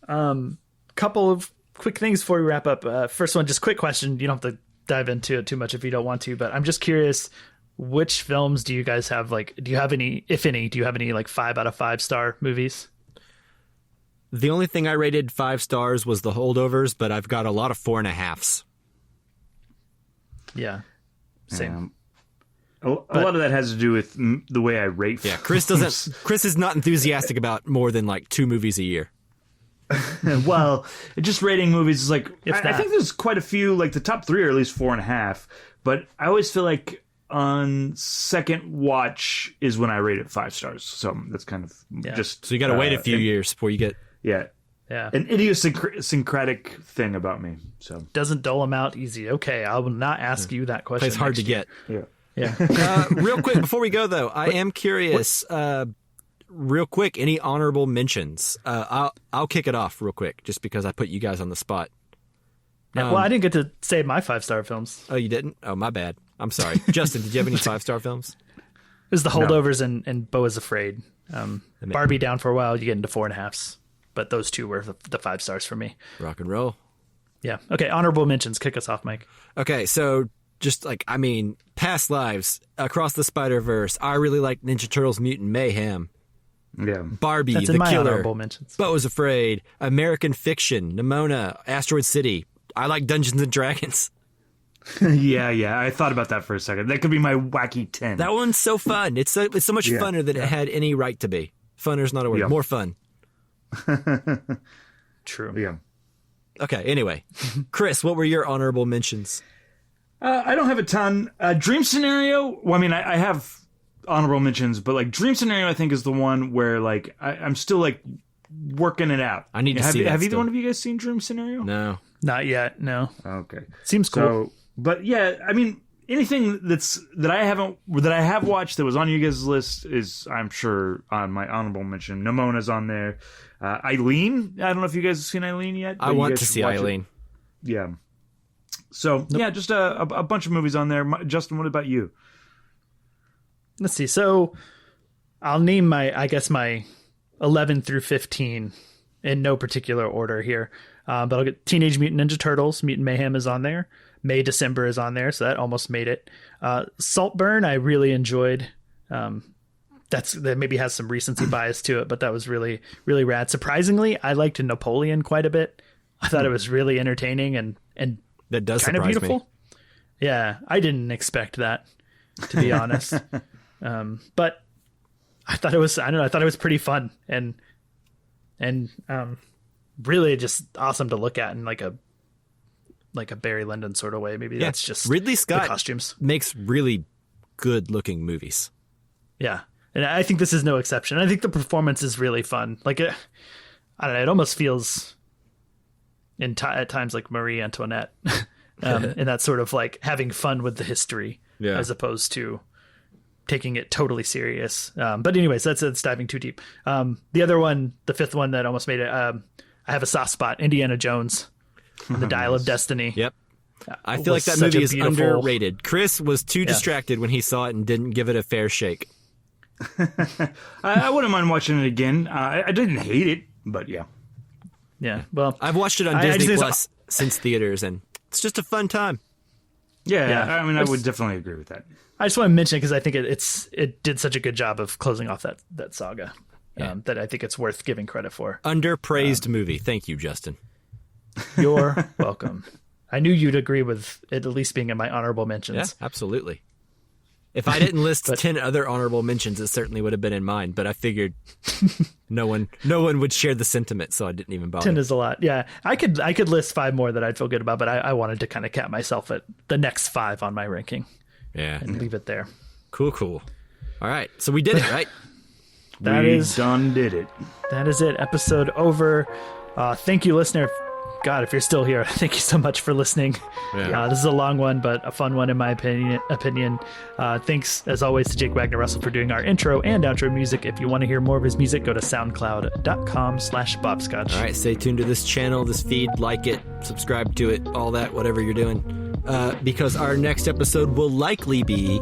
Couple of quick things before we wrap up. First one, just quick question. You don't have to dive into it too much if you don't want to, but I'm just curious, which films do you guys have, do you have any, if any, do you have any 5 out of 5 star movies? The only thing I rated 5 stars was The Holdovers, but I've got a lot of 4.5s. Yeah. Same. A lot of that has to do with the way I rate films. Yeah, Chris is not enthusiastic about more than 2 movies a year. Well, just rating movies is I think there's quite a few, the top 3 are at least 4.5, but I always feel like on second watch is when I rate it 5 stars. So that's kind of just... So you got to wait a few years before you get... Yeah. An idiosyncratic thing about me. So doesn't dole them out easy. Okay, I will not ask you that question. It's hard to get. Yeah. Yeah. Real quick before we go, though, I am curious. Real quick, any honorable mentions? I'll kick it off real quick, just because I put you guys on the spot. Yeah, well, I didn't get to say my 5-star films. Oh, you didn't? Oh, my bad. I'm sorry. Justin, did you have any 5-star films? It was The Holdovers and Beau is Afraid. Barbie down for a while, you get into 4.5s. But those two were the 5 stars for me. Rock and roll. Yeah. Okay, honorable mentions. Kick us off, Mike. Okay, so just past lives, Across the Spider-Verse. I really like Ninja Turtles Mutant Mayhem. Yeah. Barbie, That's The in my Killer. honorable mentions. Beau is Afraid. American Fiction. Nimona. Asteroid City. I like Dungeons and Dragons. yeah. I thought about that for a second. That could be my wacky 10. That one's so fun. It's so much funner than it had any right to be. Funner's not a word. Yeah. More fun. True. Yeah. Okay, anyway. Chris, what were your honorable mentions? I don't have a ton. Dream Scenario, well, I mean, I have honorable mentions, but like Dream Scenario I think is the one where like I'm still like working it out. I need to see that Have either still. one of you guys seen Dream Scenario? No. Not yet, no. Okay. Seems cool. So, but yeah, I mean, anything that I have watched that was on you guys' list is, I'm sure, on my honorable mention. Nimona's on there. Eileen, I don't know if you guys have seen Eileen yet. I want to see Eileen. Yeah. So, yeah, just a bunch of movies on there. Justin, what about you? Let's see. So I'll name my 11 through 15 in no particular order here. But I'll get Teenage Mutant Ninja Turtles. Mutant Mayhem is on there. May December is on there, so that almost made it. Saltburn, I really enjoyed. That maybe has some recency bias to it, but that was really, really rad. Surprisingly, I liked Napoleon quite a bit. I thought it was really entertaining and That does kind of surprise beautiful. me. Yeah, I didn't expect that, to be honest. But I thought it was pretty fun and really just awesome to look at in like a Barry Lyndon sort of way. Maybe that's just Ridley Scott the costumes. makes really good looking movies. Yeah. And I think this is no exception. I think the performance is really fun. Like, I don't know, it almost feels at times like Marie Antoinette and that sort of like having fun with the history as opposed to taking it totally serious. But anyways, that's diving too deep. The other one, the fifth one that almost made it, I have a soft spot, Indiana Jones and the Dial of Destiny. Yep. I feel like that movie is underrated. Chris was too distracted when he saw it and didn't give it a fair shake. I wouldn't mind watching it again. I didn't hate it, but yeah. Yeah, well, I've watched it on Disney Plus since theaters, and it's just a fun time. Yeah. I mean, I would definitely agree with that. I just want to mention it because I think it did such a good job of closing off that saga that I think it's worth giving credit for. Underpraised movie. Thank you, Justin. You're welcome. I knew you'd agree with it at least being in my honorable mentions. Yeah, absolutely. If I didn't list 10 other honorable mentions, it certainly would have been in mine, but I figured no one would share the sentiment, so I didn't even bother. 10 is a lot. Yeah, I could list 5 more that I'd feel good about, but I wanted to kind of cap myself at the next 5 on my ranking. Yeah. And leave it there. Cool. All right, so we did it, right? We done did it. That is it. Episode over. Thank you, listener. God, if you're still here, thank you so much for listening. Yeah. This is a long one, but a fun one in my opinion. Thanks, as always, to Jake Wagner-Russell for doing our intro and outro music. If you want to hear more of his music, go to soundcloud.com/bobscotch. All right, stay tuned to this channel, this feed, like it, subscribe to it, all that, whatever you're doing. Because our next episode will likely be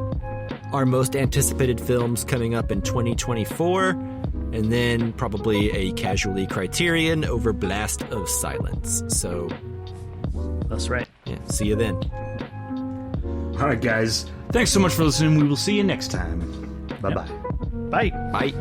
our most anticipated films coming up in 2024. And then probably a casually Criterion over Blast of Silence. So that's right. Yeah, see you then. All right, guys. Thanks so much for listening. We will see you next time. Bye-bye. Bye. Bye.